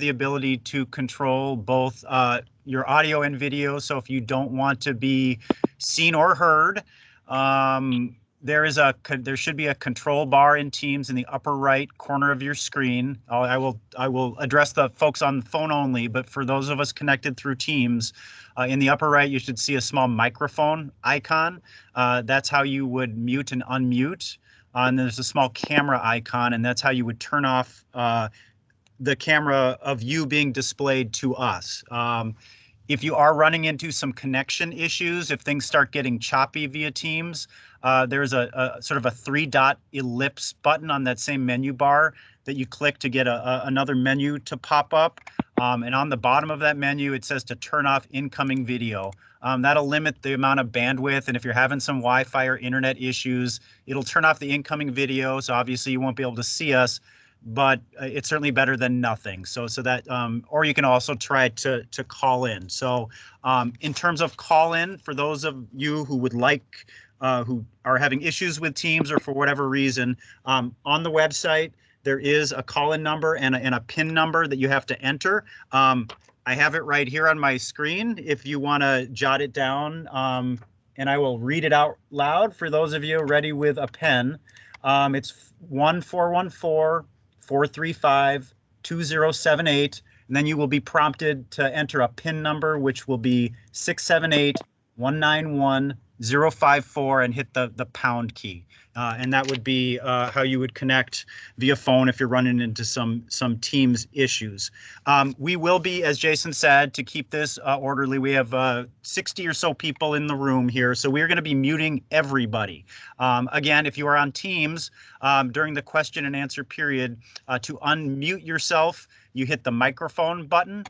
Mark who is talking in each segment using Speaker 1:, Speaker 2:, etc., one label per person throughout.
Speaker 1: the ability to control both your audio and video. So if you don't want to be seen or heard, there should be a control bar in Teams in the upper right corner of your screen. I will address the folks on the phone only, but for those of us connected through Teams, in the upper right you should see a small microphone icon. That's how you would mute and unmute. And there's a small camera icon, and that's how you would turn off the camera of you being displayed to us. If you are running into some connection issues, if things start getting choppy via Teams, there's a sort of a 3-dot ellipse button on that same menu bar that you click to get another menu to pop up. And on the bottom of that menu, it says to turn off incoming video. That'll limit the amount of bandwidth, and if you're having some Wi-Fi or internet issues, it'll turn off the incoming video, so obviously you won't be able to see us, but it's certainly better than nothing. So that, or you can also try to call in. So in terms of call in, for those of you who would like, who are having issues with Teams or for whatever reason, on the website, there is a call-in number and a PIN number that you have to enter. I have it right here on my screen if you want to jot it down, and I will read it out loud for those of you ready with a pen. It's 1-414-435-2078, and then you will be prompted to enter a PIN number, which will be 678-191-054, and hit the pound key. And that would be how you would connect via phone if you're running into some Teams issues. We will be, as Jason said, to keep this orderly, we have 60 or so people in the room here, so we're going to be muting everybody. Again, if you are on Teams during the question and answer period, to unmute yourself, you hit the microphone button.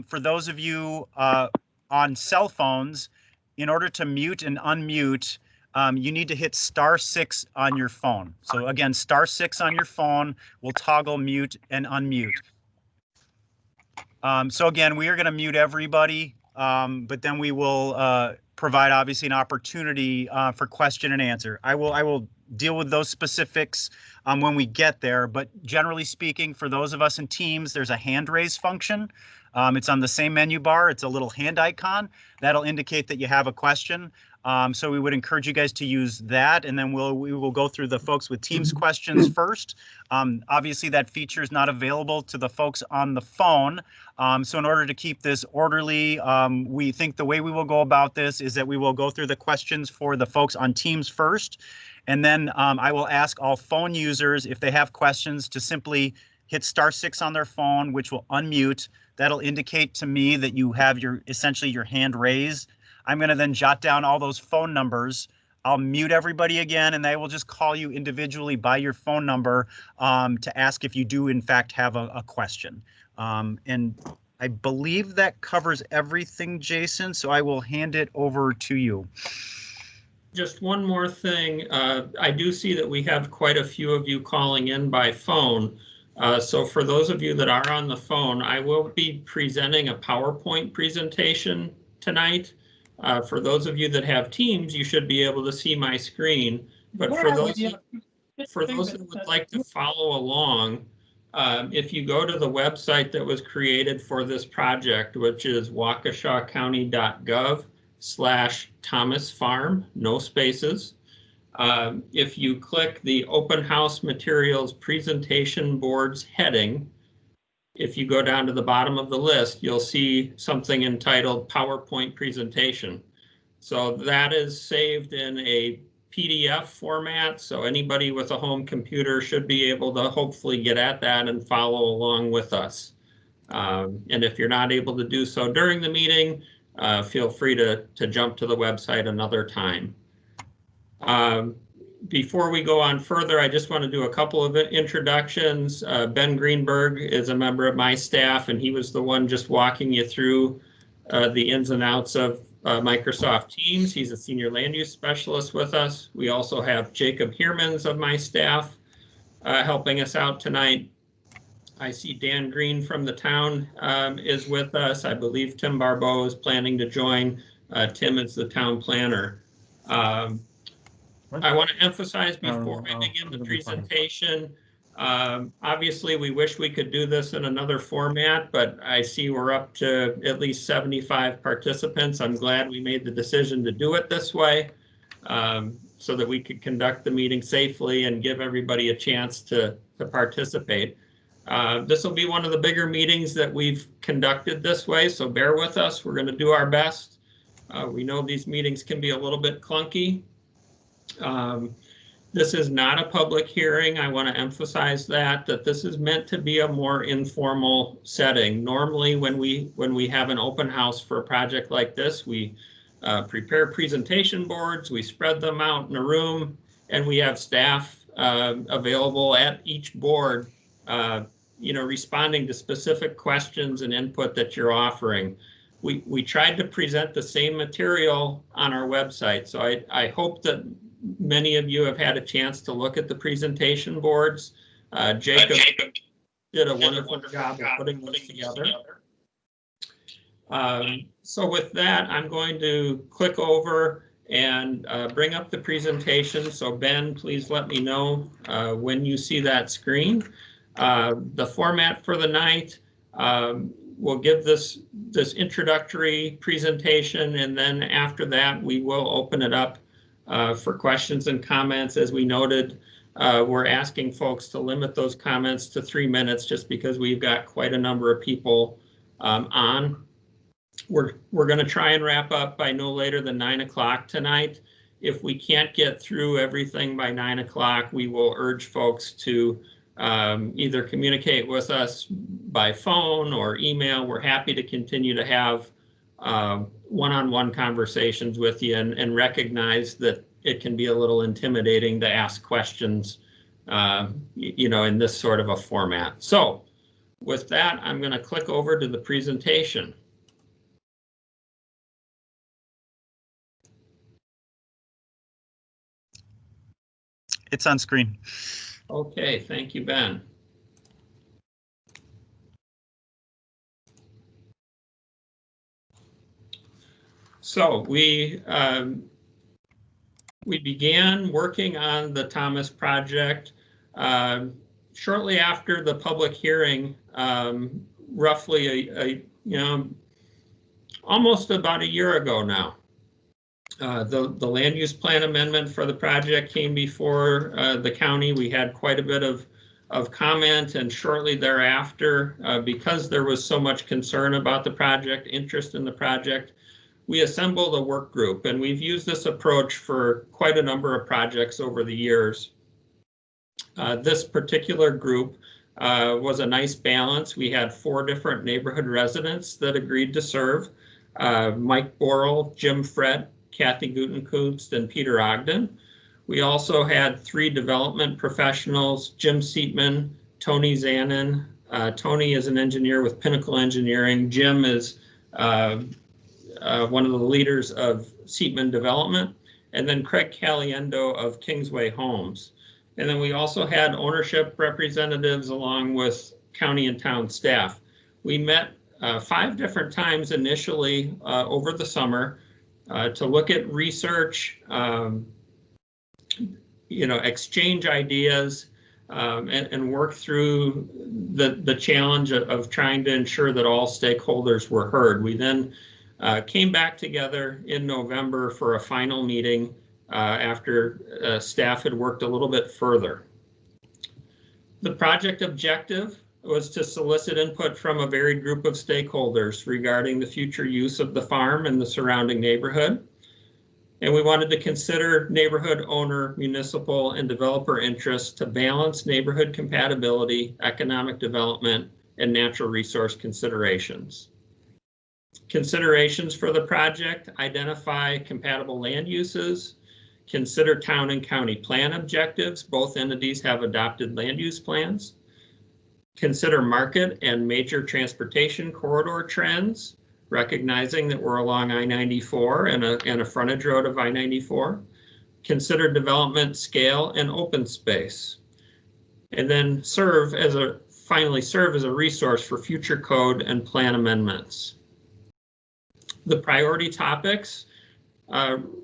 Speaker 1: For those of you on cell phones, in order to mute and unmute, you need to hit *6 on your phone. So again, *6 on your phone will toggle mute and unmute. So again, we are going to mute everybody, but then we will provide obviously an opportunity for question and answer. I will deal with those specifics when we get there, but generally speaking, for those of us in Teams, there's a hand raise function. It's on the same menu bar. It's a little hand icon that'll indicate that you have a question. So we would encourage you guys to use that, and then we will go through the folks with Teams questions first. Obviously, that feature is not available to the folks on the phone. So in order to keep this orderly, we think the way we will go about this is that we will go through the questions for the folks on Teams first, and then I will ask all phone users if they have questions to simply hit *6 on their phone, which will unmute. That'll indicate to me that you have essentially your hand raised. I'm going to then jot down all those phone numbers. I'll mute everybody again, and they will just call you individually by your phone number to ask if you do in fact have a question. And I believe that covers everything, Jason, so I will hand it over to you.
Speaker 2: Just one more thing. I do see that we have quite a few of you calling in by phone. So for those of you that are on the phone, I will be presenting a PowerPoint presentation tonight. For those of you that have Teams, you should be able to see my screen. But for those that would like to follow along, if you go to the website that was created for this project, which is waukeshacounty.gov/Thomas Farm, no spaces. If you click the Open House Materials Presentation Boards heading, if you go down to the bottom of the list, you'll see something entitled PowerPoint Presentation. So that is saved in a PDF format, so anybody with a home computer should be able to hopefully get at that and follow along with us. And if you're not able to do so during the meeting, feel free to jump to the website another time. Before we go on further, I just want to do a couple of introductions. Ben Greenberg is a member of my staff, and he was the one just walking you through the ins and outs of Microsoft Teams. He's a senior land use specialist with us. We also have Jacob Heermans of my staff helping us out tonight. I see Dan Green from the town is with us. I believe Tim Barbeau is planning to join. Tim is the town planner. I want to emphasize before we begin the presentation, Obviously, we wish we could do this in another format, but I see we're up to at least 75 participants. I'm glad we made the decision to do it this way, so that we could conduct the meeting safely and give everybody a chance to participate. This will be one of the bigger meetings that we've conducted this way, so bear with us. We're going to do our best. We know these meetings can be a little bit clunky. This is not a public hearing. I want to emphasize that this is meant to be a more informal setting. Normally, when we have an open house for a project like this, we prepare presentation boards, we spread them out in a room, and we have staff available at each board, responding to specific questions and input that you're offering. We tried to present the same material on our website, so I hope that many of you have had a chance to look at the presentation boards. Jacob did a wonderful job of putting those together. So with that, I'm going to click over and bring up the presentation. So Ben, please let me know when you see that screen. The format for the night, we'll give this introductory presentation, and then after that, we will open it up for questions and comments. As we noted, we're asking folks to limit those comments to 3 minutes just because we've got quite a number of people on. We're going to try and wrap up by no later than 9 o'clock tonight. If we can't get through everything by 9 o'clock, we will urge folks to either communicate with us by phone or email. We're happy to continue to have one-on-one conversations with you, and recognize that it can be a little intimidating to ask questions, in this sort of a format. So with that, I'm going to click over to the presentation.
Speaker 1: It's on screen.
Speaker 2: Okay, thank you, Ben. So we began working on the Thomas project shortly after the public hearing, roughly almost about a year ago now. The land use plan amendment for the project came before the county. We had quite a bit of comment, and shortly thereafter, because there was so much concern about the project, interest in the project, we assembled a work group, and we've used this approach for quite a number of projects over the years. This particular group was a nice balance. We had 4 different neighborhood residents that agreed to serve: Mike Borrell, Jim Fred, Kathy Gutenkoost, and Peter Ogden. We also had 3 development professionals: Jim Seatman, Tony Zanin. Tony is an engineer with Pinnacle Engineering. Jim is one of the leaders of Seatman Development, and then Craig Caliendo of Kingsway Homes. And then we also had ownership representatives along with county and town staff. We met 5 different times initially over the summer to look at research, exchange ideas, and work through the challenge of trying to ensure that all stakeholders were heard. We then came back together in November for a final meeting after staff had worked a little bit further. The project objective was to solicit input from a varied group of stakeholders regarding the future use of the farm and the surrounding neighborhood. And we wanted to consider neighborhood owner, municipal, and developer interests to balance neighborhood compatibility, economic development, and natural resource considerations. Considerations for the project: identify compatible land uses, consider town and county plan objectives. Both entities have adopted land use plans. Consider market and major transportation corridor trends, recognizing that we're along I-94 and a frontage road of I-94. Consider development scale and open space. And then finally serve as a resource for future code and plan amendments. The priority topics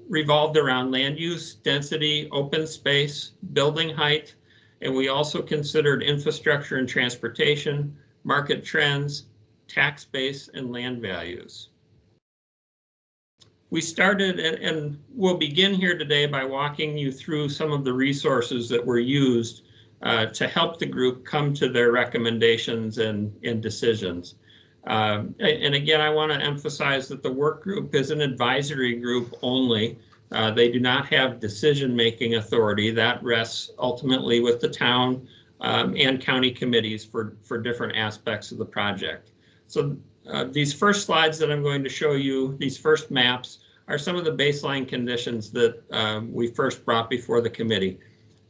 Speaker 2: revolved around land use, density, open space, building height, And we also considered infrastructure and transportation, market trends, tax base, and land values. We started, and we'll begin here today by walking you through some of the resources that were used to help the group come to their recommendations and decisions. And again, I want to emphasize that the work group is an advisory group only. They do not have decision-making authority. That rests ultimately with the town and county committees for different aspects of the project. So these first slides that I'm going to show you, these first maps, are some of the baseline conditions that we first brought before the committee.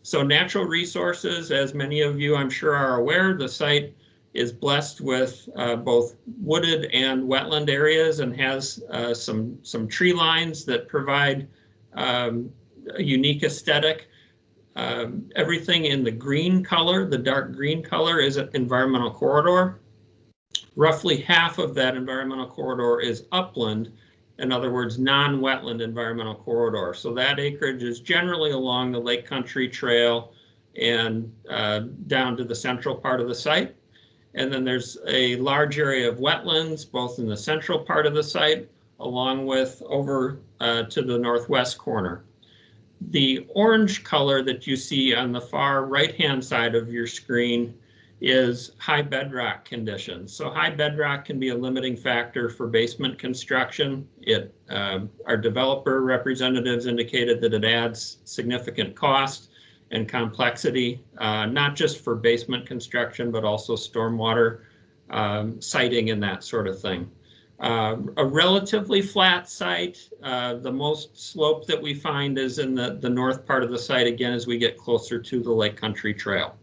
Speaker 2: So natural resources, as many of you I'm sure are aware, the site is blessed with both wooded and wetland areas and has some tree lines that provide a unique aesthetic. Everything in the green color, the dark green color, is an environmental corridor. Roughly half of that environmental corridor is upland, in other words, non-wetland environmental corridor. So that acreage is generally along the Lake Country Trail and down to the central part of the site. And then there's a large area of wetlands, both in the central part of the site, along with over to the northwest corner. The orange color that you see on the far right-hand side of your screen is high bedrock conditions. So high bedrock can be a limiting factor for basement construction. Our developer representatives indicated that it adds significant cost and complexity, not just for basement construction, but also stormwater siting and that sort of thing. A relatively flat site, the most slope that we find is in the north part of the site, again, as we get closer to the Lake Country Trail.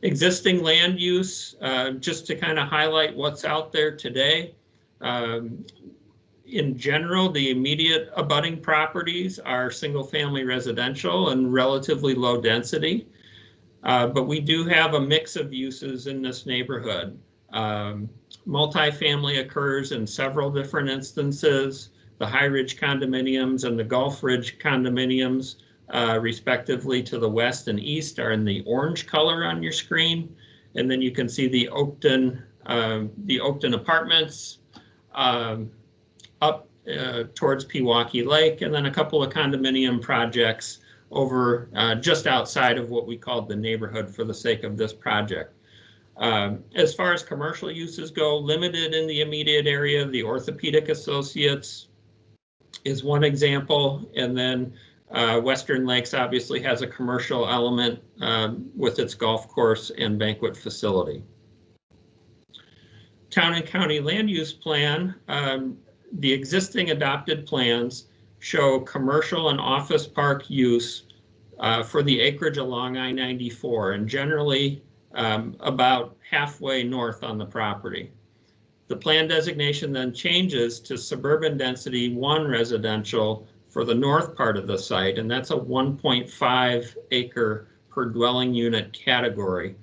Speaker 2: Existing land use, just to kind of highlight what's out there today. In general, the immediate abutting properties are single-family residential and relatively low density, but we do have a mix of uses in this neighborhood. Multifamily occurs in several different instances. The High Ridge condominiums and the Gulf Ridge condominiums, respectively, to the west and east, are in the orange color on your screen. And then you can see the Oakton apartments up towards Pewaukee Lake, and then a couple of condominium projects over just outside of what we called the neighborhood for the sake of this project. As far as commercial uses go, limited in the immediate area. The Orthopedic Associates is one example, and then Western Lakes obviously has a commercial element with its golf course and banquet facility. Town and county land use plan, the existing adopted plans show commercial and office park use for the acreage along I-94, and generally about halfway north on the property. The plan designation then changes to suburban density 1 residential for the north part of the site, and that's a 1.5 acre per dwelling unit category.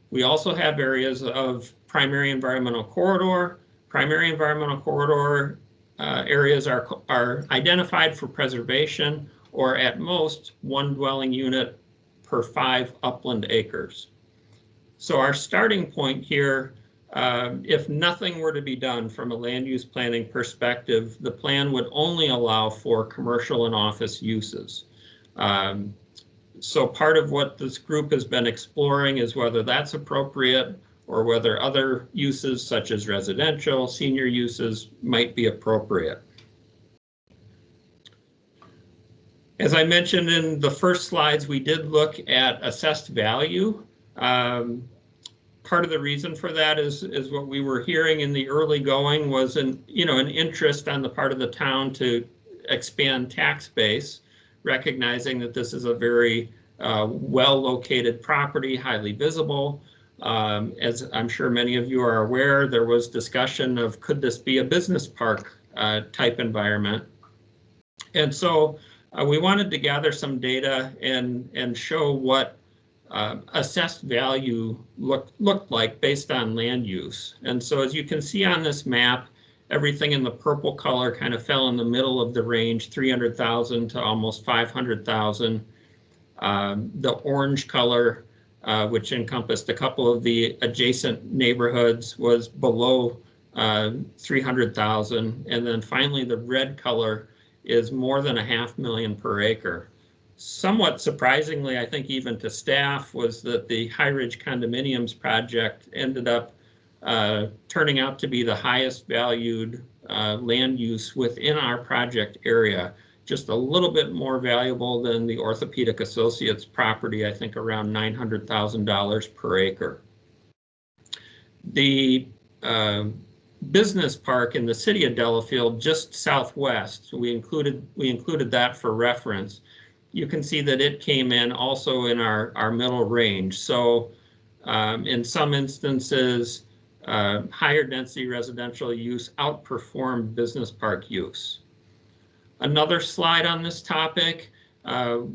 Speaker 2: We also have areas of primary environmental corridor. Primary environmental corridor areas are identified for preservation, or at most 1 dwelling unit per 5 upland acres. So our starting point here, if nothing were to be done from a land use planning perspective, the plan would only allow for commercial and office uses. So part of what this group has been exploring is whether that's appropriate or whether other uses such as residential, senior uses might be appropriate. As I mentioned in the first slides, we did look at assessed value. Part of the reason for that is what we were hearing in the early going was an interest on the part of the town to expand tax base, recognizing that this is a very well-located property, highly visible. As I'm sure many of you are aware, there was discussion of could this be a business park type environment. And so we wanted to gather some data and show what assessed value looked like based on land use. And so as you can see on this map, everything in the purple color kind of fell in the middle of the range, 300,000 to almost 500,000. The orange color, which encompassed a couple of the adjacent neighborhoods, was below 300,000. And then finally, the red color is more than $500,000 per acre. Somewhat surprisingly, I think even to staff, was that the High Ridge Condominiums project ended up turning out to be the highest valued land use within our project area. Just a little bit more valuable than the Orthopedic Associates property, I think around $900,000 per acre. The business park in the city of Delafield, just southwest, so we included that for reference. You can see that it came in also in our middle range. So in some instances, higher density residential use outperformed business park use. Another slide on this topic,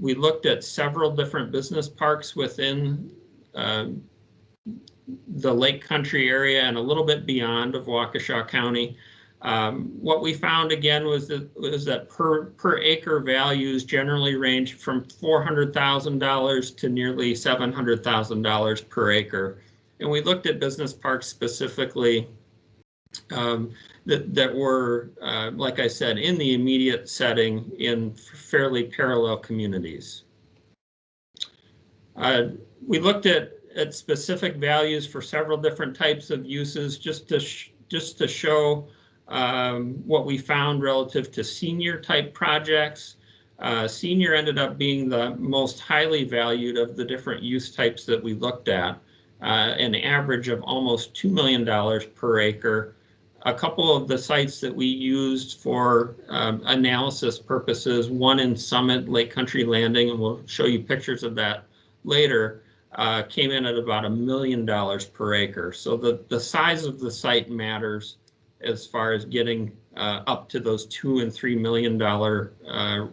Speaker 2: we looked at several different business parks within the Lake Country area and a little bit beyond of Waukesha County. What we found again was that per acre values generally range from $400,000 to nearly $700,000 per acre. And we looked at business parks specifically that were, like I said, in the immediate setting in fairly parallel communities. We looked at specific values for several different types of uses just to show what we found relative to senior type projects. Senior ended up being the most highly valued of the different use types that we looked at, an average of almost $2 million per acre. A couple of the sites that we used for analysis purposes, one in Summit, Lake Country Landing, and we'll show you pictures of that later, came in at about $1 million per acre. So the size of the site matters as far as getting up to those $2 and $3 million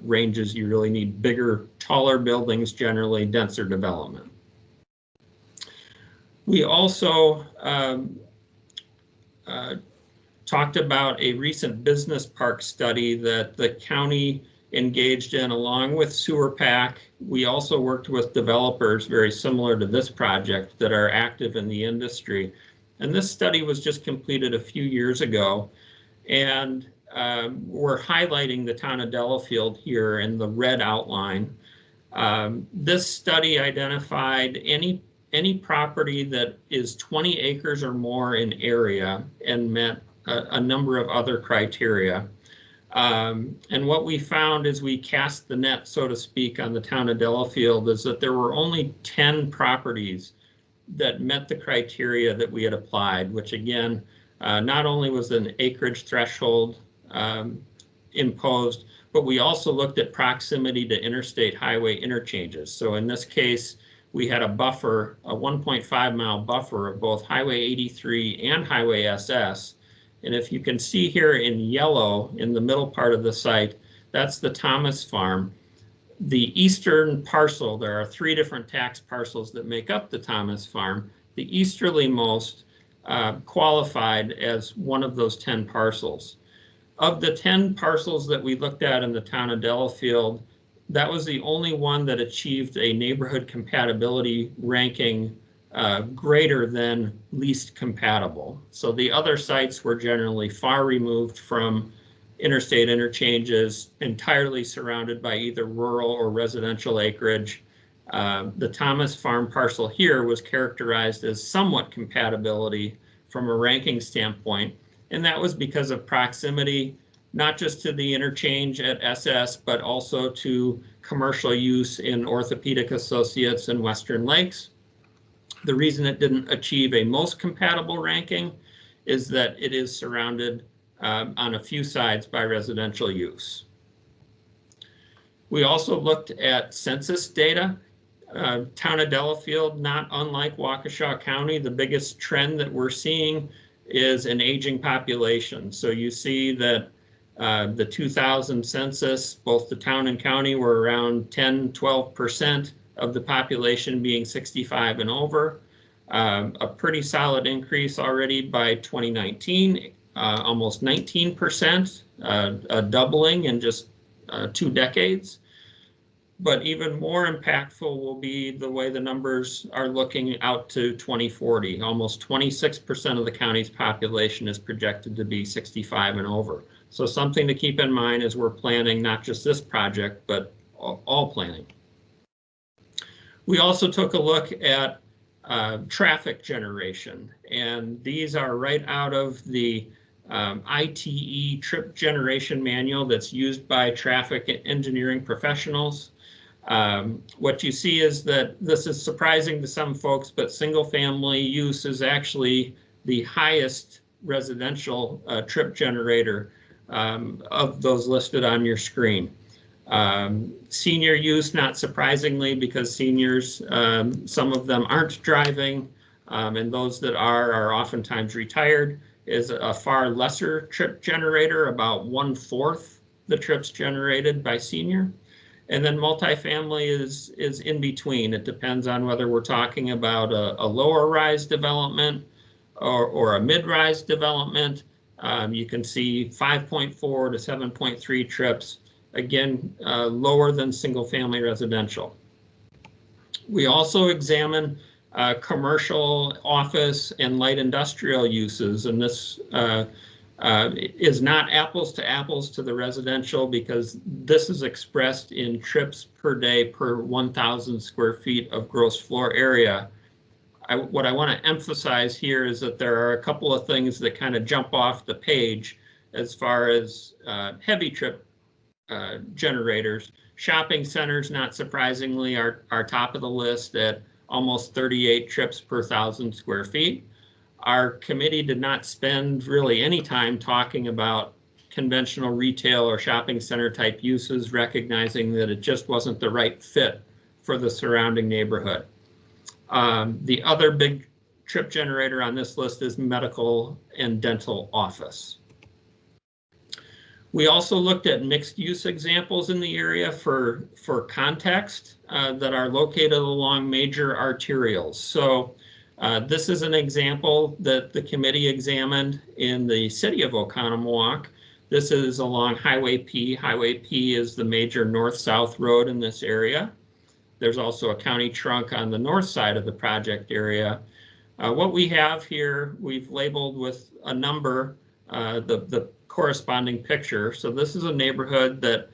Speaker 2: ranges. You really need bigger, taller buildings, generally denser development. We also talked about a recent business park study that the county engaged in along with Sewer PAC. We also worked with developers very similar to this project that are active in the industry. And this study was just completed a few years ago. And we're highlighting the town of Delafield here in the red outline. This study identified any property that is 20 acres or more in area and met a number of other criteria. And what we found as we cast the net, so to speak, on the town of Delafield is that there were only 10 properties that met the criteria that we had applied, which again, not only was an acreage threshold imposed, but we also looked at proximity to interstate highway interchanges. So in this case, we had a buffer, a 1.5 mile buffer of both Highway 83 and Highway SS. And if you can see here in yellow in the middle part of the site, that's the Thomas Farm. The eastern parcel, there are 3 different tax parcels that make up the Thomas Farm. The easterlymost qualified as one of those 10 parcels. Of the 10 parcels that we looked at in the town of Delafield, that was the only one that achieved a neighborhood compatibility ranking greater than least compatible. So the other sites were generally far removed from interstate interchanges, entirely surrounded by either rural or residential acreage. The Thomas Farm parcel here was characterized as somewhat compatibility from a ranking standpoint, and that was because of proximity, not just to the interchange at SS, but also to commercial use in Orthopedic Associates and Western Lakes. The reason it didn't achieve a most compatible ranking is that it is surrounded on a few sides by residential use. We also looked at census data. Town of Delafield, not unlike Waukesha County, the biggest trend that we're seeing is an aging population. So you see that the 2000 census, both the town and county were around 10–12% of the population being 65 and over. A pretty solid increase already by 2019, almost 19%, a doubling in just 2 decades. But even more impactful will be the way the numbers are looking out to 2040. Almost 26% of the county's population is projected to be 65 and over. So something to keep in mind as we're planning not just this project, but all planning. We also took a look at traffic generation, and these are right out of the ITE trip generation manual that's used by traffic engineering professionals. What you see is that this is surprising to some folks, but single family use is actually the highest residential trip generator of those listed on your screen. Senior use, not surprisingly, because seniors, some of them aren't driving, and those that are oftentimes retired, is a far lesser trip generator, about 1/4 the trips generated by senior. And then multifamily is in between. It depends on whether we're talking about a lower rise development or a mid-rise development. You can see 5.4 to 7.3 trips, again, lower than single family residential. We also examine commercial, office, and light industrial uses, and this is not apples to apples to the residential, because this is expressed in trips per day per 1,000 square feet of gross floor area. What I want to emphasize here is that there are a couple of things that kind of jump off the page as far as heavy trip generators. Shopping centers, not surprisingly, are top of the list at almost 38 trips per 1,000 square feet. Our committee did not spend really any time talking about conventional retail or shopping center type uses, recognizing that it just wasn't the right fit for the surrounding neighborhood. The other big trip generator on this list is medical and dental office. We also looked at mixed use examples in the area for context that are located along major arterials. So this is an example that the committee examined in the city of Oconomowoc. This is along Highway P. Highway P is the major north-south road in this area. There's also a county trunk on the north side of the project area. What we have here, we've labeled with a number, the corresponding picture. So this is a neighborhood that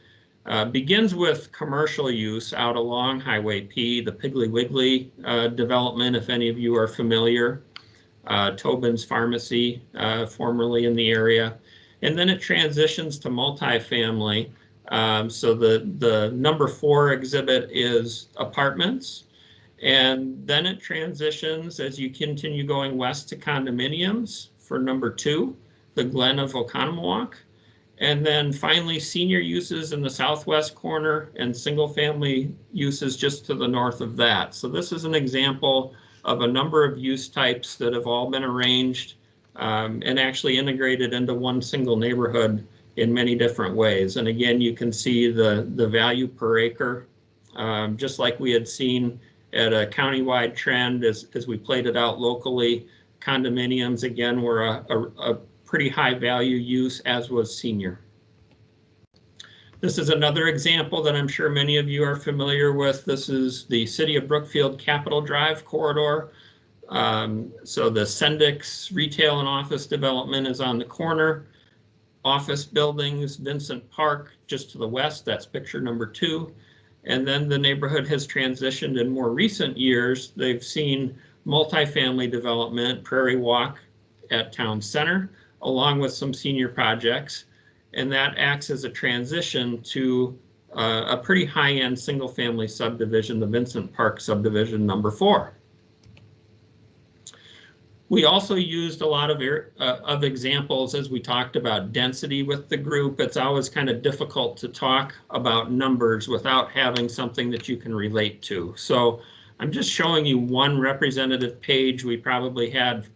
Speaker 2: begins with commercial use out along Highway P, the Piggly Wiggly development, if any of you are familiar, Tobin's Pharmacy, formerly in the area. And then it transitions to multifamily. So the number 4 exhibit is apartments. And then it transitions as you continue going west to condominiums for number 2, the Glen of Oconomowoc. And then finally, senior uses in the southwest corner and single family uses just to the north of that. So this is an example of a number of use types that have all been arranged and actually integrated into one single neighborhood in many different ways. And again, you can see the value per acre, just like we had seen at a countywide trend as we played it out locally. Condominiums, again, were a pretty high value use, as was senior. This is another example that I'm sure many of you are familiar with. This is the City of Brookfield Capitol Drive corridor. So the Sendix retail and office development is on the corner. Office buildings, Vincent Park just to the west, that's picture number 2. And then the neighborhood has transitioned in more recent years. They've seen multifamily development, Prairie Walk at Town Center, along with some senior projects. And that acts as a transition to a pretty high-end single-family subdivision, the Vincent Park subdivision number 4. We also used a lot of examples as we talked about density with the group. It's always kind of difficult to talk about numbers without having something that you can relate to. So I'm just showing you one representative page. We probably had,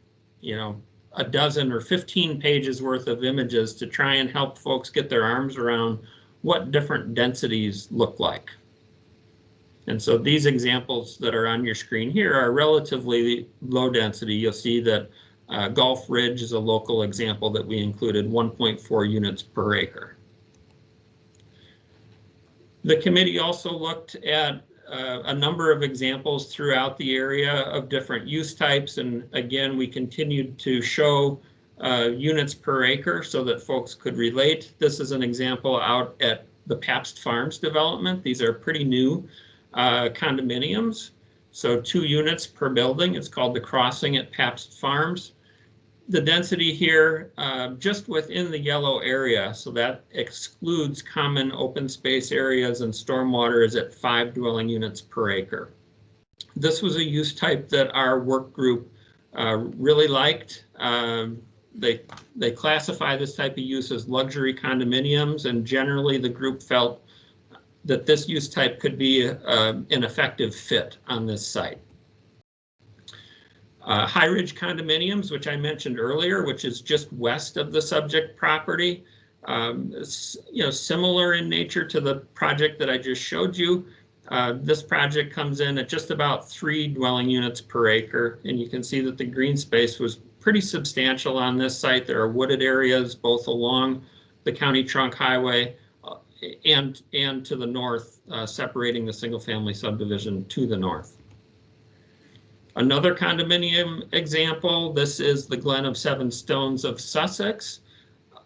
Speaker 2: a dozen or 15 pages worth of images to try and help folks get their arms around what different densities look like. And so these examples that are on your screen here are relatively low density. You'll see that Gulf Ridge is a local example that we included, 1.4 units per acre. The committee also looked at a number of examples throughout the area of different use types. And again, we continued to show units per acre so that folks could relate. This is an example out at the Pabst Farms development. These are pretty new condominiums. So 2 units per building. It's called The Crossing at Pabst Farms. The density here just within the yellow area, so that excludes common open space areas and stormwater, is at 5 dwelling units per acre. This was a use type that our work group really liked. They classify this type of use as luxury condominiums, and generally the group felt that this use type could be an effective fit on this site. High Ridge condominiums, which I mentioned earlier, which is just west of the subject property, similar in nature to the project that I just showed you. This project comes in at just about 3 dwelling units per acre, and you can see that the green space was pretty substantial on this site. There are wooded areas both along the county trunk highway and to the north, separating the single-family subdivision to the north. Another condominium example, this is the Glen of Seven Stones of Sussex.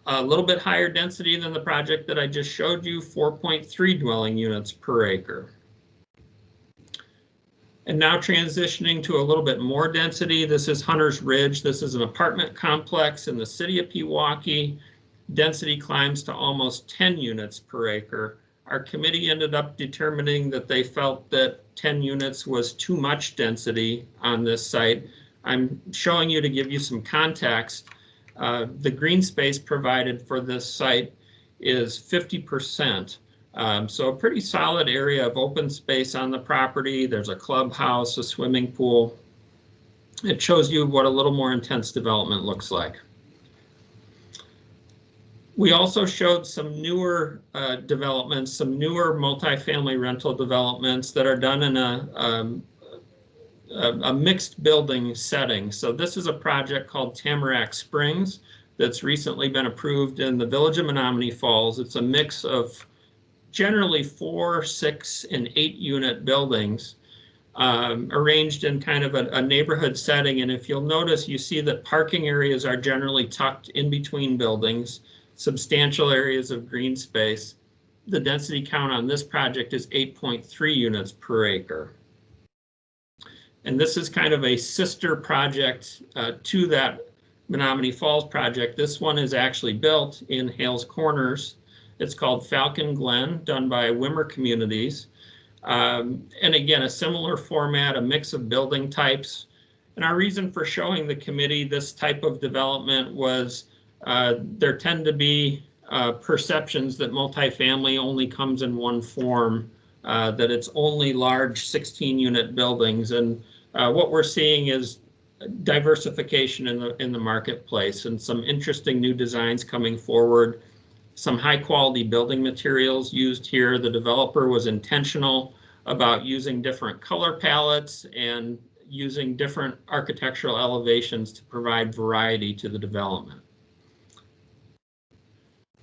Speaker 2: A little bit higher density than the project that I just showed you, 4.3 dwelling units per acre. And now transitioning to a little bit more density, this is Hunter's Ridge. This is an apartment complex in the city of Pewaukee. Density climbs to almost 10 units per acre. Our committee ended up determining that they felt that 10 units was too much density on this site. I'm showing you to give you some context. The green space provided for this site is 50%. So a pretty solid area of open space on the property. There's a clubhouse, a swimming pool. It shows you what a little more intense development looks like. We also showed some newer developments, some newer multifamily rental developments that are done in a mixed building setting. So this is a project called Tamarack Springs that's recently been approved in the village of Menomonee Falls. It's a mix of generally 4, 6, and 8 unit buildings arranged in kind of a neighborhood setting. And if you'll notice, you see that parking areas are generally tucked in between buildings. Substantial areas of green space. The density count on this project is 8.3 units per acre. And this is kind of a sister project to that Menomonee Falls project. This one is actually built in Hales Corners. It's called Falcon Glen, done by Wimmer Communities. And again, a similar format, a mix of building types. And our reason for showing the committee this type of development was there tend to be perceptions that multifamily only comes in one form, that it's only large 16-unit buildings. And what we're seeing is diversification in the marketplace and some interesting new designs coming forward. Some high quality building materials used here. The developer was intentional about using different color palettes and using different architectural elevations to provide variety to the development.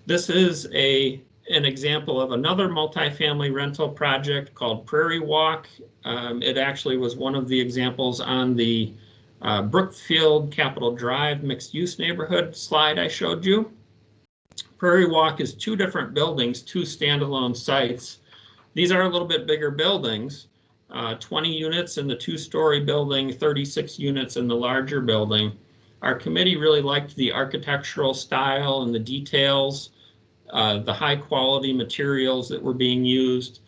Speaker 2: This is an example of another multifamily rental project called Prairie Walk. It actually was one of the examples on the Brookfield Capitol Drive mixed use neighborhood slide I showed you. Prairie Walk is 2 different buildings, 2 standalone sites. These are a little bit bigger buildings, 20 units in the 2-story building, 36 units in the larger building. Our committee really liked the architectural style and the details, the high quality materials that were being used.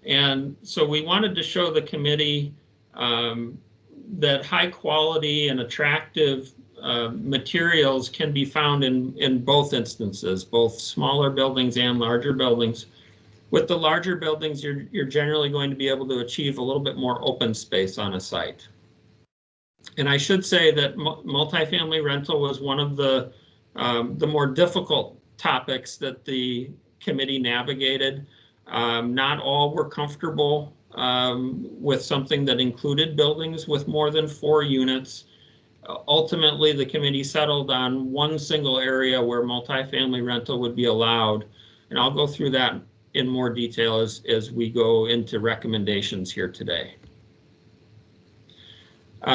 Speaker 2: And so we wanted to show the committee that high quality and attractive materials can be found in both instances, both smaller buildings and larger buildings. With the larger buildings, you're generally going to be able to achieve a little bit more open space on a site. And I should say that multifamily rental was one of the more difficult topics that the committee navigated. Not all were comfortable with something that included buildings with more than 4 units. Ultimately, the committee settled on one single area where multifamily rental would be allowed. And I'll go through that in more detail as we go into recommendations here today.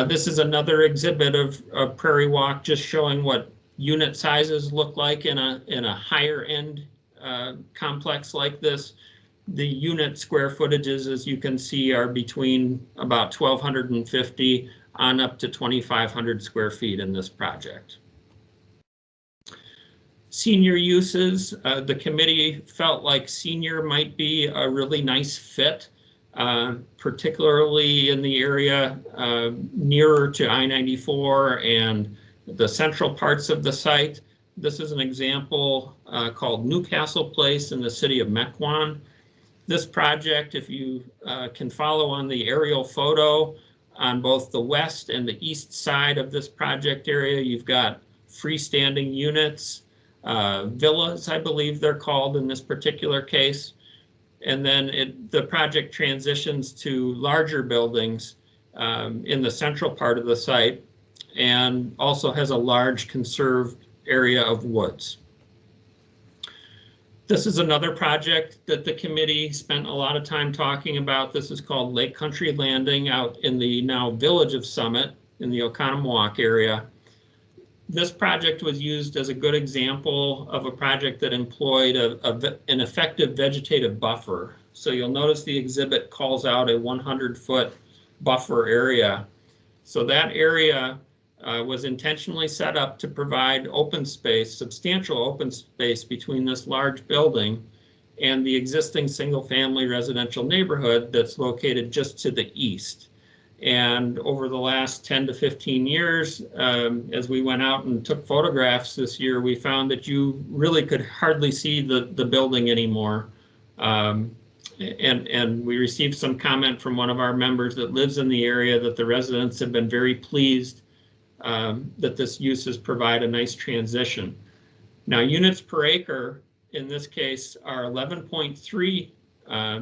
Speaker 2: This is another exhibit of Prairie Walk, just showing what unit sizes look like in a higher end complex like this. The unit square footages, as you can see, are between about 1,250 on up to 2,500 square feet in this project. Senior uses, the committee felt like senior might be a really nice fit, particularly in the area nearer to I-94 and the central parts of the site. This is an example called Newcastle Place in the city of Mequon. This project, if you can follow on the aerial photo, on both the west and the east side of this project area, you've got freestanding units, villas, I believe they're called in this particular case. And then the project transitions to larger buildings in the central part of the site, and also has a large conserved area of woods. This is another project that the committee spent a lot of time talking about. This is called Lake Country Landing out in the now village of Summit in the Oconomowoc area. This project was used as a good example of a project that employed an effective vegetative buffer. So you'll notice the exhibit calls out a 100-foot buffer area. So that area was intentionally set up to provide open space, substantial open space between this large building and the existing single-family residential neighborhood that's located just to the east. And over the last 10 to 15 years, as we went out and took photographs this year, we found that you really could hardly see the building anymore. And we received some comment from one of our members that lives in the area that the residents have been very pleased that this uses provide a nice transition. Now, units per acre in this case are 11.3.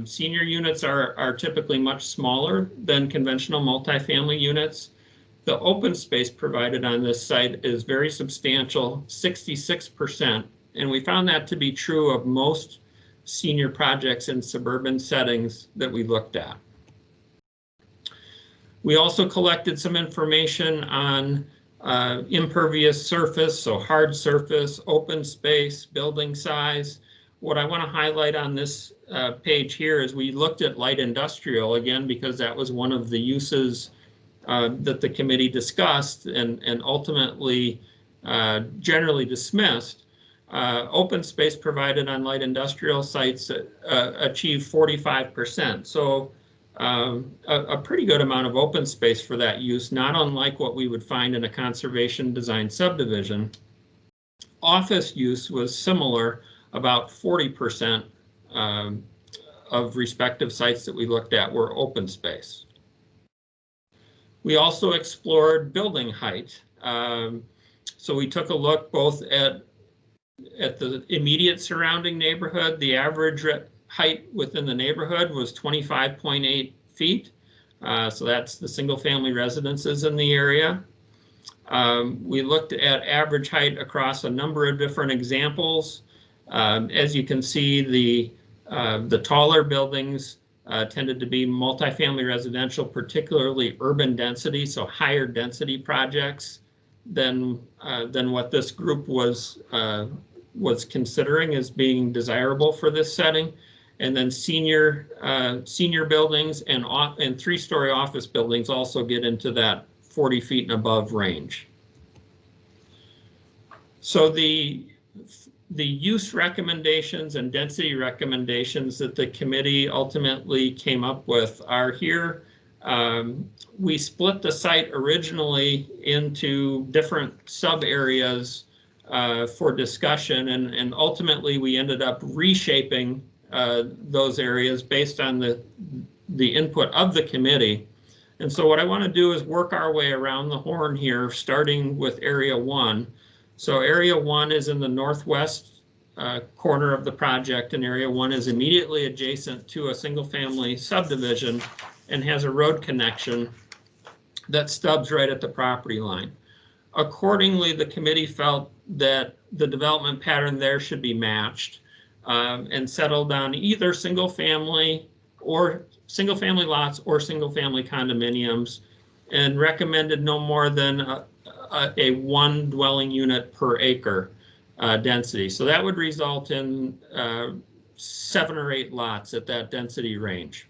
Speaker 2: Senior units are typically much smaller than conventional multifamily units. The open space provided on this site is very substantial, 66%, and we found that to be true of most senior projects in suburban settings that we looked at. We also collected some information on impervious surface, so hard surface, open space, building size. What I want to highlight on this page here is we looked at light industrial, again, because that was one of the uses that the committee discussed and ultimately generally dismissed. Open space provided on light industrial sites achieved 45%. So a pretty good amount of open space for that use, not unlike what we would find in a conservation design subdivision. Office use was similar, about 40% of respective sites that we looked at were open space. We also explored building height. So we took a look both at the immediate surrounding neighborhood. The average height within the neighborhood was 25.8 feet. So that's the single family residences in the area. We looked at average height across a number of different examples. As you can see, the taller buildings tended to be multifamily residential, particularly urban density, so higher density projects than what this group was considering as being desirable for this setting. And then senior buildings and three-story office buildings also get into that 40 feet and above range. So the use recommendations and density recommendations that the committee ultimately came up with are here. We split the site originally into different sub areas for discussion, and ultimately we ended up reshaping those areas based on the input of the committee. And so what I want to do is work our way around the horn here, starting with Area 1. So Area 1 is in the northwest corner of the project, and Area 1 is immediately adjacent to a single-family subdivision and has a road connection that stubs right at the property line. Accordingly, the committee felt that the development pattern there should be matched. and settled on either single family lots or single family condominiums, and recommended no more than a 1 dwelling unit per acre density. So that would result in 7 or 8 lots at that density range.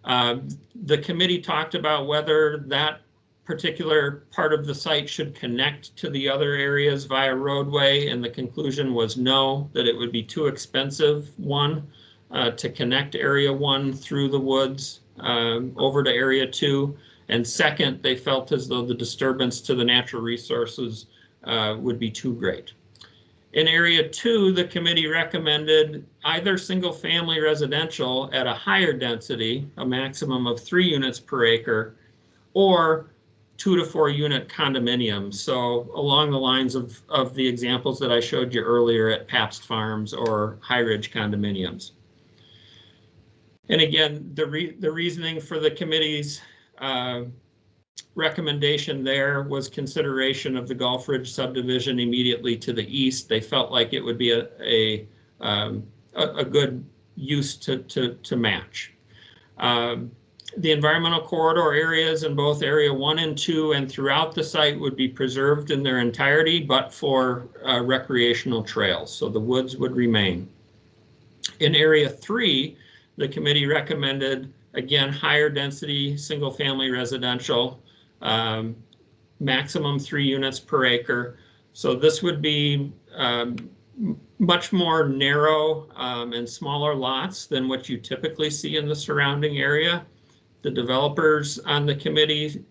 Speaker 2: The committee talked about whether that particular part of the site should connect to the other areas via roadway, and the conclusion was no, that it would be too expensive, one, to connect area 1 through the woods over to area 2, and second, they felt as though the disturbance to the natural resources would be too great. In area 2, the committee recommended either single family residential at a higher density, a maximum of 3 units per acre, or 2 to 4 unit condominiums. So along the lines of the examples that I showed you earlier at Pabst Farms or High Ridge condominiums. And again, the reasoning for the committee's recommendation there was consideration of the Gulf Ridge subdivision immediately to the east. They felt like it would be a good use to match. The environmental corridor areas in both area 1 and 2 and throughout the site would be preserved in their entirety, but for recreational trails, so the woods would remain. In area 3, the committee recommended, again, higher density single family residential, maximum 3 units per acre. So this would be much more narrow and smaller lots than what you typically see in the surrounding area. The developers on the committee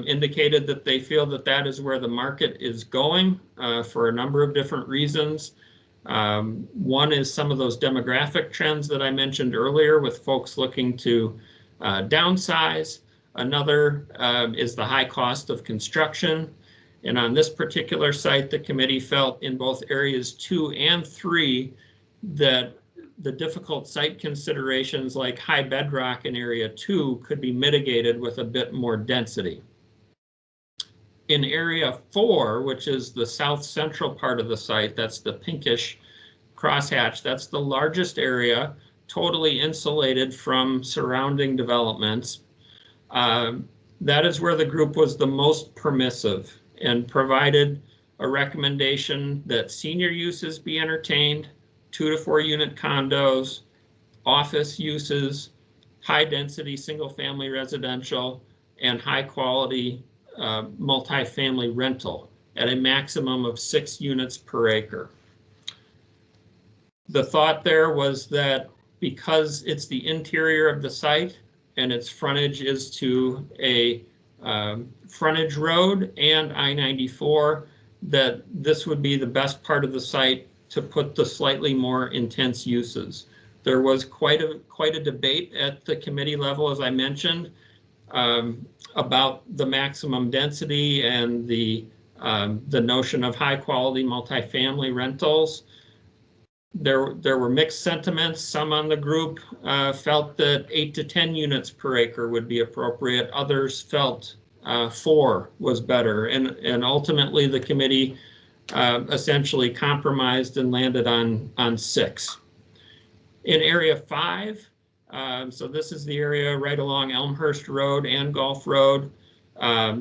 Speaker 2: indicated that they feel that that is where the market is going for a number of different reasons. One is some of those demographic trends that I mentioned earlier with folks looking to downsize. Another is the high cost of construction. And on this particular site, the committee felt in both areas 2 and 3 that the difficult site considerations like high bedrock in area 2 could be mitigated with a bit more density. In area 4, which is the south central part of the site, that's the pinkish crosshatch, that's the largest area, totally insulated from surrounding developments. That is where the group was the most permissive and provided a recommendation that senior uses be entertained, 2 to 4 unit condos, office uses, high density single family residential, and high quality multifamily rental at a maximum of 6 units per acre. The thought there was that because it's the interior of the site and its frontage is to a frontage road and I-94, that this would be the best part of the site to put the slightly more intense uses. There was quite a debate at the committee level, as I mentioned, about the maximum density and the notion of high quality multifamily rentals. There were mixed sentiments. Some on the group felt that 8 to 10 units per acre would be appropriate. Others felt 4 was better. And ultimately the committee essentially compromised and landed on 6. In area 5, so this is the area right along Elmhurst Road and Gulf Road,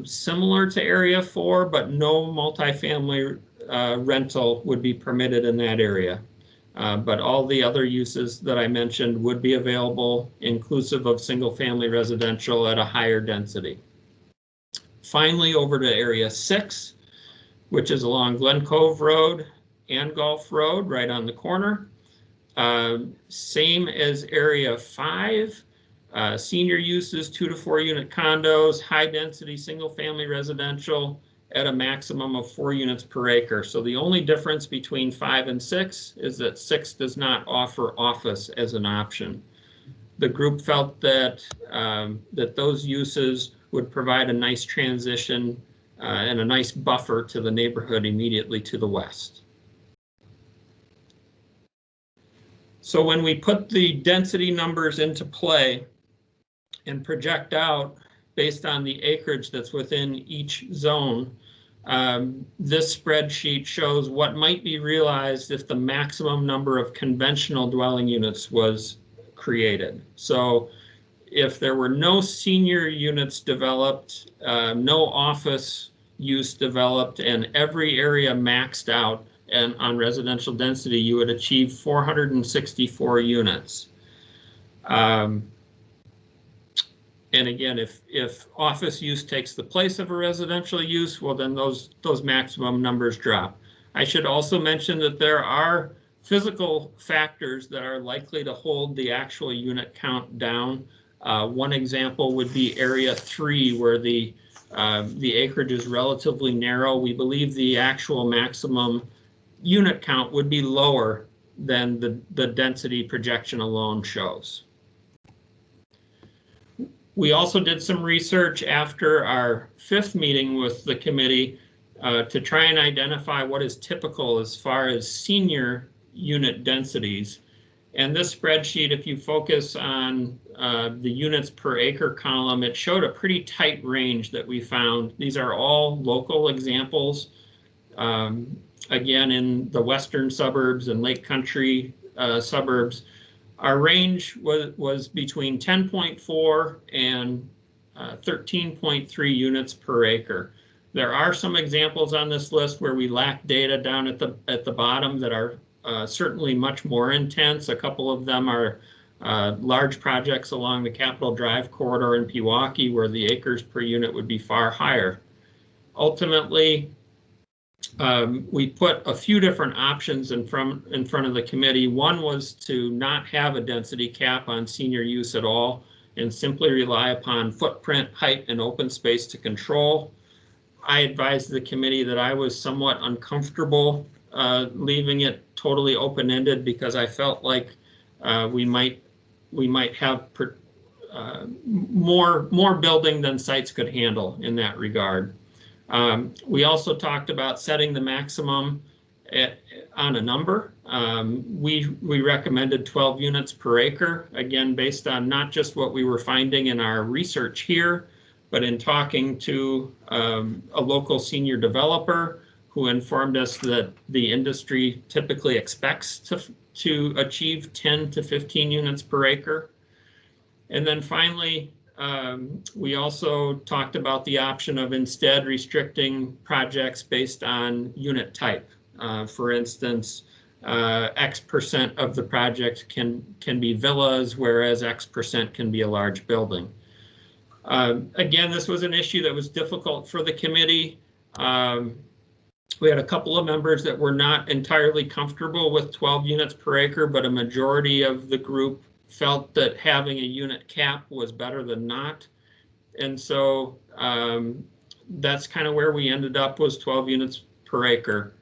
Speaker 2: similar to area 4, but no multifamily rental would be permitted in that area. But all the other uses that I mentioned would be available, inclusive of single family residential at a higher density. Finally, over to area 6, which is along Glen Cove Road and Gulf Road, right on the corner. Same as area 5, senior uses, 2 to 4 unit condos, high density single family residential at a maximum of 4 units per acre. So the only difference between 5 and 6 is that 6 does not offer office as an option. The group felt that that those uses would provide a nice transition and a nice buffer to the neighborhood immediately to the west. So when we put the density numbers into play and project out based on the acreage that's within each zone, This spreadsheet shows what might be realized if the maximum number of conventional dwelling units was created. So if there were no senior units developed, no office use developed, and every area maxed out and on residential density, you would achieve 464 units. And again, if office use takes the place of a residential use, well, then those maximum numbers drop. I should also mention that there are physical factors that are likely to hold the actual unit count down. One example would be area 3, where the acreage is relatively narrow. We believe the actual maximum unit count would be lower than the density projection alone shows. We also did some research after our 5th meeting with the committee to try and identify what is typical as far as senior unit densities. And this spreadsheet, if you focus on the units per acre column, it showed a pretty tight range that we found. These are all local examples. Again, in the western suburbs and Lake Country suburbs, our range was between 10.4 and 13.3 units per acre. There are some examples on this list where we lack data down at the bottom that are certainly much more intense. A couple of them are large projects along the Capitol Drive corridor in Pewaukee, where the acres per unit would be far higher. Ultimately, we put a few different options in front of the committee. One was to not have a density cap on senior use at all and simply rely upon footprint, height, and open space to control. I advised the committee that I was somewhat uncomfortable leaving it totally open-ended because I felt like we might have more building than sites could handle in that regard. We also talked about setting the maximum on a number. We recommended 12 units per acre, again, based on not just what we were finding in our research here, but in talking to a local senior developer who informed us that the industry typically expects to achieve 10 to 15 units per acre. And then finally, we also talked about the option of instead restricting projects based on unit type. For instance, X% of the project can be villas, whereas X% can be a large building. Again, this was an issue that was difficult for the committee. We had a couple of members that were not entirely comfortable with 12 units per acre, but a majority of the group felt that having a unit cap was better than not. And so that's kind of where we ended up, was 12 units per acre.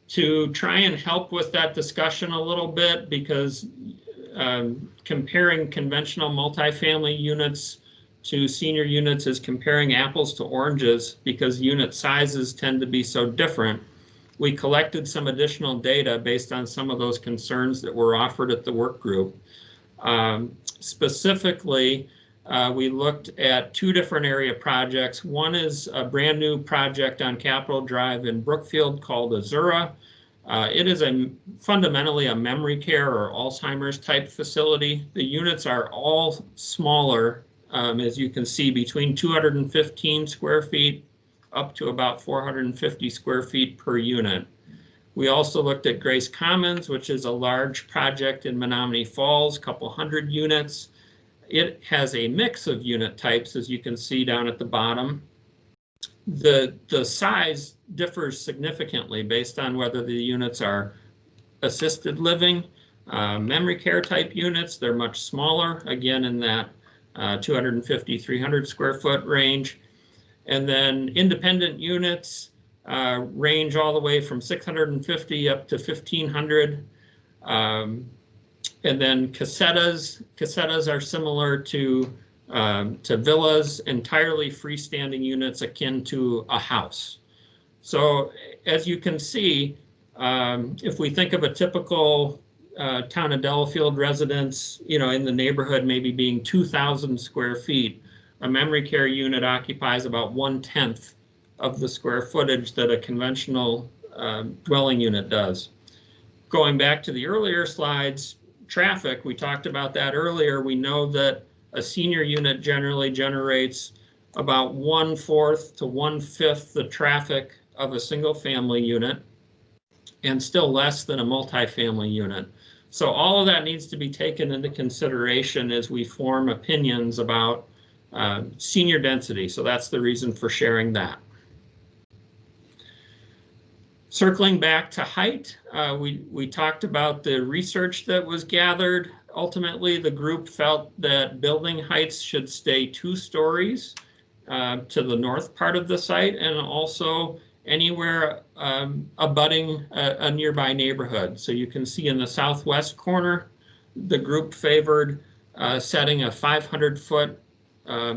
Speaker 2: To try and help with that discussion a little bit, because comparing conventional multifamily units to senior units is comparing apples to oranges because unit sizes tend to be so different. We collected some additional data based on some of those concerns that were offered at the work group. Specifically, we looked at 2 different area projects. One is a brand new project on Capitol Drive in Brookfield called Azura. It is fundamentally a memory care or Alzheimer's type facility. The units are all smaller, as you can see, between 215 square feet up to about 450 square feet per unit. We also looked at Grace Commons, which is a large project in Menominee Falls, a couple hundred units. It has a mix of unit types, as you can see down at the bottom. The size differs significantly based on whether the units are assisted living, memory care type units. They're much smaller, again in that 250, 300 square foot range. And then independent units range all the way from 650 up to 1,500. And then casetas are similar to villas, entirely freestanding units akin to a house. So as you can see, if we think of a typical town of Delafield residence, in the neighborhood maybe being 2,000 square feet, a memory care unit occupies about 1/10 of the square footage that a conventional dwelling unit does. Going back to the earlier slides, traffic, we talked about that earlier. We know that a senior unit generally generates about 1/4 to 1/5 the traffic of a single family unit, and still less than a multifamily unit. So all of that needs to be taken into consideration as we form opinions about senior density. So that's the reason for sharing that. Circling back to height, we talked about the research that was gathered. Ultimately, the group felt that building heights should stay 2 stories to the north part of the site, and also anywhere abutting a nearby neighborhood. So you can see in the southwest corner, the group favored setting a 500-foot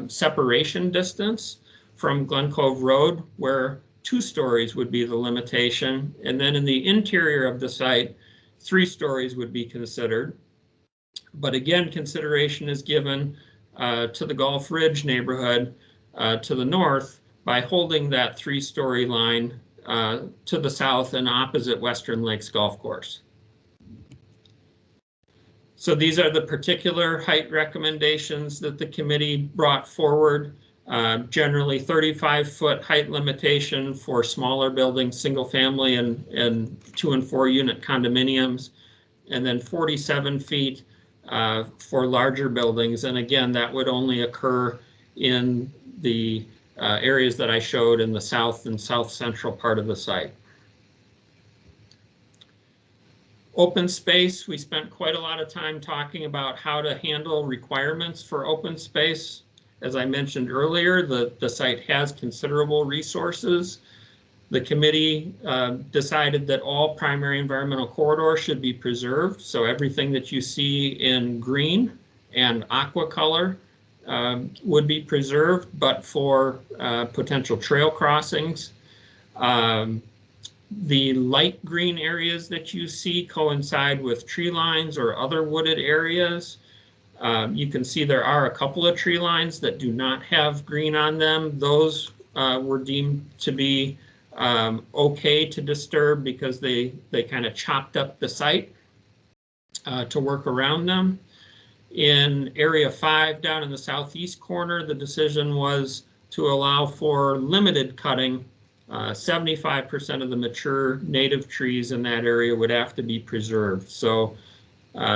Speaker 2: separation distance from Glen Cove Road, where 2 stories would be the limitation. And then in the interior of the site, 3 stories would be considered. But again, consideration is given to the Gulf Ridge neighborhood to the north by holding that 3-story line to the south and opposite Western Lakes Golf Course. So these are the particular height recommendations that the committee brought forward. Generally 35-foot height limitation for smaller buildings, single family and 2 and 4 unit condominiums, and then 47 feet for larger buildings. And again, that would only occur in the areas that I showed in the south and south central part of the site. Open space, we spent quite a lot of time talking about how to handle requirements for open space. As I mentioned earlier, the site has considerable resources. The committee decided that all primary environmental corridors should be preserved. So everything that you see in green and aqua color would be preserved, but for potential trail crossings. The light green areas that you see coincide with tree lines or other wooded areas. You can see there are a couple of tree lines that do not have green on them. Those were deemed to be okay to disturb because they kind of chopped up the site to work around them. In area 5 down in the southeast corner, the decision was to allow for limited cutting. 75% of the mature native trees in that area would have to be preserved. So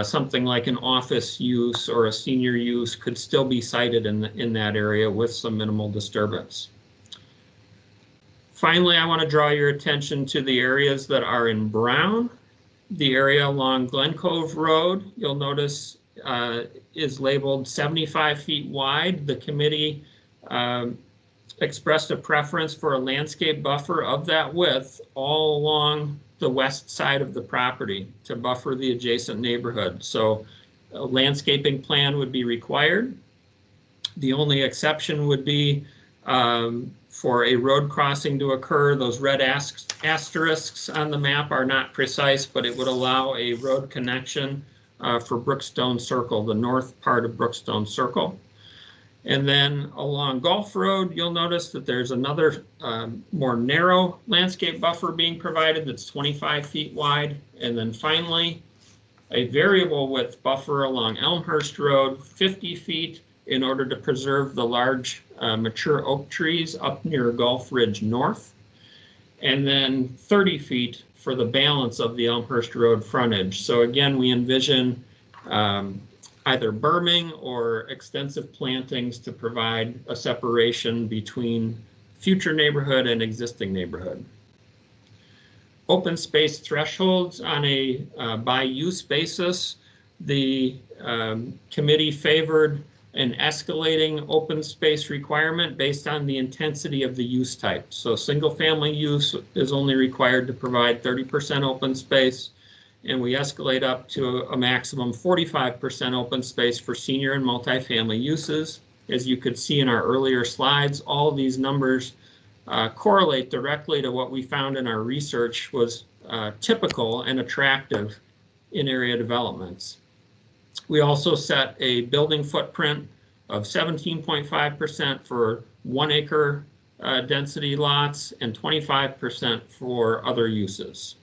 Speaker 2: something like an office use or a senior use could still be sited in that area with some minimal disturbance. Finally, I want to draw your attention to the areas that are in brown. The area along Glen Cove Road, you'll notice is labeled 75 feet wide. The committee expressed a preference for a landscape buffer of that width all along the west side of the property to buffer the adjacent neighborhood. So a landscaping plan would be required. The only exception would be for a road crossing to occur. Those red asterisks on the map are not precise, but it would allow a road connection for Brookstone Circle, the north part of Brookstone Circle. And then along Gulf Road, you'll notice that there's another more narrow landscape buffer being provided that's 25 feet wide. And then finally, a variable width buffer along Elmhurst Road, 50 feet, in order to preserve the large mature oak trees up near Gulf Ridge North. And then 30 feet for the balance of the Elmhurst Road frontage. So again, we envision either berming or extensive plantings to provide a separation between future neighborhood and existing neighborhood. Open space thresholds on a by use basis. The committee favored an escalating open space requirement based on the intensity of the use type. So single family use is only required to provide 30% open space, and we escalate up to a maximum 45% open space for senior and multifamily uses. As you could see in our earlier slides, all of these numbers correlate directly to what we found in our research was typical and attractive in area developments. We also set a building footprint of 17.5% for 1 acre density lots and 25% for other uses.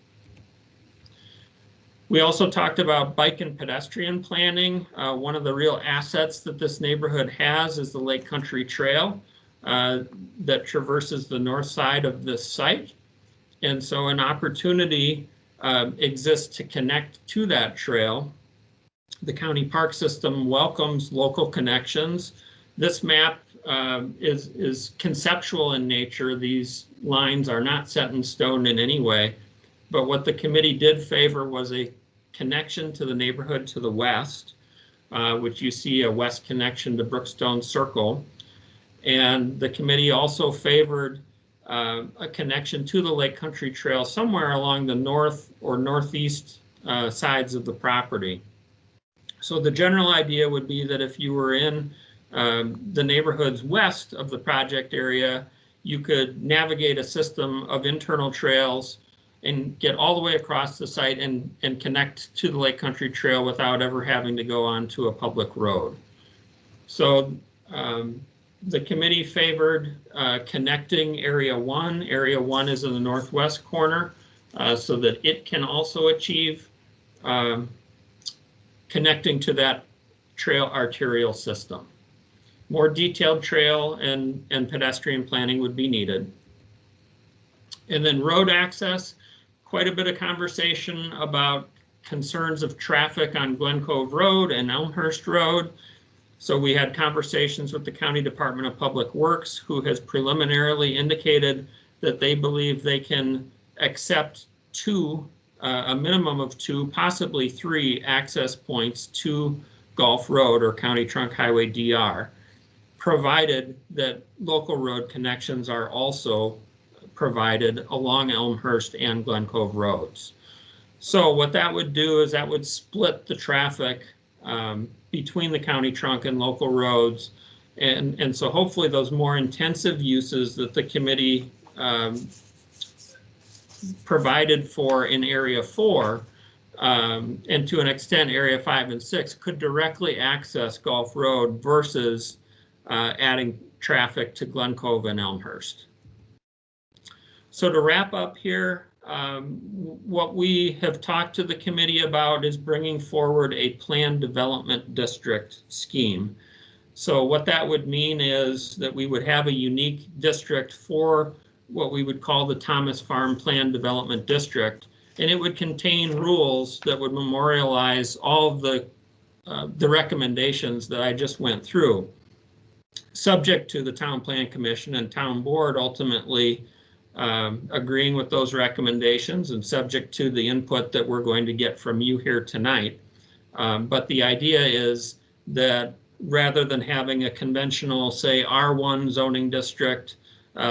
Speaker 2: We also talked about bike and pedestrian planning. One of the real assets that this neighborhood has is the Lake Country Trail that traverses the north side of this site. And so an opportunity exists to connect to that trail. The county park system welcomes local connections. This map is conceptual in nature. These lines are not set in stone in any way, but what the committee did favor was a connection to the neighborhood to the west, which you see a west connection to Brookstone Circle. And the committee also favored a connection to the Lake Country Trail somewhere along the north or northeast sides of the property. So the general idea would be that if you were in the neighborhoods west of the project area, you could navigate a system of internal trails and get all the way across the site and connect to the Lake Country Trail without ever having to go onto a public road. So the committee favored connecting Area 1. Area 1 is in the northwest corner so that it can also achieve connecting to that trail arterial system. More detailed trail and pedestrian planning would be needed. And then road access, quite a bit of conversation about concerns of traffic on Glen Cove Road and Elmhurst Road. So we had conversations with the County Department of Public Works, who has preliminarily indicated that they believe they can accept a minimum of 2, possibly 3 access points to Gulf Road or County Trunk Highway DR, provided that local road connections are also provided along Elmhurst and Glen Cove roads. So what that would do is that would split the traffic between the county trunk and local roads. And so hopefully those more intensive uses that the committee provided for in Area 4 and to an extent Area 5 and 6 could directly access Gulf Road versus adding traffic to Glen Cove and Elmhurst. So to wrap up here, what we have talked to the committee about is bringing forward a planned development district scheme. So what that would mean is that we would have a unique district for what we would call the Thomas Farm Planned Development District, and it would contain rules that would memorialize all of the recommendations that I just went through, subject to the Town Plan Commission and Town Board ultimately agreeing with those recommendations and subject to the input that we're going to get from you here tonight. But the idea is that rather than having a conventional, say, R1 zoning district,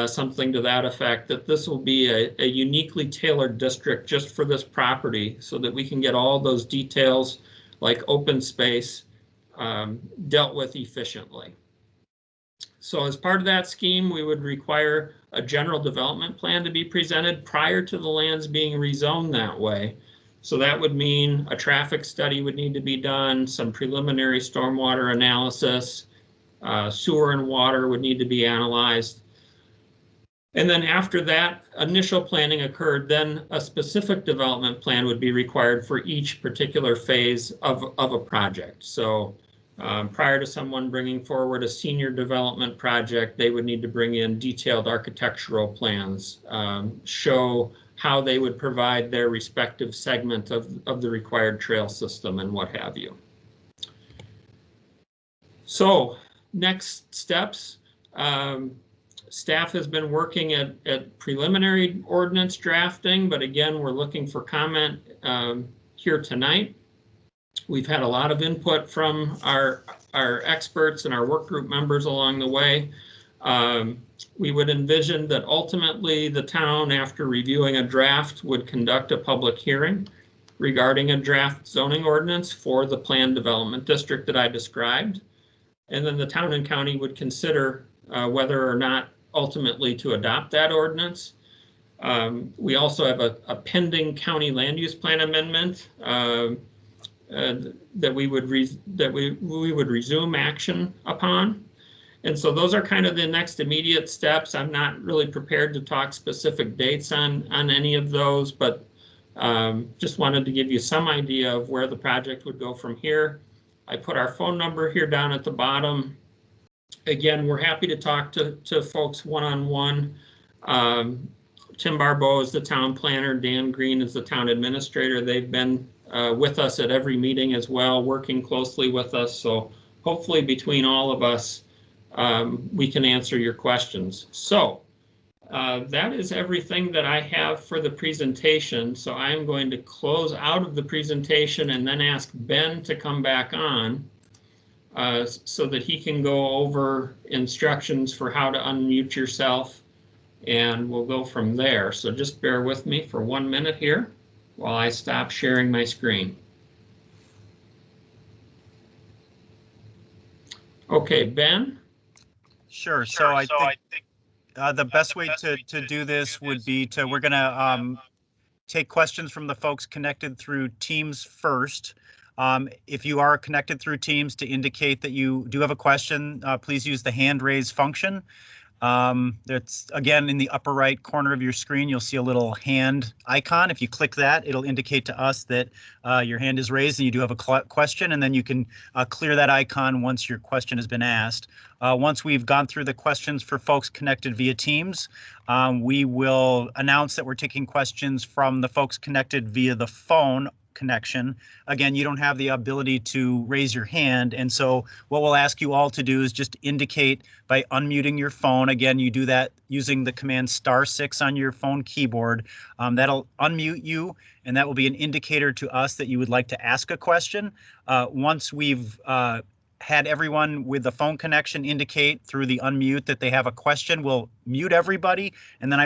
Speaker 2: something to that effect, that this will be a uniquely tailored district just for this property so that we can get all those details like open space dealt with efficiently. So as part of that scheme, we would require a general development plan to be presented prior to the lands being rezoned that way. So that would mean a traffic study would need to be done, some preliminary stormwater analysis, sewer and water would need to be analyzed. And then after that initial planning occurred, then a specific development plan would be required for each particular phase of a project. So prior to someone bringing forward a senior development project, they would need to bring in detailed architectural plans, show how they would provide their respective segment of the required trail system and what have you. So next steps, staff has been working at preliminary ordinance drafting, but again, we're looking for comment here tonight. We've had a lot of input from our experts and our work group members along the way. We would envision that ultimately the town, after reviewing a draft, would conduct a public hearing regarding a draft zoning ordinance for the planned development district that I described. And then the town and county would consider whether or not ultimately to adopt that ordinance. We also have a pending county land use plan amendment that we would resume action upon. And so those are kind of the next immediate steps. I'm not really prepared to talk specific dates on any of those, but just wanted to give you some idea of where the project would go from here. I put our phone number here down at the bottom. Again, we're happy to talk to folks one-on-one. Tim Barbeau is the town planner. Dan Green is the town administrator. They've been with us at every meeting as well, working closely with us. So hopefully between all of us, we can answer your questions. So that is everything that I have for the presentation. So I'm going to close out of the presentation and then ask Ben to come back on so that he can go over instructions for how to unmute yourself, and we'll go from there. So just bear with me for 1 minute here while I stop sharing my screen. Okay, Ben?
Speaker 1: Sure. So I think the best way to do this would be we're going to take questions from the folks connected through Teams first. If you are connected through Teams, to indicate that you do have a question, please use the hand raise function. That's again in the upper right corner of your screen. You'll see a little hand icon. If you click that, it'll indicate to us that your hand is raised and you do have a question, and then you can clear that icon once your question has been asked. Once we've gone through the questions for folks connected via Teams, we will announce that we're taking questions from the folks connected via the phone connection. Again, you don't have the ability to raise your hand, and so what we'll ask you all to do is just indicate by unmuting your phone. Again, you do that using the command *6 on your phone keyboard. That'll unmute you, and that will be an indicator to us that you would like to ask a question. Once we've had everyone with the phone connection indicate through the unmute that they have a question, we'll mute everybody, and then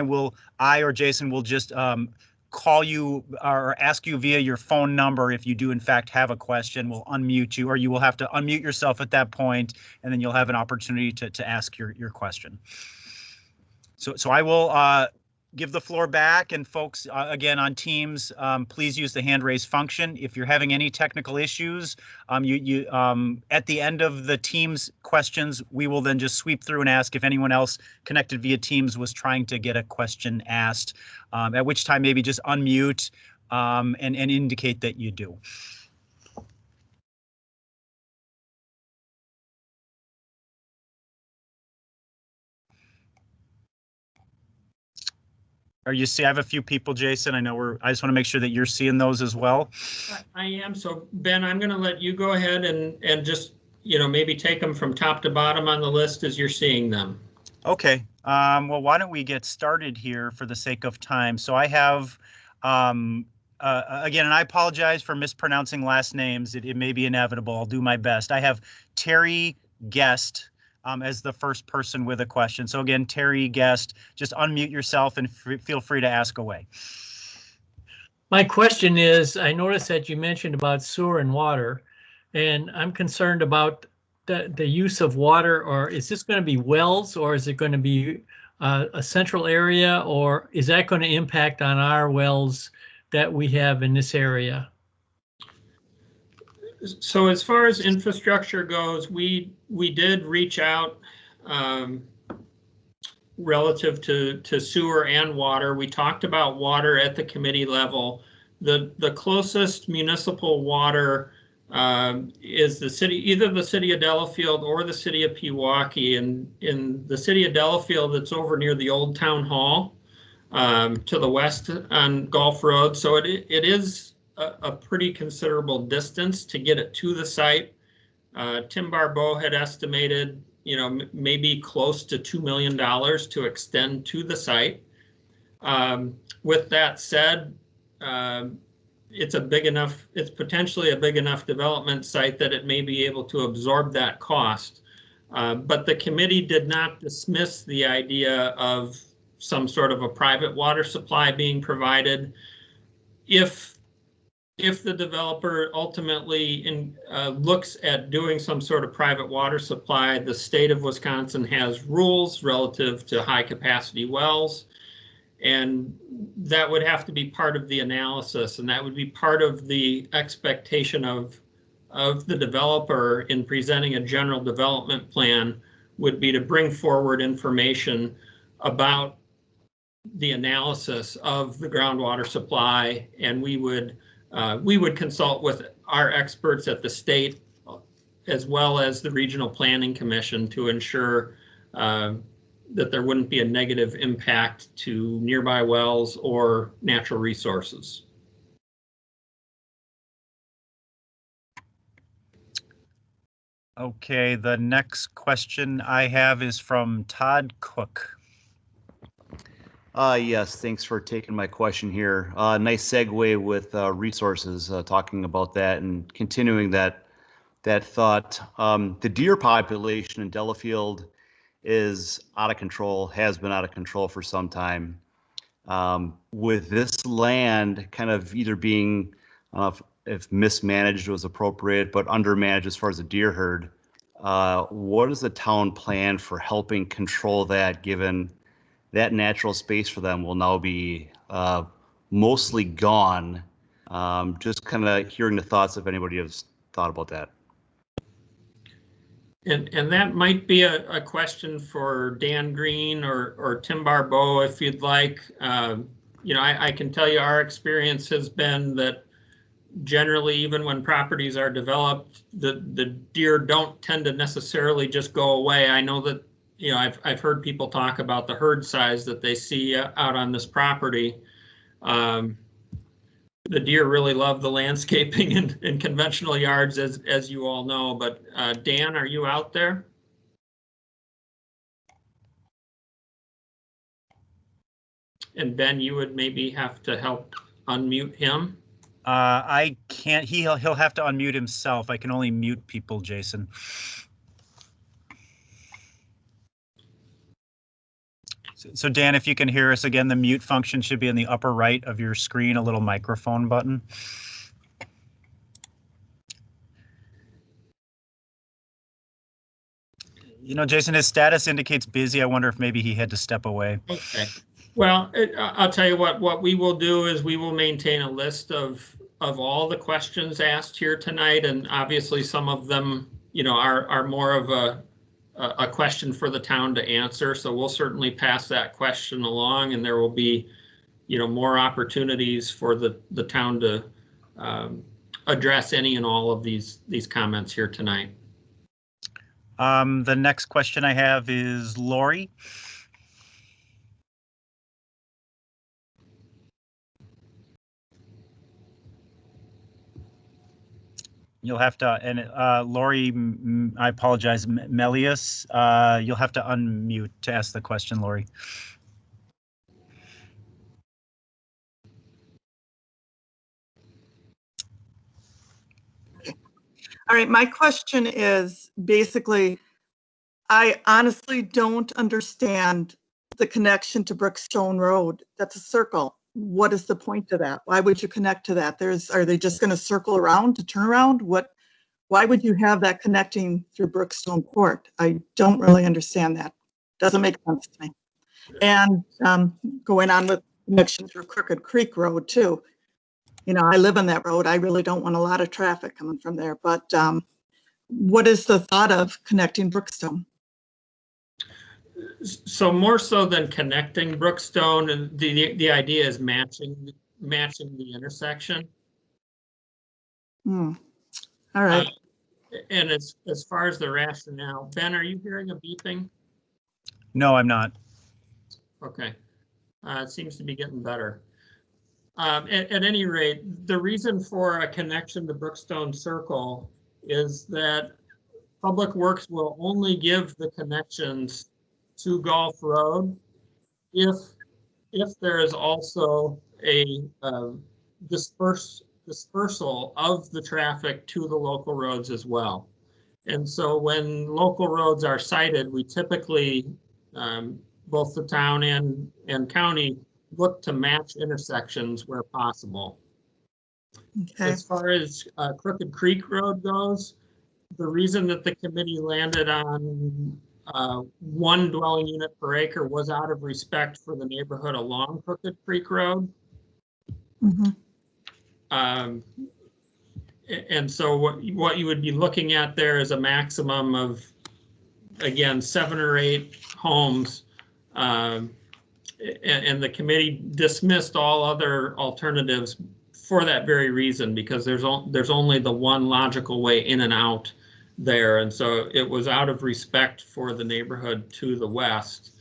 Speaker 1: I or Jason will just call you or ask you via your phone number if you do in fact have a question. We'll unmute you, or you will have to unmute yourself at that point, and then you'll have an opportunity to ask your question. So I will give the floor back, and folks, again on Teams, please use the hand raise function. If you're having any technical issues, at the end of the Teams questions, we will then just sweep through and ask if anyone else connected via Teams was trying to get a question asked, at which time maybe just unmute and indicate that you do. I have a few people, Jason. I know I just want to make sure that you're seeing those as well.
Speaker 2: I am. So Ben, I'm going to let you go ahead and just, maybe take them from top to bottom on the list as you're seeing them.
Speaker 1: Okay. Well, why don't we get started here for the sake of time? So I have, again, and I apologize for mispronouncing last names. It may be inevitable. I'll do my best. I have Terry Guest as the first person with a question. So again, Terry Guest, just unmute yourself and feel free to ask away.
Speaker 3: My question is, I noticed that you mentioned about sewer and water, and I'm concerned about the use of water. Or is this going to be wells, or is it going to be a central area, or is that going to impact on our wells that we have in this area?
Speaker 2: So as far as infrastructure goes, we did reach out relative to sewer and water. We talked about water at the committee level. The closest municipal water is either the city of Delafield or the city of Pewaukee. And in the city of Delafield, it's over near the old town hall to the west on Gulf Road. So it is a pretty considerable distance to get it to the site. Tim Barbeau had estimated, maybe close to $2 million to extend to the site. With that said, it's potentially a big enough development site that it may be able to absorb that cost. But the committee did not dismiss the idea of some sort of a private water supply being provided. If the developer ultimately looks at doing some sort of private water supply, the state of Wisconsin has rules relative to high capacity wells. And that would have to be part of the analysis, and that would be part of the expectation of the developer in presenting a general development plan, would be to bring forward information about the analysis of the groundwater supply, and we would consult with our experts at the state as well as the Regional Planning Commission to ensure that there wouldn't be a negative impact to nearby wells or natural resources.
Speaker 1: Okay, the next question I have is from Todd Cook.
Speaker 4: Yes, thanks for taking my question here. Nice segue with resources, talking about that and continuing that thought. The deer population in Delafield is out of control, has been out of control for some time. With this land kind of either being, I don't know if mismanaged was appropriate, but undermanaged as far as the deer herd, what is the town plan for helping control that, given that natural space for them will now be mostly gone? Just kind of hearing the thoughts if anybody has thought about that.
Speaker 2: And that might be a question for Dan Green or Tim Barbeau, if you'd like. I can tell you our experience has been that generally, even when properties are developed, the deer don't tend to necessarily just go away. I know that, I've heard people talk about the herd size that they see out on this property. The deer really love the landscaping in conventional yards, as you all know. But Dan, are you out there? And Ben, you would maybe have to help unmute him.
Speaker 1: I can't. He'll have to unmute himself. I can only mute people, Jason. So Dan, if you can hear us again, the mute function should be in the upper right of your screen, a little microphone button. Jason, his status indicates busy. I wonder if maybe he had to step away.
Speaker 2: Okay. Well, I'll tell you what we will do is we will maintain a list of all the questions asked here tonight, and obviously some of them, are more of a question for the town to answer. So we'll certainly pass that question along, and there will be, more opportunities for the town to address any and all of these comments here tonight.
Speaker 1: The next question I have is Lori. You'll have to, and Lori, I apologize, Melius, you'll have to unmute to ask the question, Lori.
Speaker 5: All right, my question is basically, I honestly don't understand the connection to Brookstone Road. That's a circle. What is the point of that? Why would you connect to that? Are they just going to circle around to turn around? Why would you have that connecting through Brookstone Court? I don't really understand that. Doesn't make sense to me. And going on with connection through Crooked Creek Road too. I live on that road. I really don't want a lot of traffic coming from there. But what is the thought of connecting Brookstone?
Speaker 2: So more so than connecting Brookstone, and the idea is matching the intersection.
Speaker 5: All right.
Speaker 2: And as far as the rationale, Ben, are you hearing a beeping?
Speaker 1: No, I'm not.
Speaker 2: Okay. It seems to be getting better. At any rate, the reason for a connection to Brookstone Circle is that Public Works will only give the connections to Gulf Road if there is also a dispersal of the traffic to the local roads as well. And so when local roads are cited, we typically, both the town and county, look to match intersections where possible.
Speaker 5: Okay.
Speaker 2: As far as Crooked Creek Road goes, the reason that the committee landed on one dwelling unit per acre was out of respect for the neighborhood along Crooked Creek Road.
Speaker 5: Mhm.
Speaker 2: And so what you would be looking at there is a maximum of, again, 7 or 8 homes. And the committee dismissed all other alternatives for that very reason, because there's only the one logical way in and out there. And so it was out of respect for the neighborhood to the west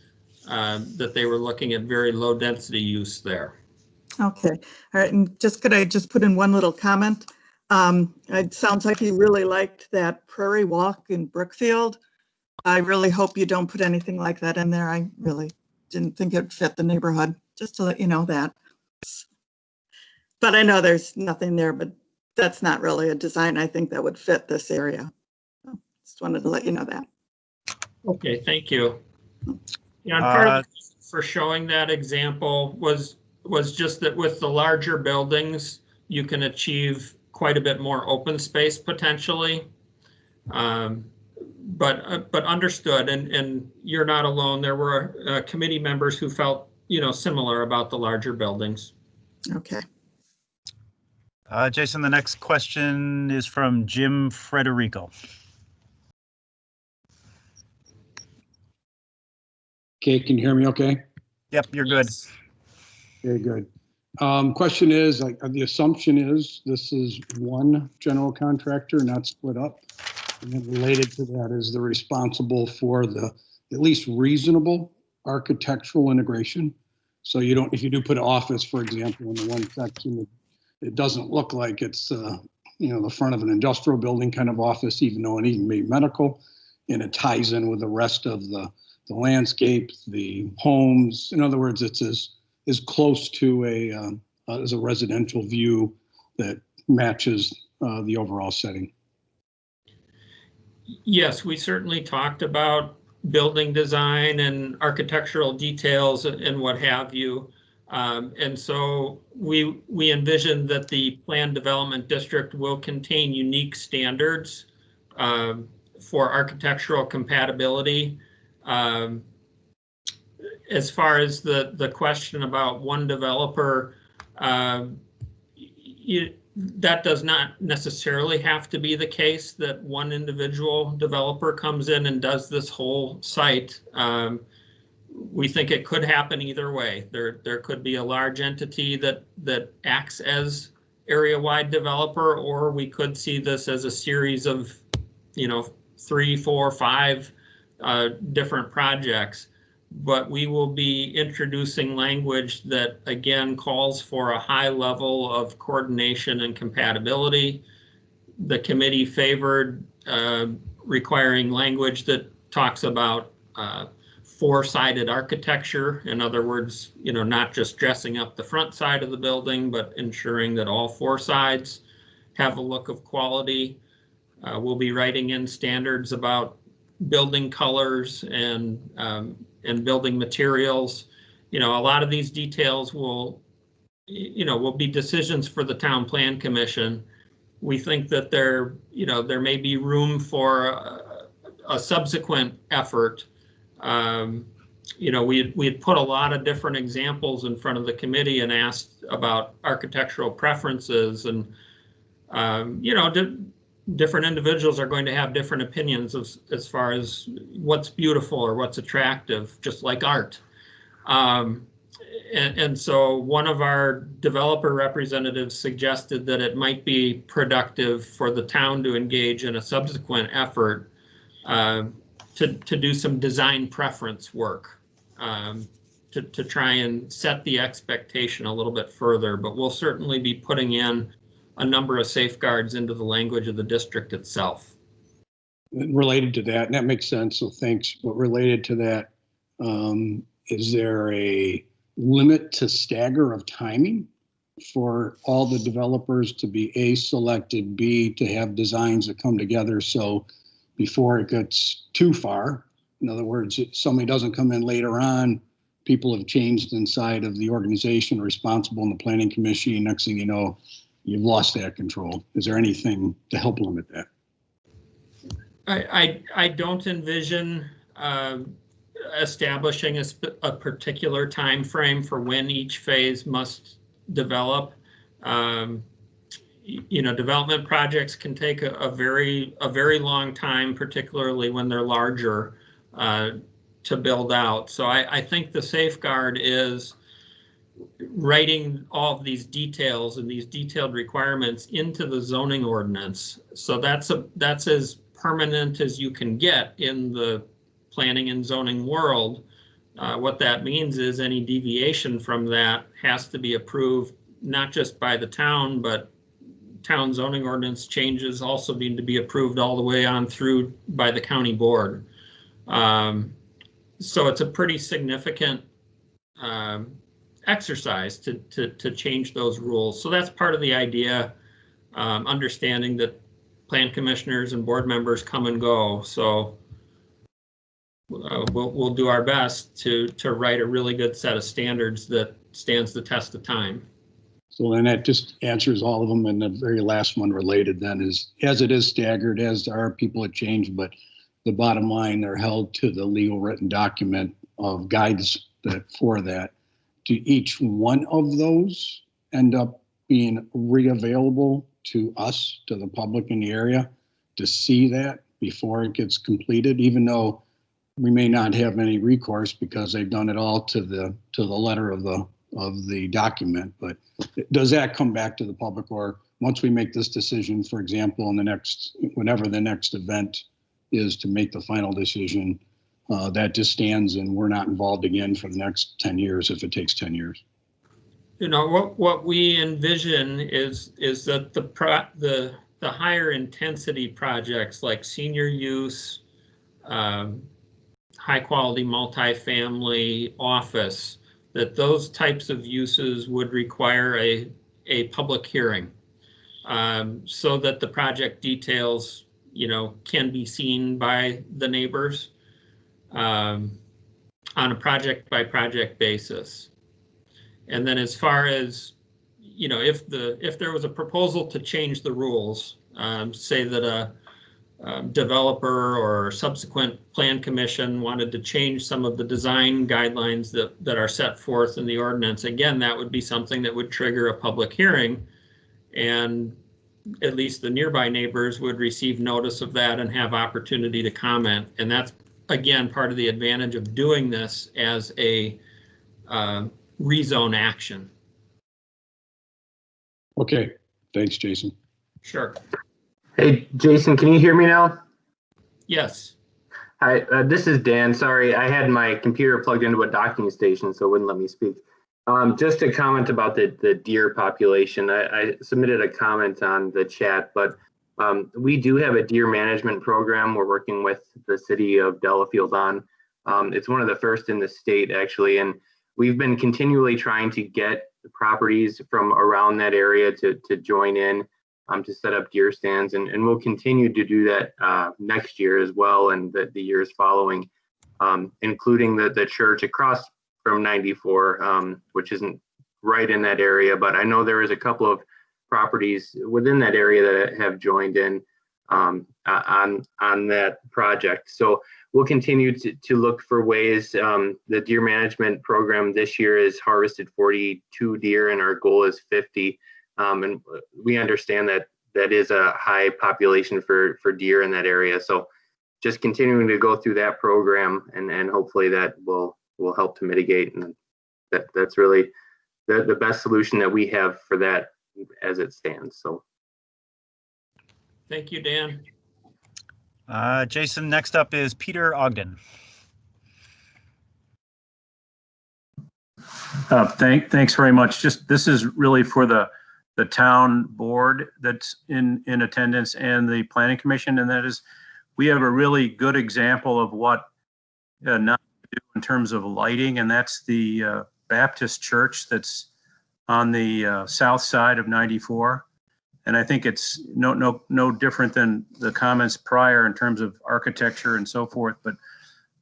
Speaker 2: that they were looking at very low density use there.
Speaker 5: Okay, all right, and could I just put in one little comment? It sounds like you really liked that Prairie Walk in Brookfield. I really hope you don't put anything like that in there. I really didn't think it fit the neighborhood, just to let you know that. But I know there's nothing there, but that's not really a design I think that would fit this area. Just wanted to let you know that.
Speaker 2: Okay, thank you. Yeah, and part of the reason for showing that example was just that with the larger buildings, you can achieve quite a bit more open space potentially. But understood, and you're not alone. There were committee members who felt, similar about the larger buildings.
Speaker 5: Okay.
Speaker 1: Jason, the next question is from Jim Frederico.
Speaker 6: Okay, can you hear me okay?
Speaker 1: Yep, you're good.
Speaker 6: Very good. Question is, the assumption is this is one general contractor, not split up. And then related to that is they're responsible for the at least reasonable architectural integration. So you don't, if you do put an office, for example, in the one section, it doesn't look like it's, the front of an industrial building kind of office, even though it even may be medical, and it ties in with the rest of the landscape, the homes. In other words, it's as close to as a residential view that matches the overall setting.
Speaker 2: Yes, we certainly talked about building design and architectural details and what have you. And so we envision that the planned development district will contain unique standards for architectural compatibility. As far as the question about one developer, that does not necessarily have to be the case that one individual developer comes in and does this whole site. We think it could happen either way. There could be a large entity that acts as area-wide developer, or we could see this as a series of, 3, 4, 5 different projects. But we will be introducing language that again calls for a high level of coordination and compatibility. The committee favored requiring language that talks about four-sided architecture. In other words, not just dressing up the front side of the building, but ensuring that all 4 sides have a look of quality. We'll be writing in standards about building colors and building materials. A lot of these details will be decisions for the Town Plan Commission. We think that there may be room for a subsequent effort. We had put a lot of different examples in front of the committee and asked about architectural preferences, and different individuals are going to have different opinions as far as what's beautiful or what's attractive, just like art. And so one of our developer representatives suggested that it might be productive for the town to engage in a subsequent effort to do some design preference work to try and set the expectation a little bit further. But we'll certainly be putting in a number of safeguards into the language of the district itself.
Speaker 6: Related to that, and that makes sense, so thanks. But related to that, is there a limit to stagger of timing for all the developers to be A, selected, B, to have designs that come together so before it gets too far? In other words, if somebody doesn't come in later on, people have changed inside of the organization responsible in the planning commission. Next thing you know, you've lost that control. Is there anything to help limit that?
Speaker 2: I don't envision establishing a particular time frame for when each phase must develop. Development projects can take a very long time, particularly when they're larger, to build out. So I think the safeguard is writing all of these details and these detailed requirements into the zoning ordinance. So that's as permanent as you can get in the planning and zoning world. What that means is any deviation from that has to be approved, not just by the town, but town zoning ordinance changes also need to be approved all the way on through by the county board. So it's a pretty significant exercise to change those rules. So that's part of the idea, understanding that plan commissioners and board members come and go. So we'll do our best to write a really good set of standards that stands the test of time.
Speaker 6: So then that just answers all of them. And the very last one related then is, as it is staggered, as there are people that change, but the bottom line, they're held to the legal written document of guides for that. Do each one of those end up being re-available to us, to the public in the area, to see that before it gets completed, even though we may not have any recourse because they've done it all to the letter of the document? But does that come back to the public, or once we make this decision, for example, in the next, whenever the next event is to make the final decision, that just stands and we're not involved again for the next 10 years if it takes 10 years?
Speaker 2: What we envision is that the higher intensity projects like senior use, high quality multifamily office, that those types of uses would require a public hearing, so that the project details, can be seen by the neighbors on a project by project basis. And then as far as, if there was a proposal to change the rules, say that a developer or subsequent plan commission wanted to change some of the design guidelines that are set forth in the ordinance, again, that would be something that would trigger a public hearing, and at least the nearby neighbors would receive notice of that and have opportunity to comment. And that's, again, part of the advantage of doing this as a rezone action.
Speaker 6: Okay, thanks, Jason.
Speaker 2: Sure.
Speaker 7: Hey, Jason, can you hear me now?
Speaker 2: Yes.
Speaker 7: Hi, this is Dan. Sorry, I had my computer plugged into a docking station, so it wouldn't let me speak. Just a comment about the deer population. I submitted a comment on the chat, but we do have a deer management program we're working with the city of Delafield on. It's one of the first in the state, actually, and we've been continually trying to get properties from around that area to join in to set up deer stands, and we'll continue to do that next year as well, and the years following, including the church across from 94, which isn't right in that area, but I know there is a couple of properties within that area that have joined in on that project. So we'll continue to look for ways. The deer management program this year has harvested 42 deer, and our goal is 50. And we understand that is a high population for deer in that area. So just continuing to go through that program, and hopefully that will help to mitigate. And that's really the best solution that we have for that as it stands. So
Speaker 2: thank you, Dan.
Speaker 1: Jason, next up is Peter Ogden.
Speaker 8: Thanks very much. This is really for the town board that's in attendance and the planning commission, and that is, we have a really good example of what not to do in terms of lighting, and that's the Baptist church that's on the south side of 94. And I think it's no different than the comments prior in terms of architecture and so forth, but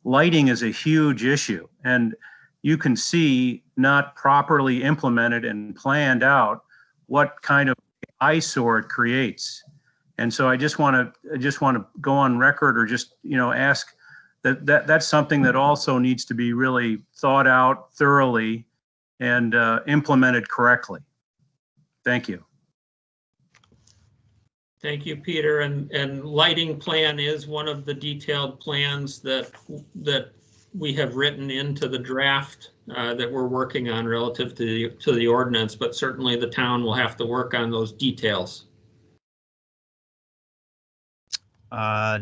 Speaker 8: lighting is a huge issue, and you can see not properly implemented and planned out what kind of eyesore it creates. And so I just want to go on record, or just ask that's something that also needs to be really thought out thoroughly and implemented correctly. Thank you.
Speaker 2: Thank you, Peter. And lighting plan is one of the detailed plans that we have written into the draft that we're working on relative to the ordinance, but certainly the town will have to work on those details.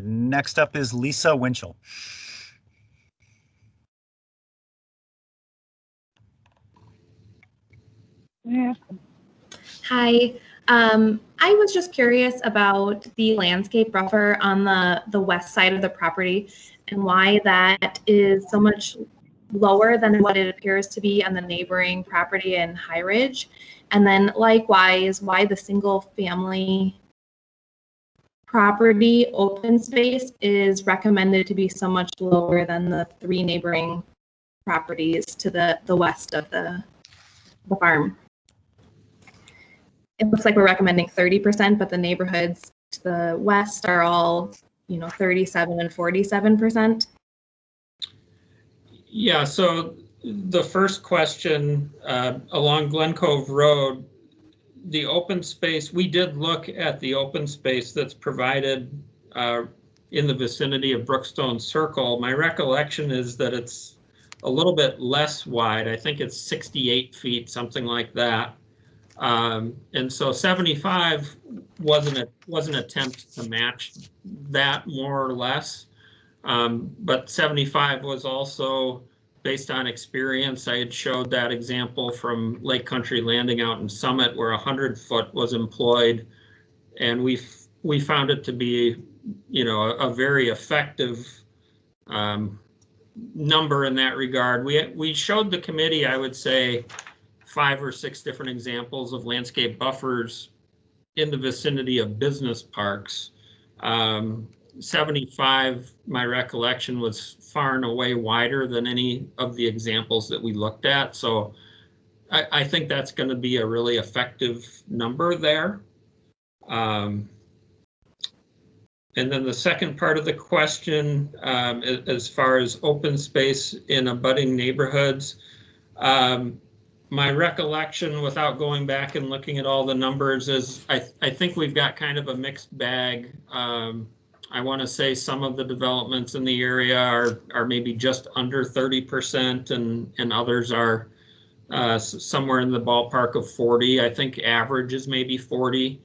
Speaker 1: Next up is Lisa Winchell.
Speaker 9: Yeah.
Speaker 10: Hi. I was just curious about the landscape buffer on the west side of the property and why that is so much lower than what it appears to be on the neighboring property in High Ridge. And then likewise, why the single family property open space is recommended to be so much lower than the 3 neighboring properties to the west of the farm. It looks like we're recommending 30%, but the neighborhoods to the west are all, 37 and 47%.
Speaker 2: Yeah, so the first question, along Glen Cove Road, the open space, we did look at the open space that's provided in the vicinity of Brookstone Circle. My recollection is that it's a little bit less wide. I think it's 68 feet, something like that. And so 75 was an attempt to match that more or less. But 75 was also based on experience. I had showed that example from Lake Country Landing out in Summit where 100-foot was employed. And we found it to be, a very effective number in that regard. We showed the committee, I would say, 5 or 6 different examples of landscape buffers in the vicinity of business parks. 75, my recollection, was far and away wider than any of the examples that we looked at. So I think that's going to be a really effective number there. And then the second part of the question, as far as open space in abutting neighborhoods, my recollection, without going back and looking at all the numbers, is I think we've got kind of a mixed bag. I want to say some of the developments in the area are maybe just under 30%, and others are somewhere in the ballpark of 40. I think average is maybe 40.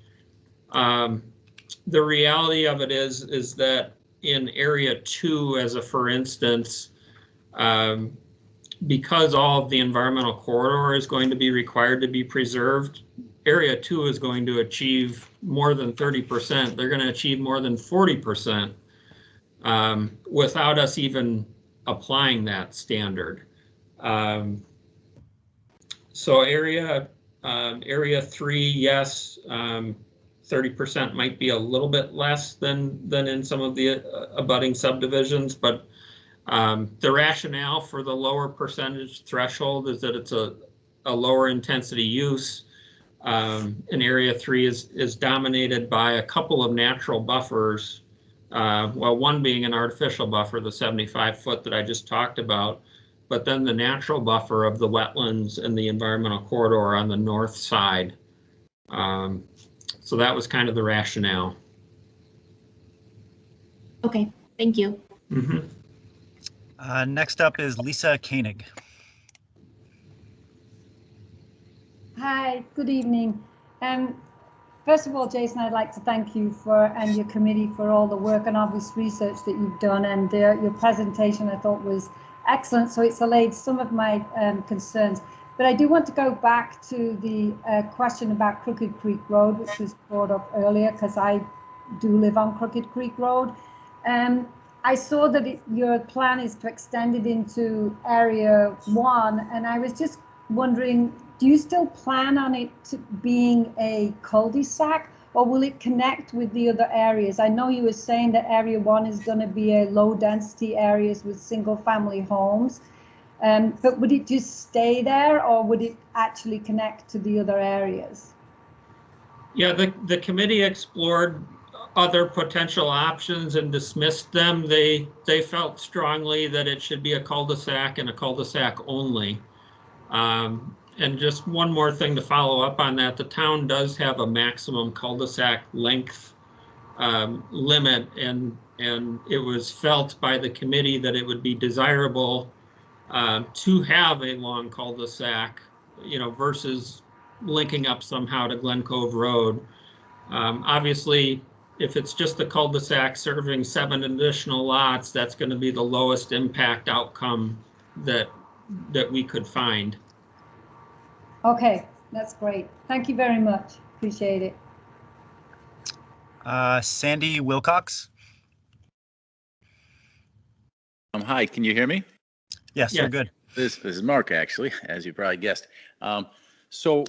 Speaker 2: The reality of it is that in area 2, as a for instance, because all of the environmental corridor is going to be required to be preserved, area 2 is going to achieve more than 30%. They're going to achieve more than 40% without us even applying that standard. So area 3, yes, 30% might be a little bit less than in some of the abutting subdivisions, but the rationale for the lower percentage threshold is that it's a lower intensity use. And area 3 is dominated by a couple of natural buffers. Well, one being an artificial buffer, the 75-foot that I just talked about, but then the natural buffer of the wetlands and the environmental corridor on the north side. So that was kind of the rationale.
Speaker 10: Okay, thank you.
Speaker 2: Mm-hmm.
Speaker 1: Next up is Lisa Koenig.
Speaker 9: Hi, good evening. First of all, Jason, I'd like to thank you and your committee for all the work and obvious research that you've done, and your presentation I thought was excellent, so it's allayed some of my concerns. But I do want to go back to the question about Crooked Creek Road, which was brought up earlier, because I do live on Crooked Creek Road. I saw that your plan is to extend it into Area 1, and I was just wondering, do you still plan on it being a cul-de-sac, or will it connect with the other areas? I know you were saying that Area 1 is going to be a low-density areas with single-family homes, but would it just stay there, or would it actually connect to the other areas?
Speaker 2: Yeah, the committee explored other potential options and dismissed them. They felt strongly that it should be a cul-de-sac and a cul-de-sac only. And just one more thing to follow up on that, the town does have a maximum cul-de-sac length limit, and it was felt by the committee that it would be desirable to have a long cul-de-sac, you know, versus linking up somehow to Glen Cove Road. Obviously, if it's just the cul-de-sac serving 7 additional lots, that's going to be the lowest impact outcome that we could find.
Speaker 9: Okay, that's great. Thank you very much. Appreciate it.
Speaker 1: Sandy Wilcox.
Speaker 11: Hi, can you hear me?
Speaker 1: Yes,
Speaker 2: Yeah.
Speaker 1: you're good.
Speaker 11: This is Mark, actually, as you probably guessed. So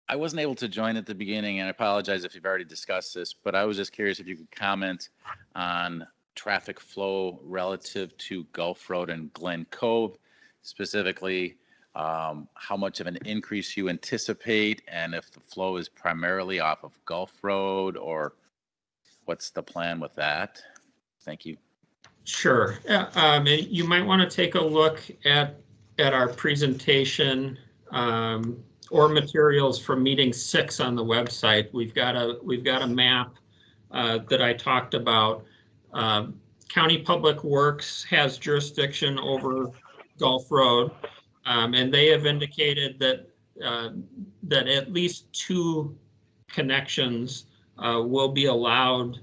Speaker 11: I wasn't able to join at the beginning, and I apologize if you've already discussed this, but I was just curious if you could comment on traffic flow relative to Gulf Road and Glen Cove, specifically how much of an increase you anticipate, and if the flow is primarily off of Gulf Road, or what's the plan with that? Thank you.
Speaker 2: Sure. You might want to take a look at our presentation or materials from meeting 6 on the website. We've got a map that I talked about. County Public Works has jurisdiction over Gulf Road, and they have indicated that that at least 2 connections will be allowed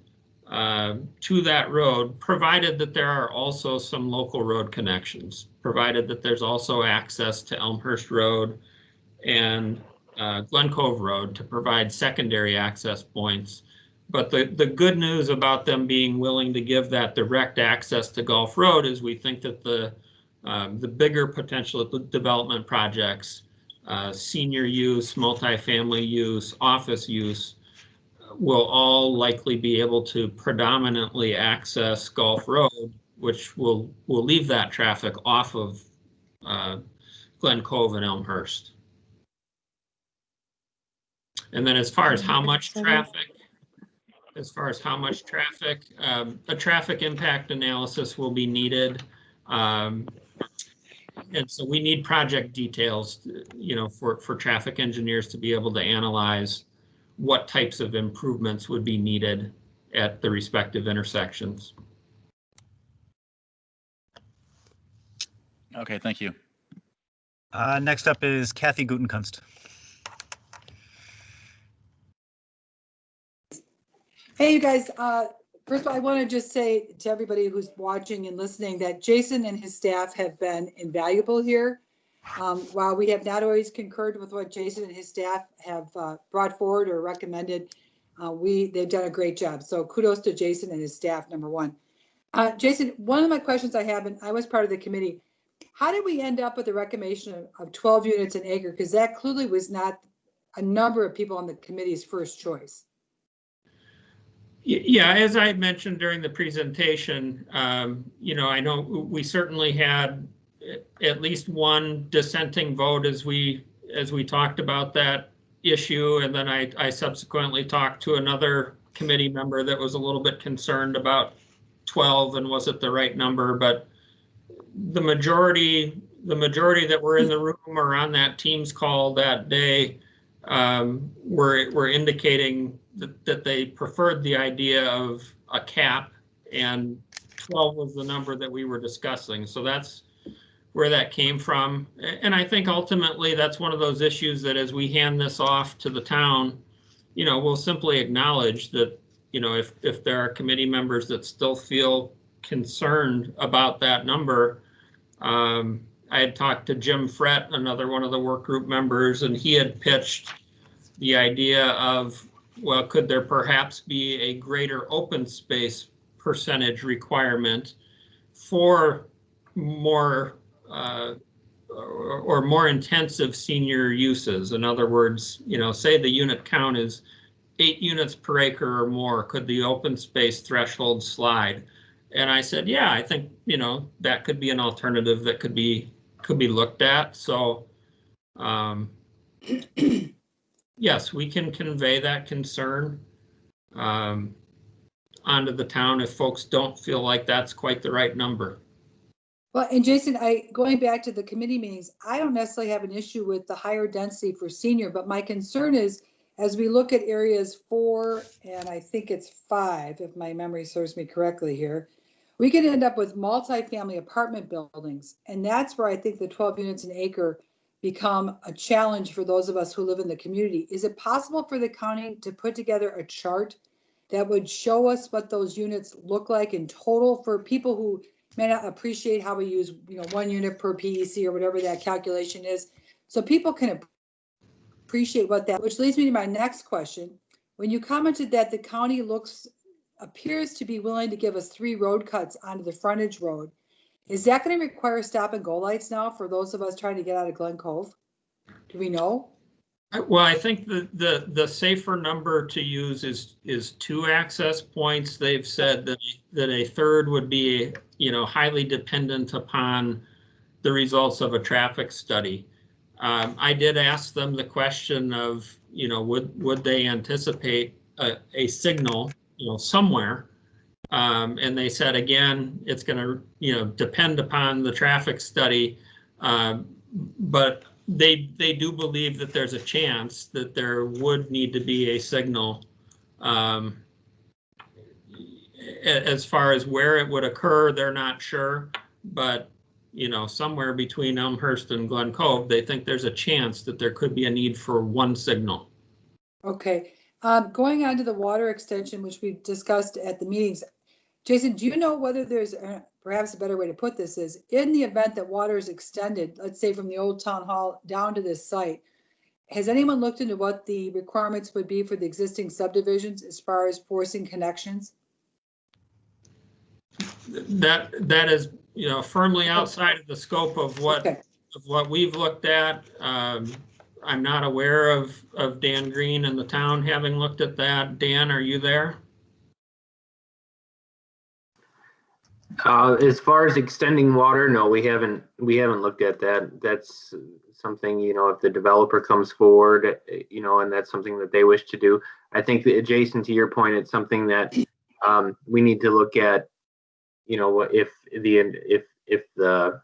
Speaker 2: to that road, provided that there are also some local road connections, provided that there's also access to Elmhurst Road and Glen Cove Road to provide secondary access points. But the good news about them being willing to give that direct access to Gulf Road is we think that the bigger potential development projects, senior use, multifamily use, office use, will all likely be able to predominantly access Gulf Road, which will leave that traffic off of Glen Cove and Elmhurst. And then as far as how much traffic, a traffic impact analysis will be needed. And so we need project details, you know, for traffic engineers to be able to analyze what types of improvements would be needed at the respective intersections.
Speaker 11: Okay, thank you.
Speaker 1: Next up is Kathy Gutenkunst.
Speaker 12: Hey, you guys. First of all, I want to just say to everybody who's watching and listening that Jason and his staff have been invaluable here. While we have not always concurred with what Jason and his staff have brought forward or recommended, they've done a great job. So kudos to Jason and his staff, number one. Jason, one of my questions I have, and I was part of the committee, how did we end up with a recommendation of 12 units an acre? Because that clearly was not a number of people on the committee's first choice.
Speaker 2: Yeah, as I mentioned during the presentation, you know, I know we certainly had at least one dissenting vote as we talked about that issue, and then I subsequently talked to another committee member that was a little bit concerned about 12 and was it the right number, but the majority that were in the room or on that Teams call that day were indicating that they preferred the idea of a cap, and 12 was the number that we were discussing. So that's where that came from. And I think ultimately that's one of those issues that as we hand this off to the town, you know, we'll simply acknowledge that, you know, if there are committee members that still feel concerned about that number. I had talked to Jim Frett, another one of the work group members, and he had pitched the idea of, well, could there perhaps be a greater open space percentage requirement for more or more intensive senior uses? In other words, you know, say the unit count is 8 units per acre or more, could the open space threshold slide? And I said, yeah, I think, you know, that could be an alternative that could be looked at. So yes, we can convey that concern. onto the town if folks don't feel like that's quite the right number.
Speaker 12: Well, and Jason, going back to the committee meetings, I don't necessarily have an issue with the higher density for senior, but my concern is as we look at areas 4 and I think it's 5, if my memory serves me correctly here, we could end up with multifamily apartment buildings. And that's where I think the 12 units an acre become a challenge for those of us who live in the community. Is it possible for the county to put together a chart that would show us what those units look like in total for people who may not appreciate how we use, 1 unit per PEC or whatever that calculation is, so people can appreciate what that, which leads me to my next question. When you commented that the county appears to be willing to give us 3 road cuts onto the frontage road, is that going to require stop and go lights now for those of us trying to get out of Glen Cove? Do we know?
Speaker 2: Well, I think the safer number to use is 2 access points. They've said that a third would be, highly dependent upon the results of a traffic study. I did ask them the question of, would they anticipate a signal, somewhere, and they said again, it's going to, depend upon the traffic study, but they do believe that there's a chance that there would need to be a signal. As far as where it would occur, they're not sure, but somewhere between Elmhurst and Glen Cove, they think there's a chance that there could be a need for 1 signal.
Speaker 12: Okay, going on to the water extension, which we discussed at the meetings. Jason, do you know whether there's perhaps a better way to put this is, in the event that water is extended, let's say from the old town hall down to this site, has anyone looked into what the requirements would be for the existing subdivisions as far as forcing connections?
Speaker 2: That is, firmly outside of the scope of what we've looked at. I'm not aware of Dan Green and the town having looked at that. Dan, are you there?
Speaker 7: As far as extending water, no, we haven't looked at that. That's something, if the developer comes forward, and that's something that they wish to do. I think that, Jason, to your point, it's something that we need to look at, if the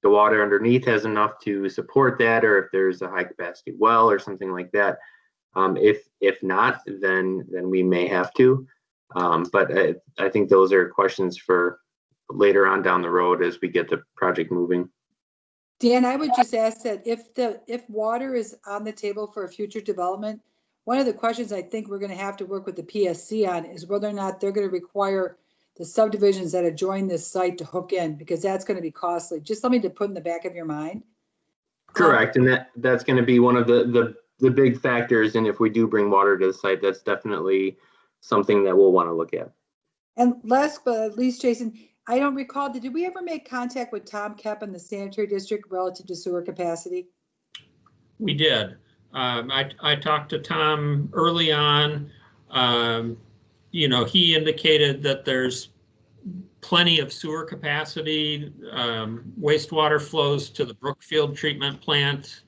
Speaker 7: water underneath has enough to support that, or if there's a high capacity well or something like that. If not, then we may have to. But I think those are questions for later on down the road as we get the project moving.
Speaker 12: Dan, I would just ask that if water is on the table for a future development, one of the questions I think we're going to have to work with the PSC on is whether or not they're going to require the subdivisions that adjoin this site to hook in, because that's going to be costly. Just something to put in the back of your mind.
Speaker 7: Correct, and that's going to be one of the big factors. And if we do bring water to the site, that's definitely something that we'll want to look at. And
Speaker 12: last but at least, Jason, I don't recall, did we ever make contact with Tom Kemp in the sanitary district relative to sewer capacity?
Speaker 2: We did. I talked to Tom early on. He indicated that there's plenty of sewer capacity. Wastewater flows to the Brookfield treatment plant.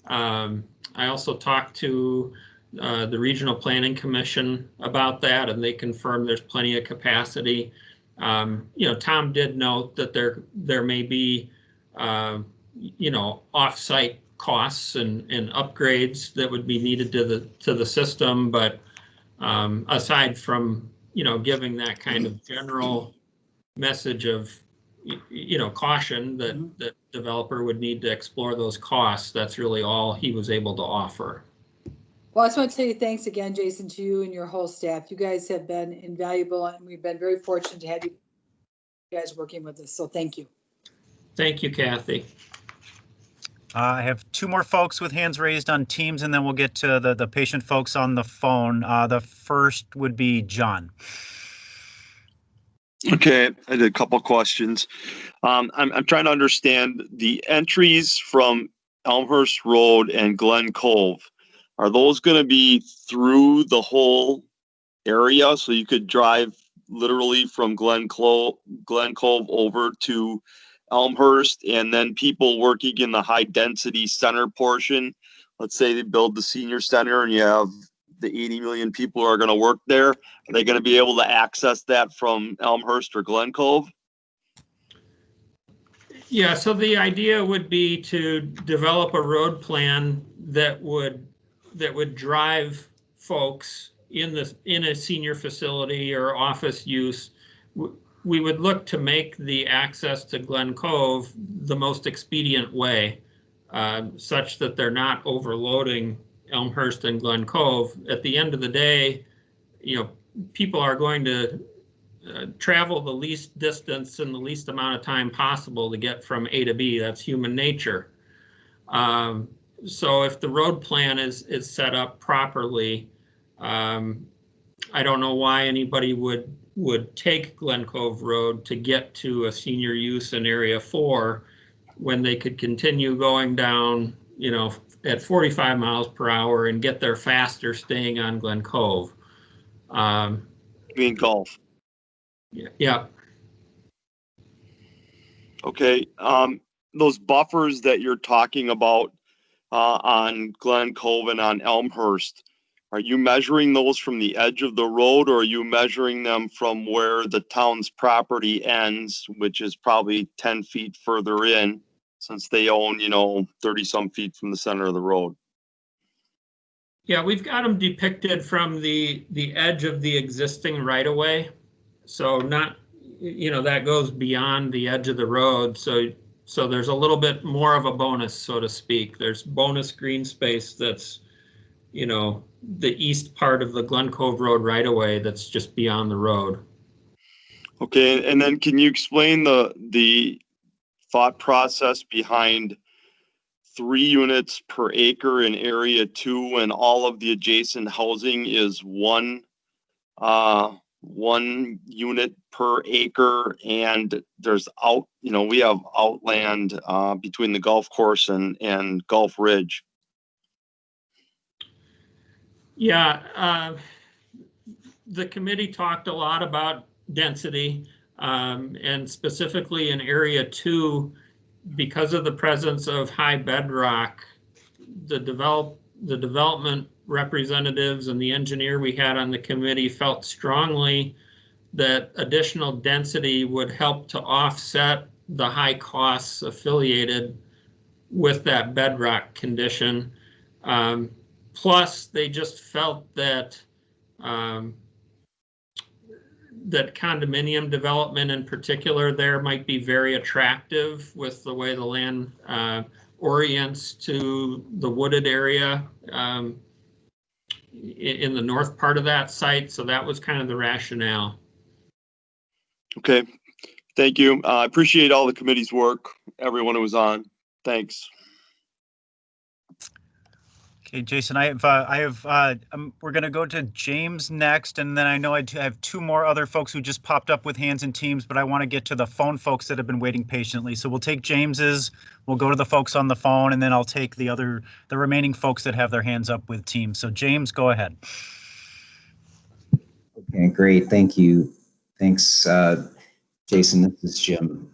Speaker 2: I also talked to the Regional Planning Commission about that, and they confirmed there's plenty of capacity. Tom did note that there may be, off-site costs and upgrades that would be needed to the system, but aside from giving that kind of general message of caution that developer would need to explore those costs, that's really all he was able to offer.
Speaker 12: Well, I just want to say thanks again, Jason, to you and your whole staff. You guys have been invaluable, and we've been very fortunate to have you guys working with us. So thank you.
Speaker 2: Thank you, Kathy.
Speaker 1: I have 2 more folks with hands raised on Teams, and then we'll get to the patient folks on the phone. The first would be John.
Speaker 13: Okay, I had a couple questions. I'm trying to understand the entries from Elmhurst Road and Glen Cove. Are those going to be through the whole area, so you could drive literally from Glen Cove over to Elmhurst, and then people working in the high density center portion, let's say they build the senior center and you have the 80 million people who are going to work there? Are they going to be able to access that from Elmhurst or Glen Cove?
Speaker 2: Yeah, so the idea would be to develop a road plan that would drive folks in a senior facility or office use. We would look to make the access to Glen Cove the most expedient way, such that they're not overloading Elmhurst and Glen Cove. At the end of the day, people are going to travel the least distance in the least amount of time possible to get from A to B. That's human nature. So if the road plan is set up properly, I don't know why anybody would take Glen Cove Road to get to a senior use in Area 4 when they could continue going down, at 45 miles per hour and get there faster staying on Glen Cove.
Speaker 13: You mean golf?
Speaker 2: Yeah.
Speaker 13: Okay. Those buffers that you're talking about on Glen Cove and on Elmhurst, are you measuring those from the edge of the road, or are you measuring them from where the town's property ends, which is probably 10 feet further in, since they own, 30 some feet from the center of the road?
Speaker 2: Yeah, we've got them depicted from the edge of the existing right of way. So not, that goes beyond the edge of the road. So there's a little bit more of a bonus, so to speak. There's bonus green space that's, the east part of the Glen Cove Road right away that's just beyond the road.
Speaker 13: Okay, and then can you explain the thought process behind 3 units per acre in Area 2 and all of the adjacent housing is one unit per acre, and there's we have outland between the golf course and Gulf Ridge?
Speaker 2: Yeah, the committee talked a lot about density, and specifically in Area 2, because of the presence of high bedrock, the development representatives and the engineer we had on the committee felt strongly that additional density would help to offset the high costs affiliated with that bedrock condition. Plus, they just felt that that condominium development in particular there might be very attractive with the way the land orients to the wooded area in the north part of that site. So that was kind of the rationale.
Speaker 13: Okay, thank you. I appreciate all the committee's work, everyone who was on. Thanks.
Speaker 1: Okay, Jason, we're going to go to James next, and then I know I have 2 more other folks who just popped up with hands and teams, but I want to get to the phone folks that have been waiting patiently. So we'll take James's, we'll go to the folks on the phone, and then I'll take the remaining folks that have their hands up with teams. So James, go ahead.
Speaker 14: Okay, great. Thank you. Thanks, Jason. This is Jim.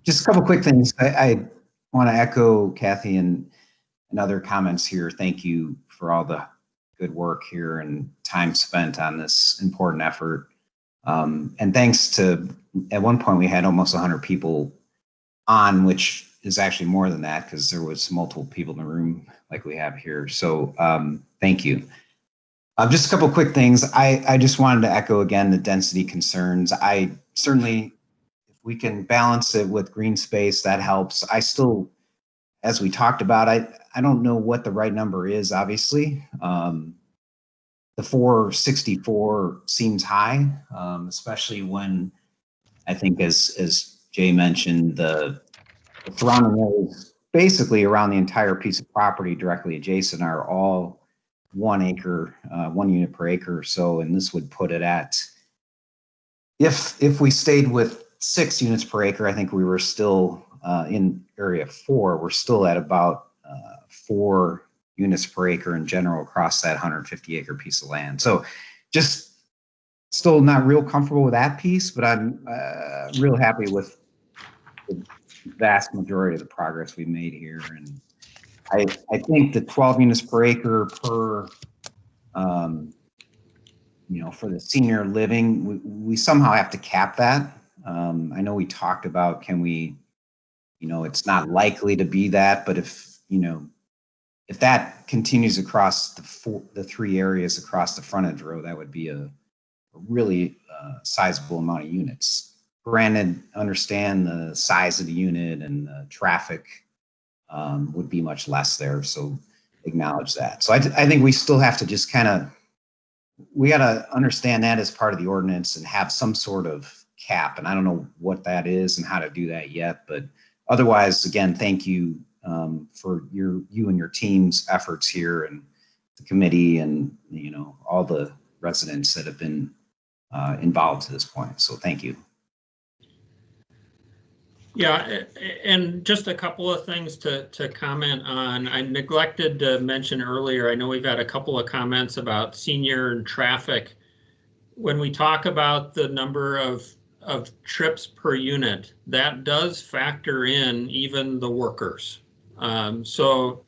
Speaker 14: Just a couple quick things. I want to echo Kathy and other comments here. Thank you for all the good work here and time spent on this important effort. And thanks to, at one point we had almost 100 people on, which is actually more than that because there was multiple people in the room like we have here. So thank you. Just a couple quick things. I just wanted to echo again the density concerns. I certainly, if we can balance it with green space, that helps. I still, as we talked about, I don't know what the right number is, obviously. The 464 seems high, especially when I think, as Jay mentioned, the surrounding areas, basically around the entire piece of property directly adjacent, are all 1 acre, 1 unit per acre or so, and this would put it at, if we stayed with 6 units per acre, I think we were still in Area 4, we're still at about 4 units per acre in general across that 150 acre piece of land. So just still not real comfortable with that piece, but I'm real happy with the vast majority of the progress we made here. And I think the 12 units per acre per You know, for the senior living, we somehow have to cap that. I know we talked about, can we, you know, it's not likely to be that, but if, you know, if that continues across the three areas across the frontage row, that would be a really sizable amount of units. Granted, understand the size of the unit and the traffic would be much less there, so acknowledge that. So I think we still have to just kind of, we got to understand that as part of the ordinance and have some sort of cap. And I don't know what that is and how to do that yet, but otherwise, again, thank you for you and your team's efforts here, and the committee, and, you know, all the residents that have been involved to this point. So thank you.
Speaker 2: Yeah, and just a couple of things to comment on. I neglected to mention earlier, I know we've had a couple of comments about senior and traffic. When we talk about the number of trips per unit, that does factor in even the workers. So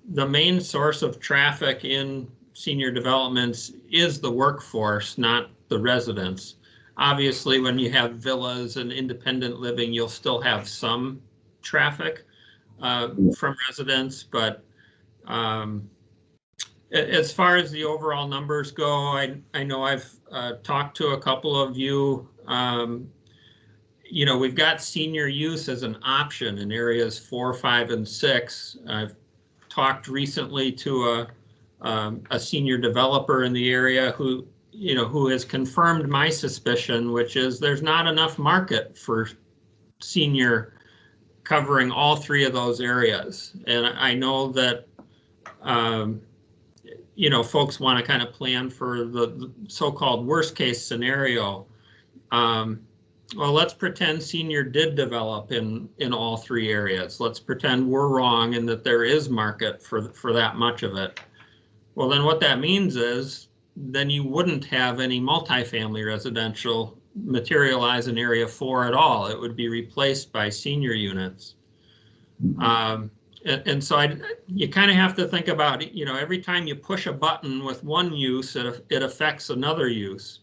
Speaker 2: the main source of traffic in senior developments is the workforce, not the residents. Obviously, when you have villas and independent living, you'll still have some traffic from residents, but as far as the overall numbers go, I know I've talked to a couple of you. You know, we've got senior use as an option in areas 4, 5, and 6. I've talked recently to a senior developer in the area who has confirmed my suspicion, which is there's not enough market for senior covering all 3 of those areas. And I know that, you know, folks want to kind of plan for the so-called worst case scenario. Well, let's pretend senior did develop in all 3 areas. Let's pretend we're wrong and that there is market for that much of it. Well, then what that means is then you wouldn't have any multifamily residential materialize in area 4 at all. It would be replaced by senior units. And so you kind of have to think about, you know, every time you push a button with one use, it affects another use.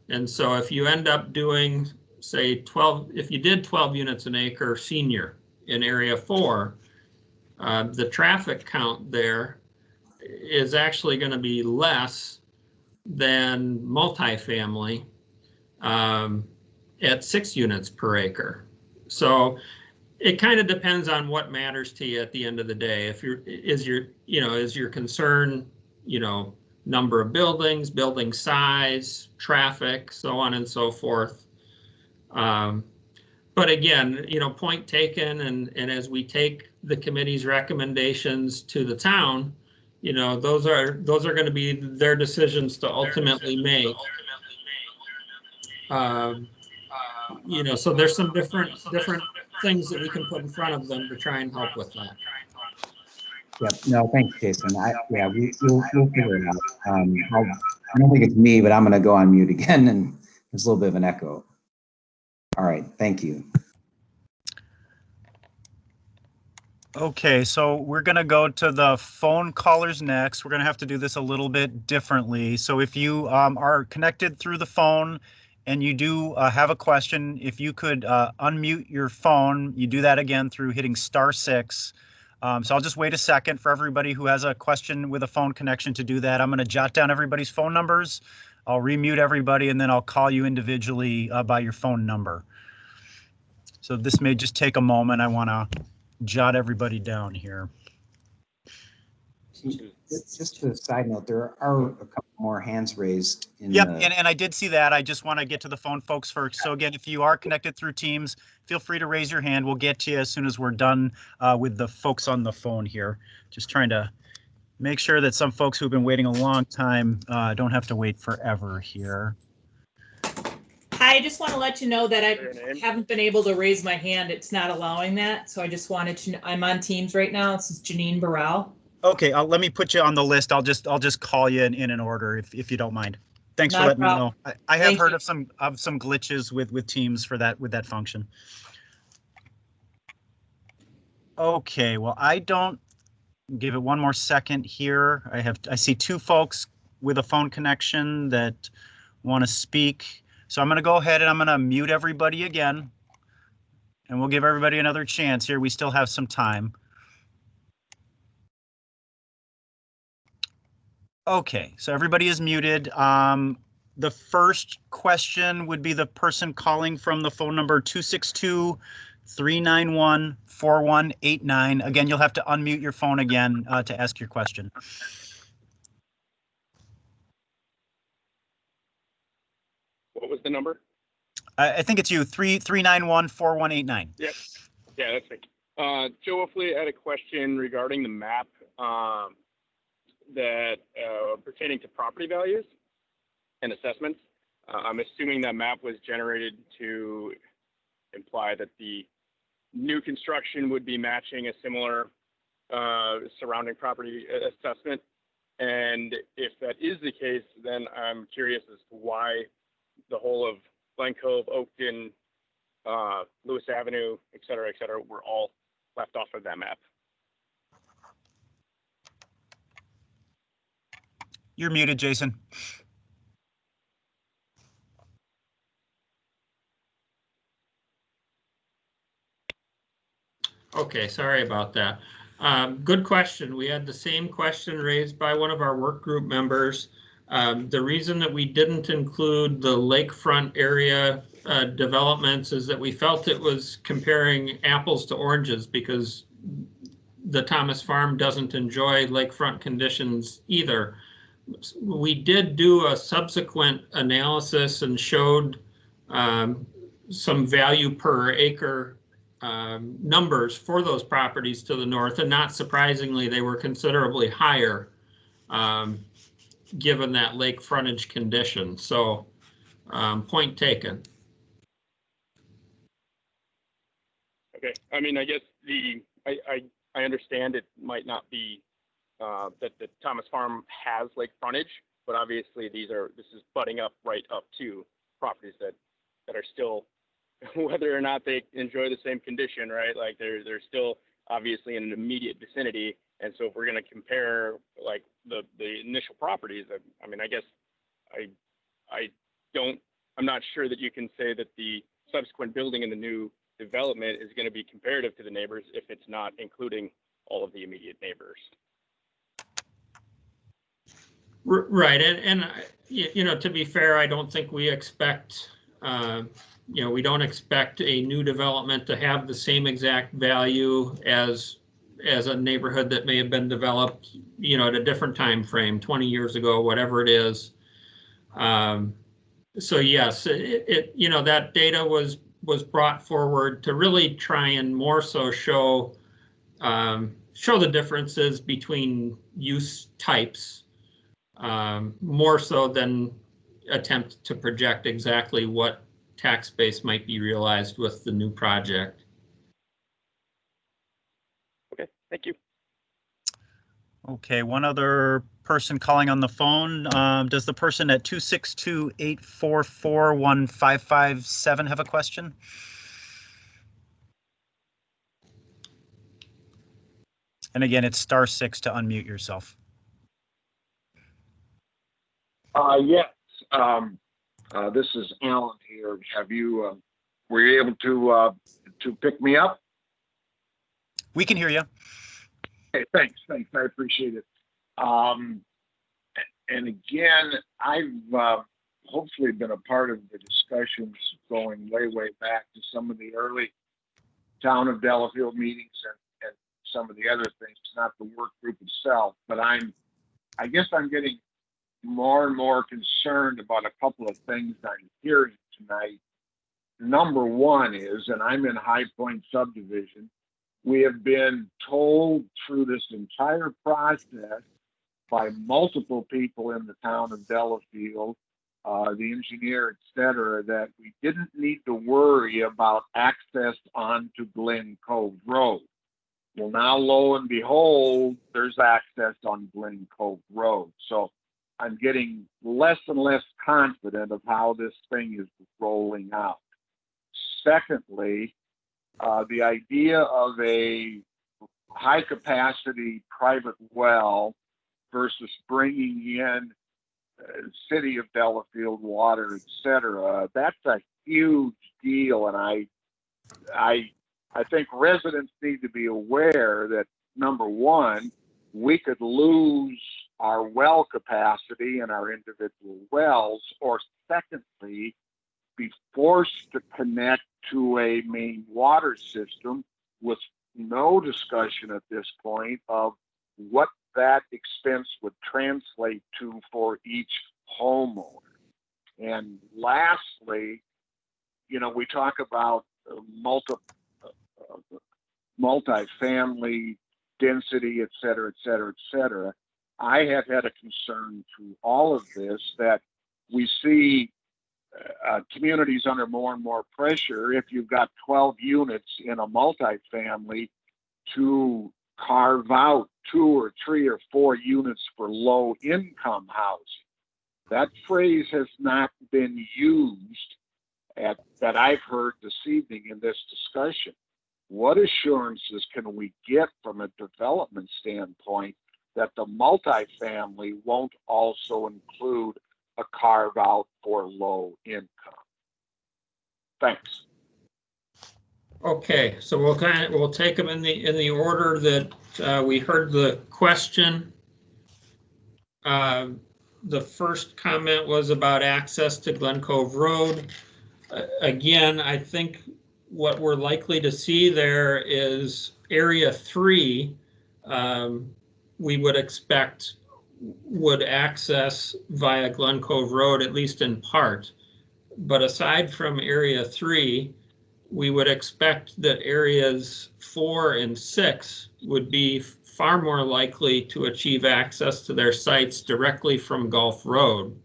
Speaker 2: And so if you end up doing, say, 12, if you did 12 units an acre senior in area 4, the traffic count there is actually going to be less than multifamily at 6 units per acre. So it kind of depends on what matters to you at the end of the day. If is your concern, you know, number of buildings, building size, traffic, so on and so forth. But again, you know, point taken, and as we take the committee's recommendations to the town, you know, those are going to be their decisions to ultimately make. You know, so there's some different things that we can put in front of them to try and help with that.
Speaker 14: Yep. No, thanks, Jason. We'll figure it out. I don't think it's me, but I'm going to go on mute again, and there's a little bit of an echo. All right. Thank you.
Speaker 1: Okay, so we're going to go to the phone callers next. We're going to have to do this a little bit differently. So if you are connected through the phone and you do have a question, if you could unmute your phone, you do that again through hitting *6. So I'll just wait a second for everybody who has a question with a phone connection to do that. I'm going to jot down everybody's phone numbers. I'll remute everybody, and then I'll call you individually by your phone number. So this may just take a moment. I want to jot everybody down here.
Speaker 14: Just a side note, there are a couple more hands raised.
Speaker 1: Yep, and I did see that. I just want to get to the phone folks first. So again, if you are connected through Teams, feel free to raise your hand. We'll get to you as soon as we're done with the folks on the phone here. Just trying to make sure that some folks who've been waiting a long time don't have to wait forever here.
Speaker 15: I just want to let you know that I haven't been able to raise my hand. It's not allowing that. So I just wanted to know, I'm on Teams right now. This is Janine Burrell.
Speaker 1: Okay, let me put you on the list. I'll just call you in an order if you don't mind. Thanks for letting me know. I have heard of some glitches with Teams for that with that function. Okay, well, I don't give it one more second here. I see 2 folks with a phone connection that want to speak. So I'm going to go ahead and I'm going to mute everybody again. And we'll give everybody another chance here. We still have some time. Okay, so everybody is muted. The first question would be the person calling from the phone number 262-391-4189. Again, you'll have to unmute your phone again to ask your question.
Speaker 16: What was the number?
Speaker 1: I think it's you, 391-4189.
Speaker 16: Yep. Yeah, that's me. Joe Wolfley had a question regarding the map that pertaining to property values and assessments. I'm assuming that map was generated to imply that the new construction would be matching a similar surrounding property assessment. And if that is the case, then I'm curious as to why the whole of Glen Cove, Oakton, Lewis Avenue, et cetera, were all left off of that map.
Speaker 1: You're muted, Jason.
Speaker 2: Okay, sorry about that. Good question. We had the same question raised by one of our work group members. The reason that we didn't include the lakefront area developments is that we felt it was comparing apples to oranges, because the Thomas Farm doesn't enjoy lakefront conditions either. We did do a subsequent analysis and showed some value per acre numbers for those properties to the north, and not surprisingly, they were considerably higher given that lake frontage condition. So point taken.
Speaker 16: Okay, I mean, I guess I understand it might not be that the Thomas Farm has lake frontage, but obviously this is butting up right up to properties that are still, whether or not they enjoy the same condition, right? Like they're still obviously in an immediate vicinity. And so if we're going to compare like the initial properties, I mean, I guess I'm not sure that you can say that the subsequent building in the new development is going to be comparative to the neighbors if it's not including all of the immediate neighbors.
Speaker 2: Right, and you know, to be fair, I don't think we expect, you know, we don't expect a new development to have the same exact value as a neighborhood that may have been developed, you know, at a different time frame, 20 years ago, whatever it is. So yes, you know, that data was brought forward to really try and more so show the differences between use types, more so than attempt to project exactly what tax base might be realized with the new project.
Speaker 16: Okay, thank you.
Speaker 1: Okay, one other person calling on the phone. Does the person at 262-844-1557 have a question? And again, it's *6 to unmute yourself.
Speaker 17: Yes. This is Alan here. Have you, were you able to pick me up?
Speaker 1: We can hear you.
Speaker 17: Okay, thanks. I appreciate it. And again, I've hopefully been a part of the discussions going way back to some of the early Town of Delafield meetings and some of the other things, not the work group itself, but I guess I'm getting more and more concerned about a couple of things I'm hearing tonight. Number one is, and I'm in High Point subdivision, we have been told through this entire process by multiple people in the town of Delafield, the engineer, et cetera, that we didn't need to worry about access onto Glen Cove Road. Well, now, lo and behold, there's access on Glen Cove Road. So I'm getting less and less confident of how this thing is rolling out. Secondly, the idea of a high capacity private well versus bringing in City of Delafield water, et cetera. That's a huge deal, and I think residents need to be aware that, number one, we could lose our well capacity in our individual wells, or secondly, be forced to connect to a main water system with no discussion at this point of what that expense would translate to for each homeowner. And lastly, you know, we talk about multi-family density, et cetera, et cetera, et cetera. I have had a concern through all of this that we see communities under more and more pressure if you've got 12 units in a multifamily to carve out 2 or 3 or 4 units for low income housing. That phrase has not been used that I've heard this evening in this discussion. What assurances can we get from a development standpoint that the multifamily won't also include a carve out for low income? Thanks.
Speaker 2: Okay, so we'll take them in the order that we heard the question. The first comment was about access to Glen Cove Road. Again, I think what we're likely to see there is Area 3, we would expect would access via Glen Cove Road, at least in part. But aside from Area 3, we would expect that areas 4 and 6 would be far more likely to achieve access to their sites directly from Gulf Road.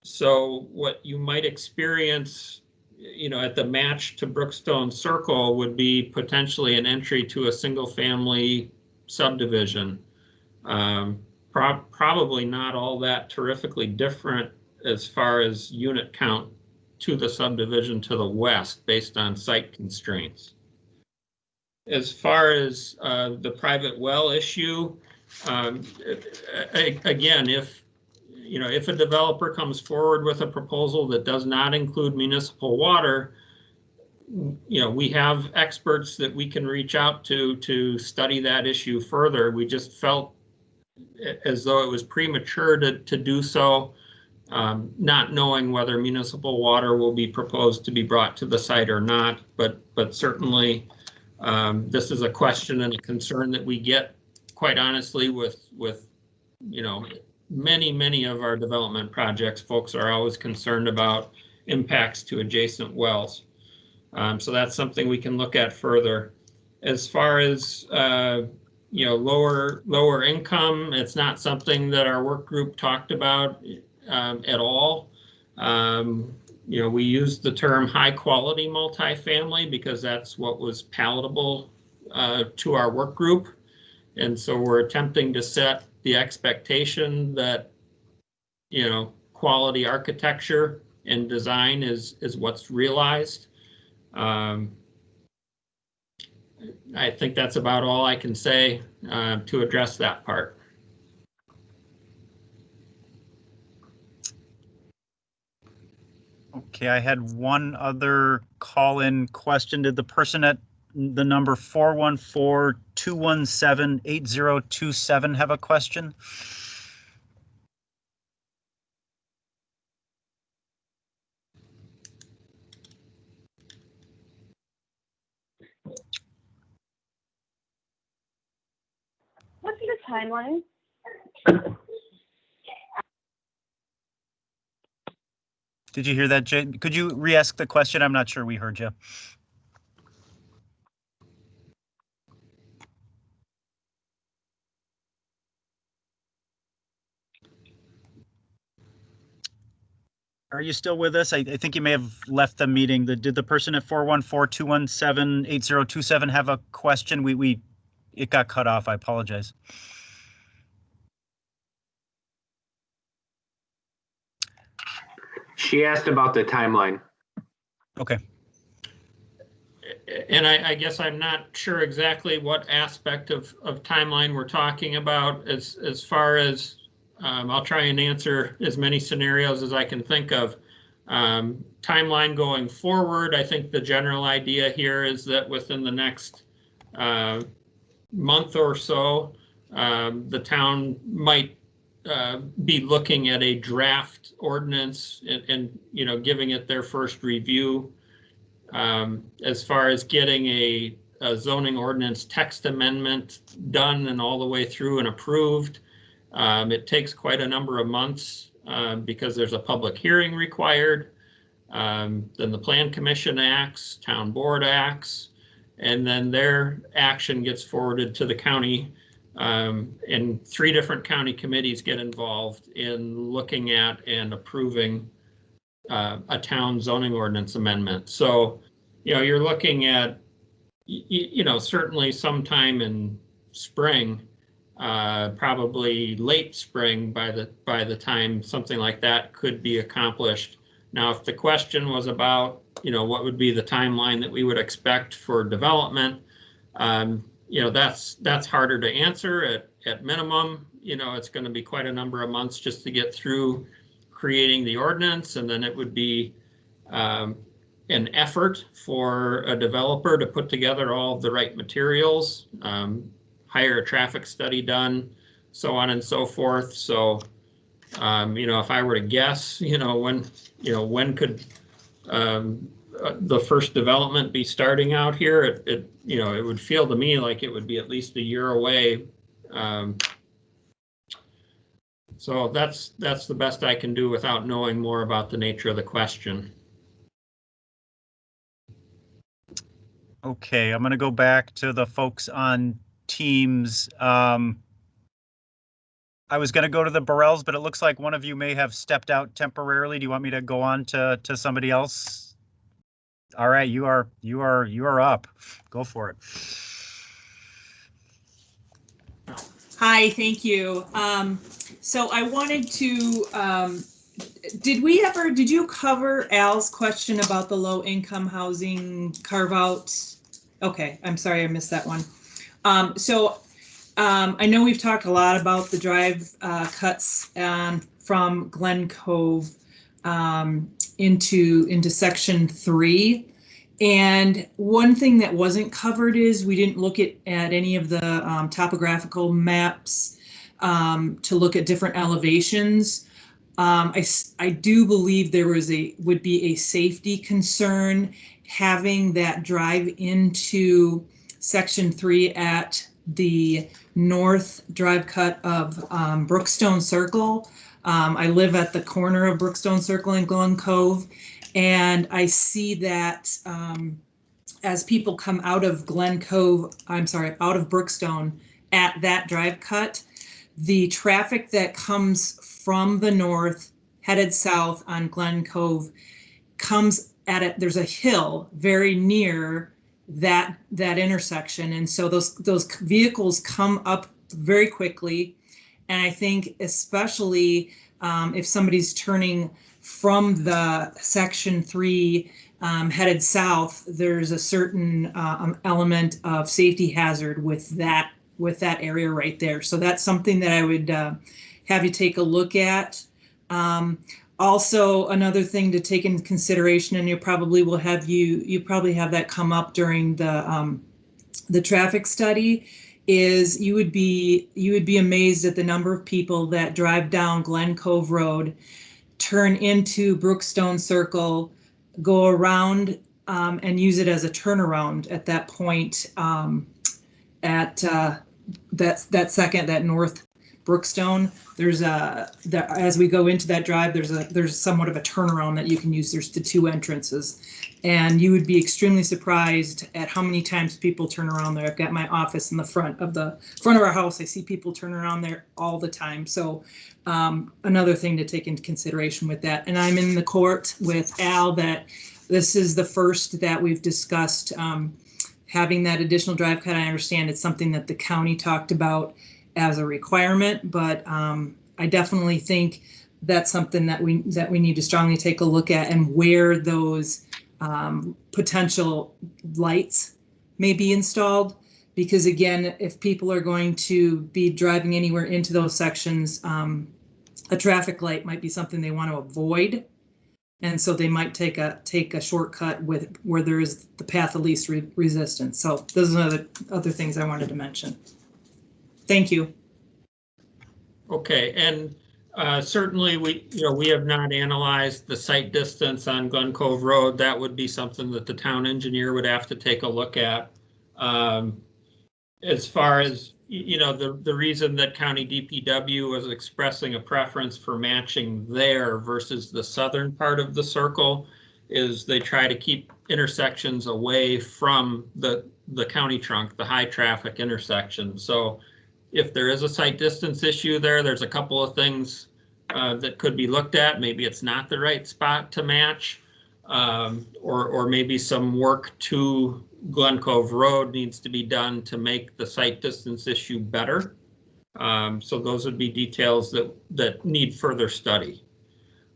Speaker 2: So what you might experience, you know, at the match to Brookstone Circle would be potentially an entry to a single family subdivision. Probably not all that terrifically different as far as unit count to the subdivision to the west based on site constraints. As far as the private well issue, again, if a developer comes forward with a proposal that does not include municipal water, you know, we have experts that we can reach out to study that issue further. We just felt as though it was premature to do so, not knowing whether municipal water will be proposed to be brought to the site or not, but certainly this is a question and a concern that we get, quite honestly, with you know, many of our development projects. Folks are always concerned about impacts to adjacent wells. So that's something we can look at further. As far as you know, lower income, it's not something that our work group talked about at all. You know, we used the term high quality multifamily because that's what was palatable to our work group. And so we're attempting to set the expectation that, you know, quality architecture and design is what's realized. I think that's about all I can say to address that part.
Speaker 1: Okay, I had one other call-in question. Did the person at the number 414-217-8027 have a question?
Speaker 18: What's the timeline?
Speaker 1: Did you hear that, Jay? Could you re-ask the question? I'm not sure we heard you. Are you still with us? I think you may have left the meeting. Did the person at 414-217-8027 have a question? It got cut off. I apologize.
Speaker 7: She asked about the timeline.
Speaker 1: Okay.
Speaker 2: And I guess I'm not sure exactly what aspect of timeline we're talking about as far as I'll try and answer as many scenarios as I can think of. Timeline going forward, I think the general idea here is that within the next month or so, the town might be looking at a draft ordinance and giving it their first review. As far as getting a zoning ordinance text amendment done and all the way through and approved, it takes quite a number of months because there's a public hearing required. Then the Plan Commission acts, Town Board acts, and then their action gets forwarded to the county. And 3 different county committees get involved in looking at and approving a town zoning ordinance amendment. So, you're looking at, certainly sometime in spring, probably late spring by the time something like that could be accomplished. Now, if the question was about, what would be the timeline that we would expect for development, that's harder to answer. At minimum, it's going to be quite a number of months just to get through creating the ordinance, and then it would be an effort for a developer to put together all of the right materials, hire a traffic study done, so on and so forth. So, if I were to guess, when could the first development be starting out here? It would feel to me like it would be at least a year away. So that's the best I can do without knowing more about the nature of the question.
Speaker 1: Okay, I'm going to go back to the folks on Teams. I was going to go to the Burrells, but it looks like one of you may have stepped out temporarily. Do you want me to go on to somebody else? All right, you are up. Go for it.
Speaker 15: Hi, thank you. So I wanted to, did you cover Al's question about the low income housing carve out? Okay, I'm sorry, I missed that one. I know we've talked a lot about the drive cuts from Glen Cove into section 3. And one thing that wasn't covered is we didn't look at any of the topographical maps to look at different elevations. I do believe there would be a safety concern having that drive into section 3 at the north drive cut of Brookstone Circle. I live at the corner of Brookstone Circle in Glen Cove, and I see that as people come out of out of Brookstone at that drive cut, the traffic that comes from the north headed south on Glen Cove comes at it. There's a hill very near that intersection, and so those vehicles come up very quickly. And I think especially if somebody's turning from the section 3 headed south, there's a certain element of safety hazard with that area right there. So that's something that I would have you take a look at. Also, another thing to take into consideration, and you probably have that come up during the traffic study, is you would be amazed at the number of people that drive down Glen Cove Road, turn into Brookstone Circle, go around and use it as a turnaround at that point at that north Brookstone. There's as we go into that drive, there's somewhat of a turnaround that you can use. There's the 2 entrances, and you would be extremely surprised at how many times people turn around there. I've got my office in the front of our house. I see people turn around there all the time. So another thing to take into consideration with that. And I'm in the court with Al that this is the first that we've discussed having that additional drive cut. I understand it's something that the county talked about as a requirement, but I definitely think that's something that we need to strongly take a look at, and where those potential lights may be installed. Because again, if people are going to be driving anywhere into those sections, a traffic light might be something they want to avoid. And so they might take a shortcut with where there is the path of least resistance. So those are other things I wanted to mention. Thank you.
Speaker 2: Okay, and certainly we have not analyzed the site distance on Glen Cove Road. That would be something that the town engineer would have to take a look at. As far as the reason that County DPW was expressing a preference for matching there versus the southern part of the circle is they try to keep intersections away from the county trunk, the high traffic intersection. So if there is a site distance issue there, there's a couple of things that could be looked at. Maybe it's not the right spot to match, or maybe some work to Glen Cove Road needs to be done to make the site distance issue better. So those would be details that need further study.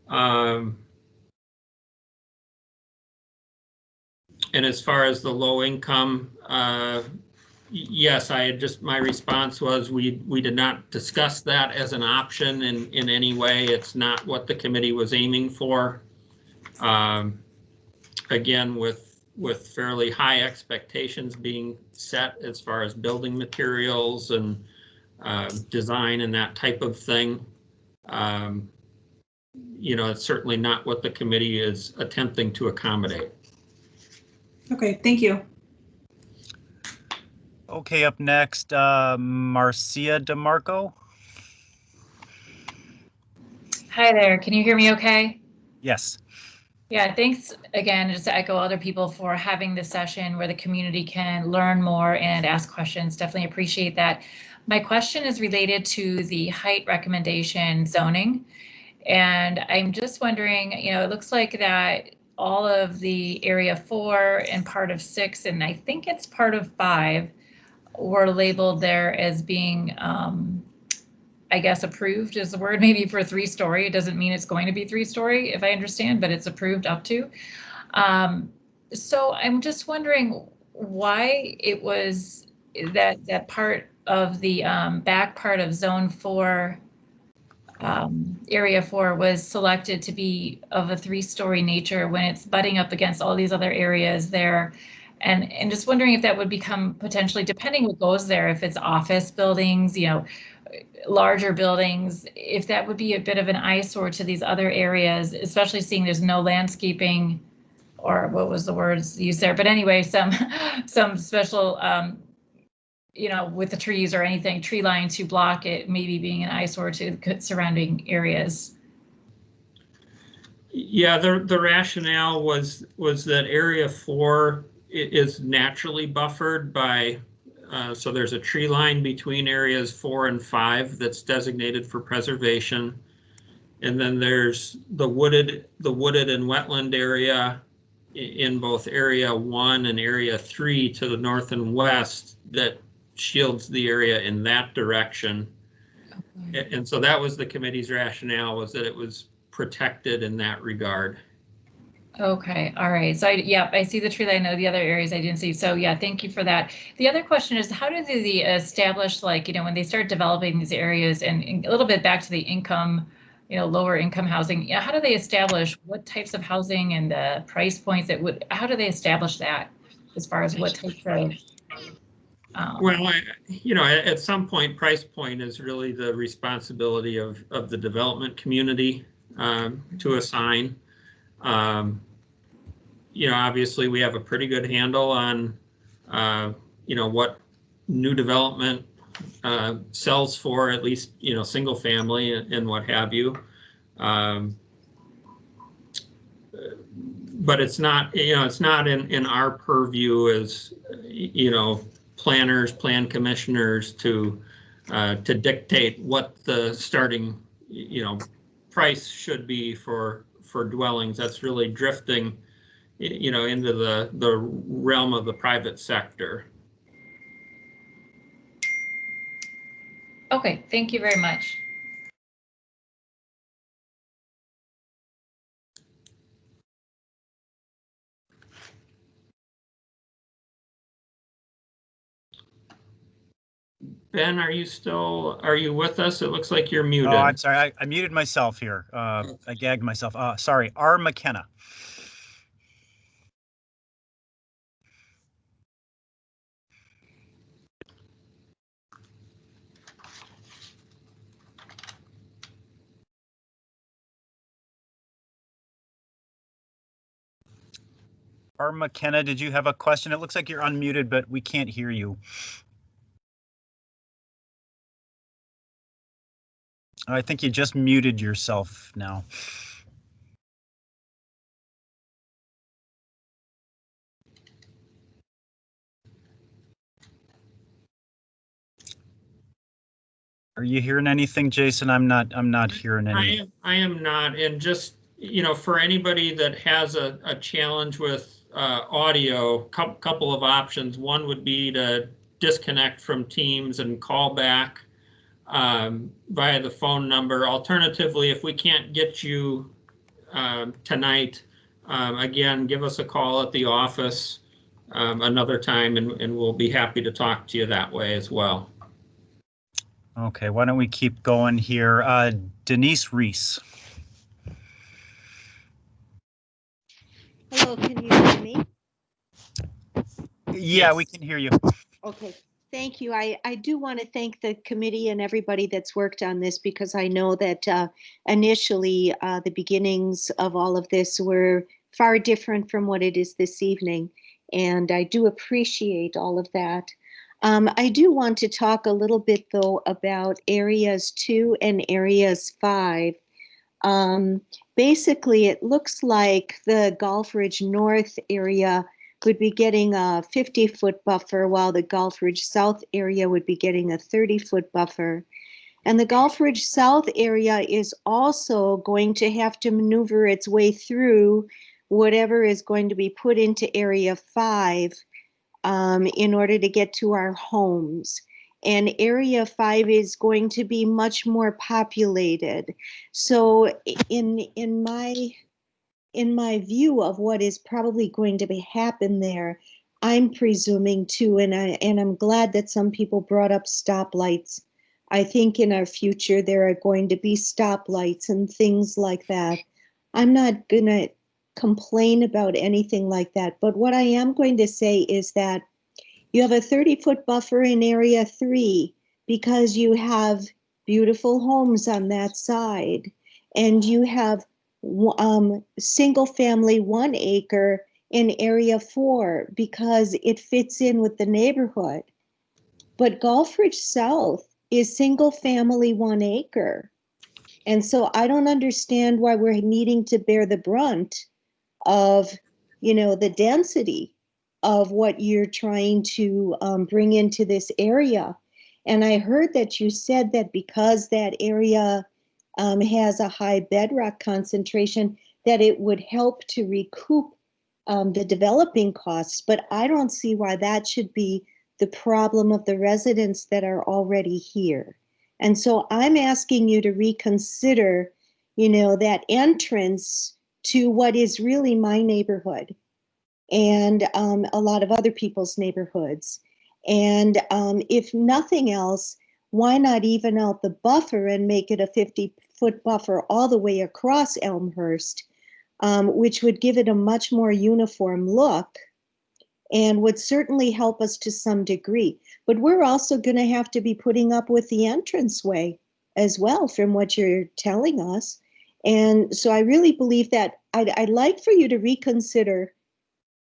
Speaker 2: And as far as the low income, yes, my response was we did not discuss that as an option in any way. It's not what the committee was aiming for. Again, with fairly high expectations being set as far as building materials and design and that type of thing. It's certainly not what the committee is attempting to accommodate.
Speaker 15: Okay, thank you.
Speaker 1: Okay, up next, Marcia DeMarco.
Speaker 19: Hi there, can you hear me okay?
Speaker 1: Yes.
Speaker 19: Yeah, thanks again, just to echo other people for having this session where the community can learn more and ask questions. Definitely appreciate that. My question is related to the height recommendation zoning. And I'm just wondering, it looks like that all of the area 4 and part of 6, and I think it's part of 5, were labeled there as being, I guess approved is the word, maybe for 3-story. It doesn't mean it's going to be 3-story, if I understand, but it's approved up to. So I'm just wondering why it was that part of the back part of zone 4, area 4 was selected to be of a 3-story nature when it's butting up against all these other areas there. And just wondering if that would become potentially, depending what goes there, if it's office buildings, larger buildings, if that would be a bit of an eyesore to these other areas, especially seeing there's no landscaping, or what was the words used there? But anyway, some special, with the trees or anything, tree line to block it, maybe being an eyesore to surrounding areas.
Speaker 2: Yeah, the rationale was that area 4 is naturally buffered by, so there's a tree line between areas 4 and 5 that's designated for preservation. And then there's the wooded and wetland area in both area 1 and area 3 to the north and west that shields the area in that direction. Okay. And so that was the committee's rationale, was that it was protected in that regard.
Speaker 19: Okay, all right. So I see the tree line. I know the other areas I didn't see. So yeah, thank you for that. The other question is, how do they establish, when they start developing these areas, and a little bit back to the income, lower income housing, how do they establish what types of housing and the price points how do they establish that as far as what types of?
Speaker 2: Well, at some point, price point is really the responsibility of the development community to assign. Obviously we have a pretty good handle on, what new development sells for, at least, single family and what have you. But it's not, it's not in our purview as, planners, plan commissioners to dictate what the starting, price should be for dwellings. That's really drifting, into the realm of the private sector.
Speaker 19: Okay, thank you very much.
Speaker 2: Ben, are you with us? It looks like you're muted.
Speaker 1: Oh, I'm sorry. I muted myself here. I gagged myself. Sorry. R. McKenna. R. McKenna, did you have a question? It looks like you're unmuted, but we can't hear you. I think you just muted yourself now. Are you hearing anything, Jason? I'm not hearing any.
Speaker 2: I am not. And just, for anybody that has a challenge with audio, couple of options. One would be to disconnect from Teams and call back via the phone number. Alternatively, if we can't get you tonight, again, give us a call at the office another time, and we'll be happy to talk to you that way as well.
Speaker 1: Okay, why don't we keep going here? Denise Reese.
Speaker 20: Hello, can you hear me?
Speaker 1: Yeah, we can hear you.
Speaker 20: Okay, thank you. I do want to thank the committee and everybody that's worked on this, because I know that initially the beginnings of all of this were far different from what it is this evening. And I do appreciate all of that. I do want to talk a little bit, though, about areas 2 and areas 5. Basically, it looks like the Gulf Ridge North area would be getting a 50-foot buffer, while the Gulf Ridge South area would be getting a 30-foot buffer. And the Gulf Ridge South area is also going to have to maneuver its way through whatever is going to be put into Area 5 in order to get to our homes. And Area 5 is going to be much more populated. So in my view of what is probably going to happen there, I'm presuming too, and I'm glad that some people brought up stoplights. I think in our future there are going to be stoplights and things like that. I'm not gonna complain about anything like that, but what I am going to say is that you have a 30-foot buffer in Area 3 because you have beautiful homes on that side, and you have single family 1 acre in Area 4 because it fits in with the neighborhood. But Gulf Ridge South is single family 1 acre. And so I don't understand why we're needing to bear the brunt of, the density of what you're trying to bring into this area. And I heard that you said that because that area has a high bedrock concentration, that it would help to recoup the developing costs. But I don't see why that should be the problem of the residents that are already here. And so I'm asking you to reconsider, that entrance to what is really my neighborhood and a lot of other people's neighborhoods. And if nothing else, why not even out the buffer and make it a 50-foot buffer all the way across Elmhurst, which would give it a much more uniform look and would certainly help us to some degree. But we're also going to have to be putting up with the entranceway as well, from what you're telling us. And so I really believe that I'd like for you to reconsider,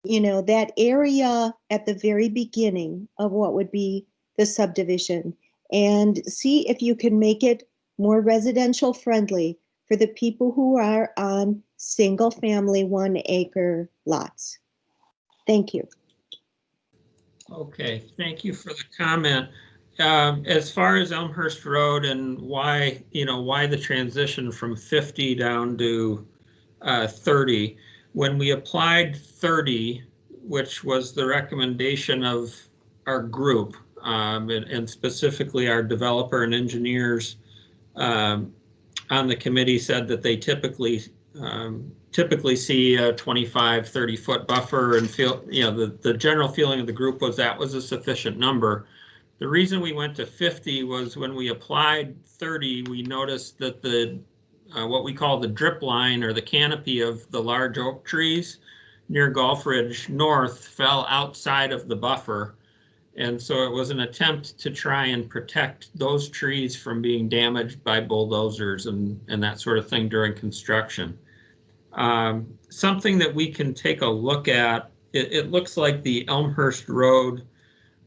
Speaker 20: that area at the very beginning of what would be the subdivision, and see if you can make it more residential friendly for the people who are on single family 1 acre lots. Thank you.
Speaker 2: Okay, thank you for the comment. As far as Elmhurst Road and why the transition from 50 down to 30, when we applied 30, which was the recommendation of our group, and specifically our developer and engineers on the committee said that they typically see a 25, 30-foot buffer and feel, the general feeling of the group was that was a sufficient number. The reason we went to 50 was when we applied 30, we noticed that the what we call the drip line or the canopy of the large oak trees near Gulf Ridge North fell outside of the buffer. And so it was an attempt to try and protect those trees from being damaged by bulldozers and that sort of thing during construction. Something that we can take a look at, it looks like the Elmhurst Road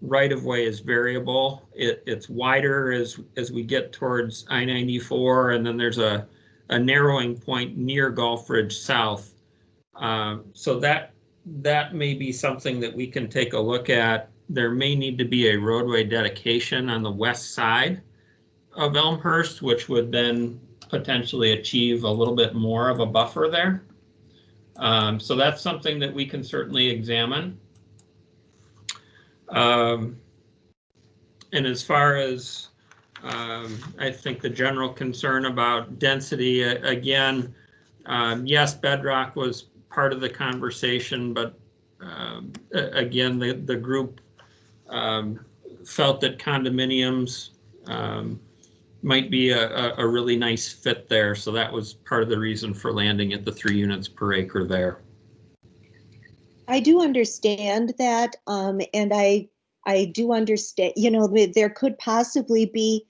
Speaker 2: right-of-way is variable. It's wider as we get towards I-94, and then there's a narrowing point near Gulf Ridge South. So that may be something that we can take a look at. There may need to be a roadway dedication on the west side of Elmhurst, which would then potentially achieve a little bit more of a buffer there. So that's something that we can certainly examine. And as far as I think the general concern about density, again, yes, bedrock was part of the conversation, but again, the group felt that condominiums might be a really nice fit there. So that was part of the reason for landing at the 3 units per acre there.
Speaker 20: I do understand that, and I do understand, there could possibly be,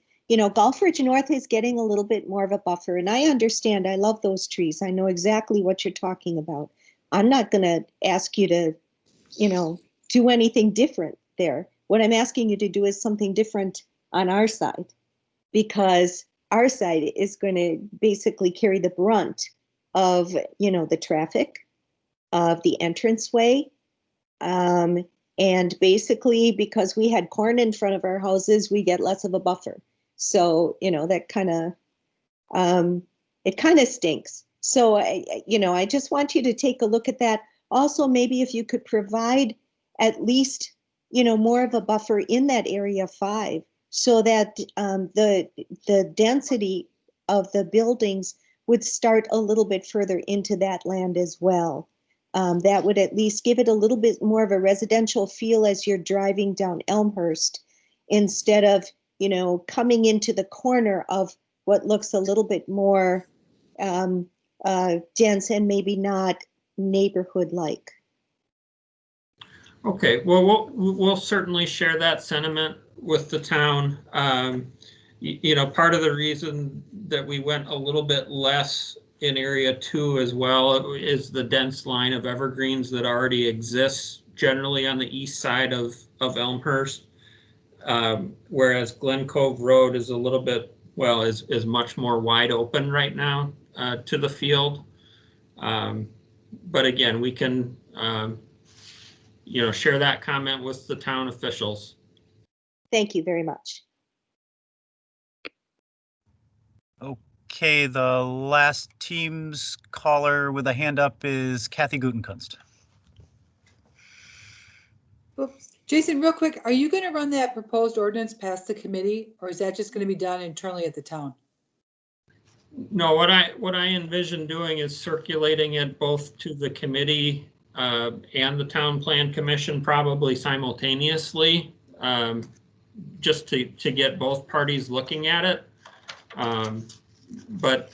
Speaker 20: Gulf Ridge North is getting a little bit more of a buffer, and I understand. I love those trees. I know exactly what you're talking about. I'm not going to ask you to, do anything different there. What I'm asking you to do is something different on our side, because our side is going to basically carry the brunt of, the traffic, of the entranceway. And basically, because we had corn in front of our houses, we get less of a buffer. So, that kind of, it kind of stinks. So, I just want you to take a look at that. Also, maybe if you could provide at least, more of a buffer in that area 5, so that the density of the buildings would start a little bit further into that land as well. That would at least give it a little bit more of a residential feel as you're driving down Elmhurst, instead of, coming into the corner of what looks a little bit more dense and maybe not neighborhood-like.
Speaker 2: Okay, well, we'll certainly share that sentiment with the town. Part of the reason that we went a little bit less in area 2 as well is the dense line of evergreens that already exists generally on the east side of Elmhurst, whereas Glen Cove Road is a little bit, is much more wide open right now to the field. But again, we can share that comment with the town officials.
Speaker 20: Thank you very much.
Speaker 1: Okay, the last team's caller with a hand up is Kathy Gutenkunst.
Speaker 12: Oops. Jason, real quick, are you going to run that proposed ordinance past the committee, or is that just going to be done internally at the town?
Speaker 2: No, what I envision doing is circulating it both to the committee and the town plan commission, probably simultaneously, just to get both parties looking at it. But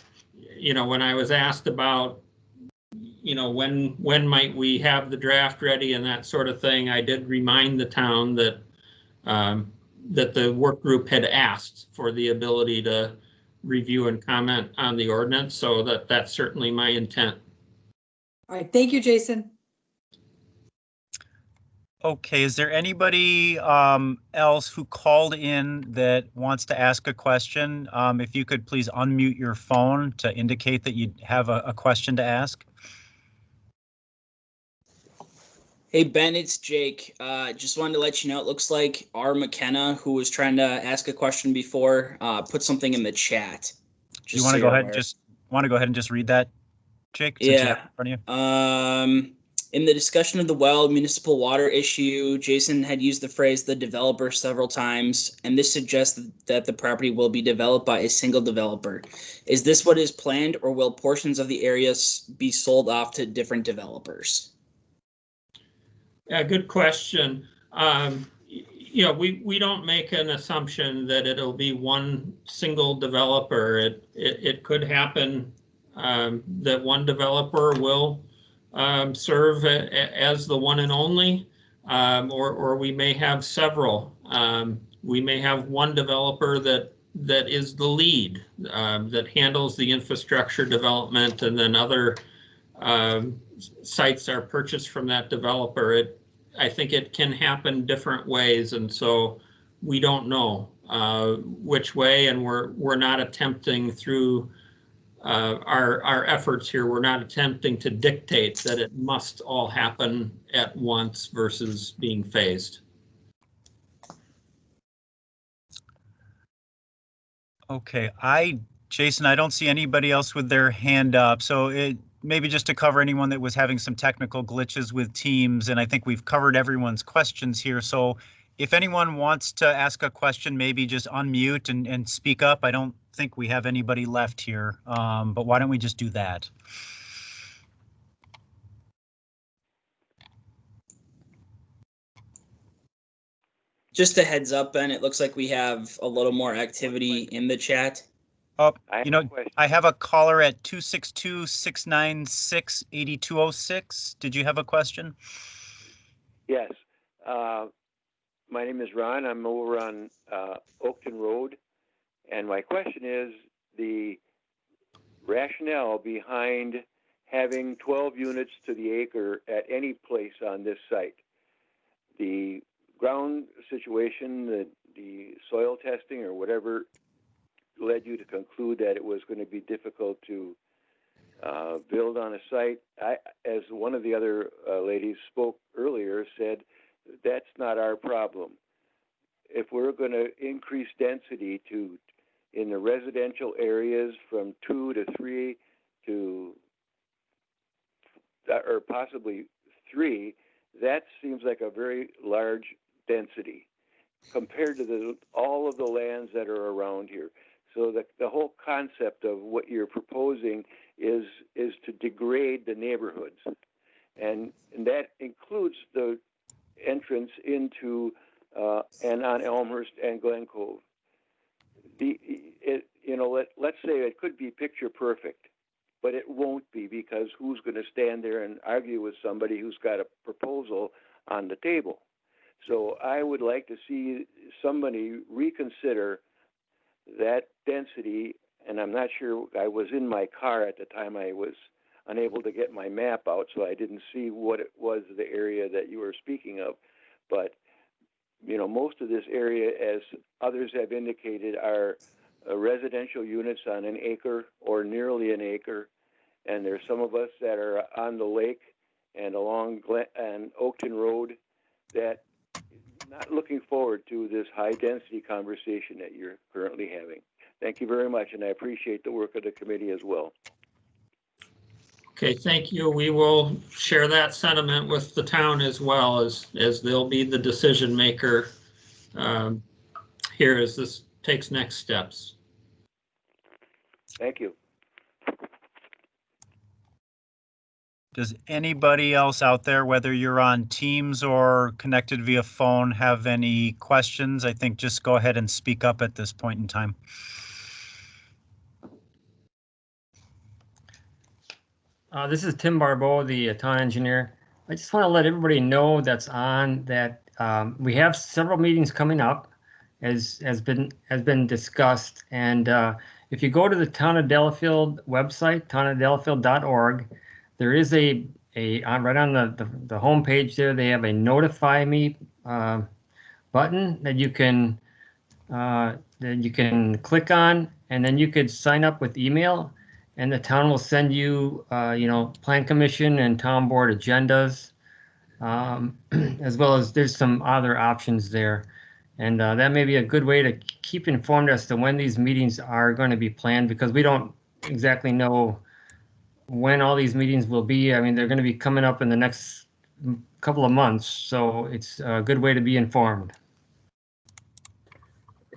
Speaker 2: when I was asked about when might we have the draft ready and that sort of thing, I did remind the town that that the work group had asked for the ability to review and comment on the ordinance, so that's certainly my intent.
Speaker 12: All right, thank you, Jason.
Speaker 1: Okay, is there anybody else who called in that wants to ask a question? If you could please unmute your phone to indicate that you have a question to ask.
Speaker 21: Hey, Ben, it's Jake. Just wanted to let you know, it looks like R. McKenna, who was trying to ask a question before, put something in the chat.
Speaker 1: You want to go ahead and just read that, Jake? Since you have it in front of you?
Speaker 21: In the discussion of the well municipal water issue, Jason had used the phrase "the developer" several times, and this suggests that the property will be developed by a single developer. Is this what is planned, or will portions of the areas be sold off to different developers?
Speaker 2: Yeah, good question. Yeah, we don't make an assumption that it'll be one single developer. It could happen that one developer will serve as the one and only, or we may have several. We may have one developer that is the lead, that handles the infrastructure development, and then other sites are purchased from that developer. I think it can happen different ways, and so we don't know which way, and we're not attempting through our efforts here, we're not attempting to dictate that it must all happen at once versus being phased.
Speaker 1: Okay, Jason, I don't see anybody else with their hand up. So maybe just to cover anyone that was having some technical glitches with Teams, and I think we've covered everyone's questions here. So if anyone wants to ask a question, maybe just unmute and speak up. I don't think we have anybody left here, but why don't we just do that?
Speaker 21: Just a heads up, Ben, it looks like we have a little more activity in the chat.
Speaker 1: Oh, you know, I have a caller at 262-696-8206. Did you have a question?
Speaker 3: Yes. My name is Ron. I'm over on Oakton Road. And my question is the rationale behind having 12 units to the acre at any place on this site. The ground situation, the soil testing or whatever led you to conclude that it was going to be difficult to build on a site. As one of the other ladies spoke earlier, said that's not our problem. If we're going to increase density in the residential areas from 2 to 3 to, or possibly 3, that seems like a very large density compared to all of the lands that are around here. So the whole concept of what you're proposing is to degrade the neighborhoods, and that includes the entrance into and on Elmhurst and Glen Cove. Let's say it could be picture perfect, but it won't be, because who's going to stand there and argue with somebody who's got a proposal on the table? So I would like to see somebody reconsider that density, and I'm not sure, I was in my car at the time, I was unable to get my map out, so I didn't see what it was, the area that you were speaking of. But, you know, most of this area, as others have indicated, are residential units on an acre or nearly an acre. And there's some of us that are on the lake and along and Oakton Road that not looking forward to this high density conversation that you're currently having. Thank you very much, and I appreciate the work of the committee as well.
Speaker 2: Okay, thank you. We will share that sentiment with the town as well, as they'll be the decision maker here as this takes next steps.
Speaker 3: Thank you.
Speaker 1: Does anybody else out there, whether you're on Teams or connected via phone, have any questions? I think just go ahead and speak up at this point in time.
Speaker 22: This is Tim Barbeau, the town engineer. I just want to let everybody know that's on that we have several meetings coming up, as has been discussed. And if you go to the Town of Delafield website, townofdelafield.org, there is right on the home page there, they have a notify me button that you can click on, and then you could sign up with email, and the town will send you Plan Commission and town board agendas, as well as there's some other options there. And that may be a good way to keep informed as to when these meetings are going to be planned, because we don't exactly know when all these meetings will be. I mean, they're going to be coming up in the next couple of months, so it's a good way to be informed.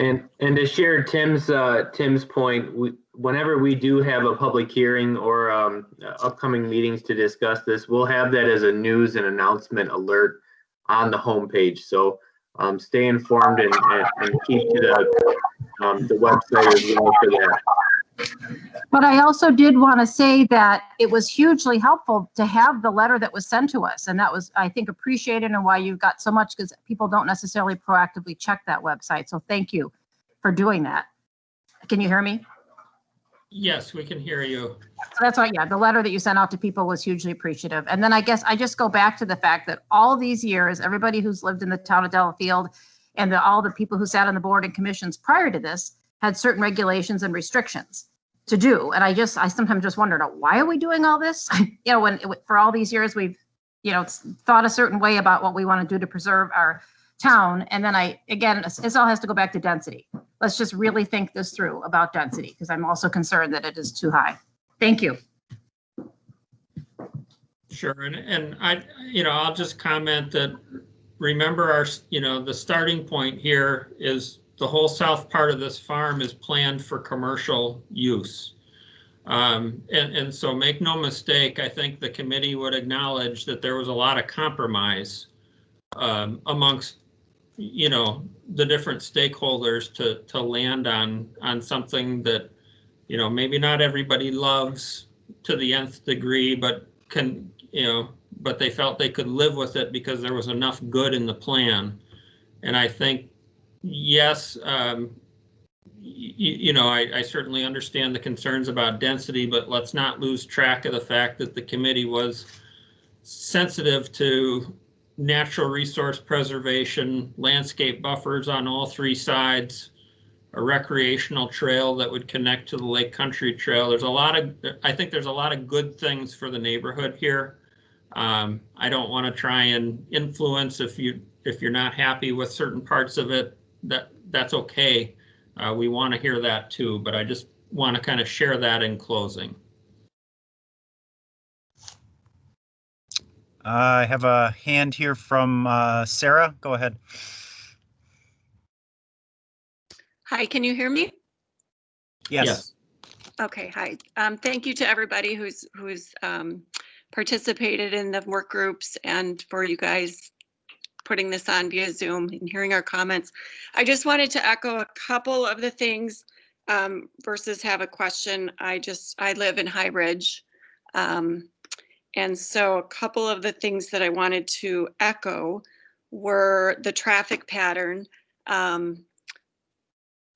Speaker 7: And to share Tim's point, whenever we do have a public hearing or upcoming meetings to discuss this, we'll have that as a news and announcement alert on the homepage. So stay informed and keep to the website as well for that.
Speaker 4: But I also did want to say that it was hugely helpful to have the letter that was sent to us. And that was, I think, appreciated, and why you got so much, because people don't necessarily proactively check that website. So thank you for doing that. Can you hear me?
Speaker 2: Yes, we can hear you.
Speaker 4: So that's why, yeah, the letter that you sent out to people was hugely appreciative. And then I guess I just go back to the fact that all these years, everybody who's lived in the town of Delafield and all the people who sat on the board and commissions prior to this had certain regulations and restrictions to do. And I sometimes just wondered, why are we doing all this? When for all these years we've, thought a certain way about what we want to do to preserve our town. And then this all has to go back to density. Let's just really think this through about density, because I'm also concerned that it is too high. Thank you.
Speaker 2: Sure, and I'll just comment that, remember the starting point here is the whole south part of this farm is planned for commercial use. And so make no mistake, I think the committee would acknowledge that there was a lot of compromise amongst the different stakeholders to land on something that, maybe not everybody loves to the nth degree, but but they felt they could live with it because there was enough good in the plan. And I think, yes, I certainly understand the concerns about density, but let's not lose track of the fact that the committee was sensitive to natural resource preservation, landscape buffers on all three sides, a recreational trail that would connect to the Lake Country Trail. I think there's a lot of good things for the neighborhood here. I don't want to try and influence if you're not happy with certain parts of it. That's okay. We want to hear that too, but I just want to kind of share that in closing.
Speaker 1: I have a hand here from Sarah. Go ahead.
Speaker 5: Hi, can you hear me?
Speaker 1: Yes.
Speaker 5: Okay, hi. Thank you to everybody who's participated in the work groups, and for you guys putting this on via Zoom and hearing our comments. I just wanted to echo a couple of the things versus have a question. I live in High Ridge. And so a couple of the things that I wanted to echo were the traffic pattern.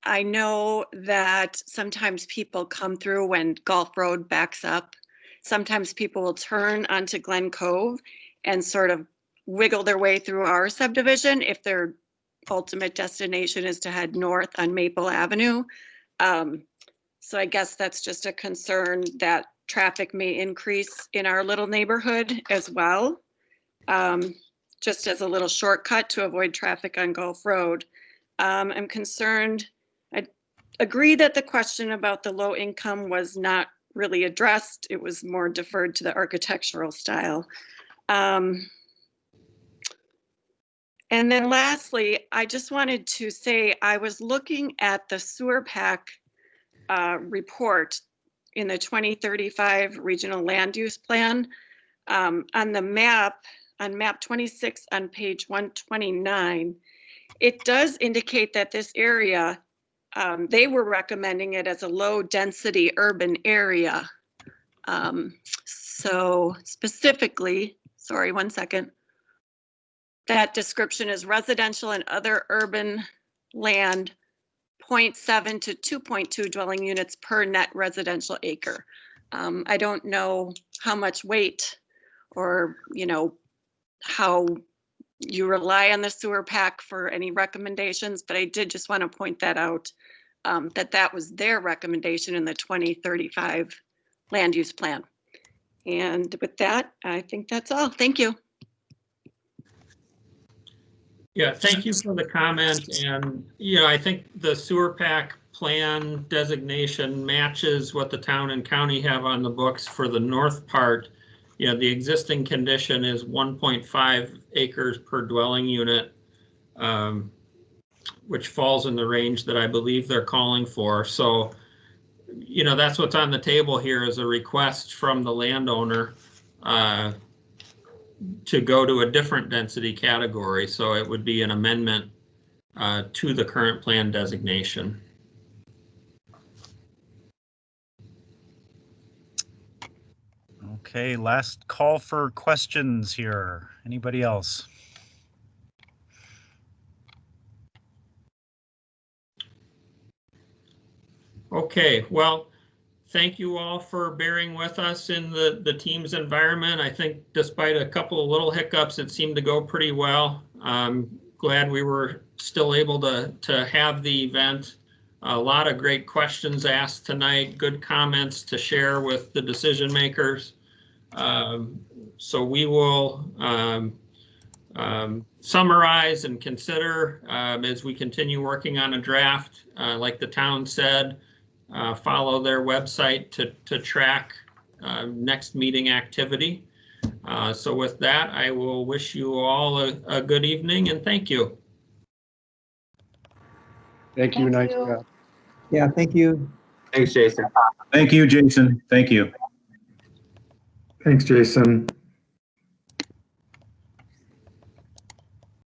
Speaker 5: I know that sometimes people come through when Gulf Road backs up. Sometimes people will turn onto Glen Cove and sort of wiggle their way through our subdivision if their ultimate destination is to head north on Maple Avenue. So I guess that's just a concern that traffic may increase in our little neighborhood as well, just as a little shortcut to avoid traffic on Gulf Road. I'm concerned. I agree that the question about the low income was not really addressed. It was more deferred to the architectural style. And then lastly, I just wanted to say I was looking at the sewer pack report in the 2035 regional land use plan. On the map, on map 26 on page 129, it does indicate that this area, they were recommending it as a low density urban area. So specifically, sorry, 1 second. That description is residential and other urban land 0.7 to 2.2 dwelling units per net residential acre. I don't know how much weight or, how you rely on the sewer pack for any recommendations, but I did just want to point that out, that was their recommendation in the 2035 land use plan. And with that, I think that's all. Thank you.
Speaker 2: Yeah, thank you for the comment. And, I think the sewer pack plan designation matches what the town and county have on the books for the north part. The existing condition is 1.5 acres per dwelling unit, which falls in the range that I believe they're calling for. So, that's what's on the table here is a request from the landowner to go to a different density category. So it would be an amendment to the current plan designation.
Speaker 1: Okay, last call for questions here. Anybody else?
Speaker 2: Okay, well, thank you all for bearing with us in the team's environment. I think despite a couple of little hiccups, it seemed to go pretty well. I'm glad we were still able to have the event. A lot of great questions asked tonight, good comments to share with the decision makers. So we will summarize and consider as we continue working on a draft, like the town said. Follow their website to track next meeting activity. So with that, I will wish you all a good evening and thank you.
Speaker 6: Thank you. Nice job.
Speaker 14: Yeah, thank you.
Speaker 7: Thanks, Jason.
Speaker 8: Thank you, Jason. Thank you.
Speaker 6: Thanks, Jason.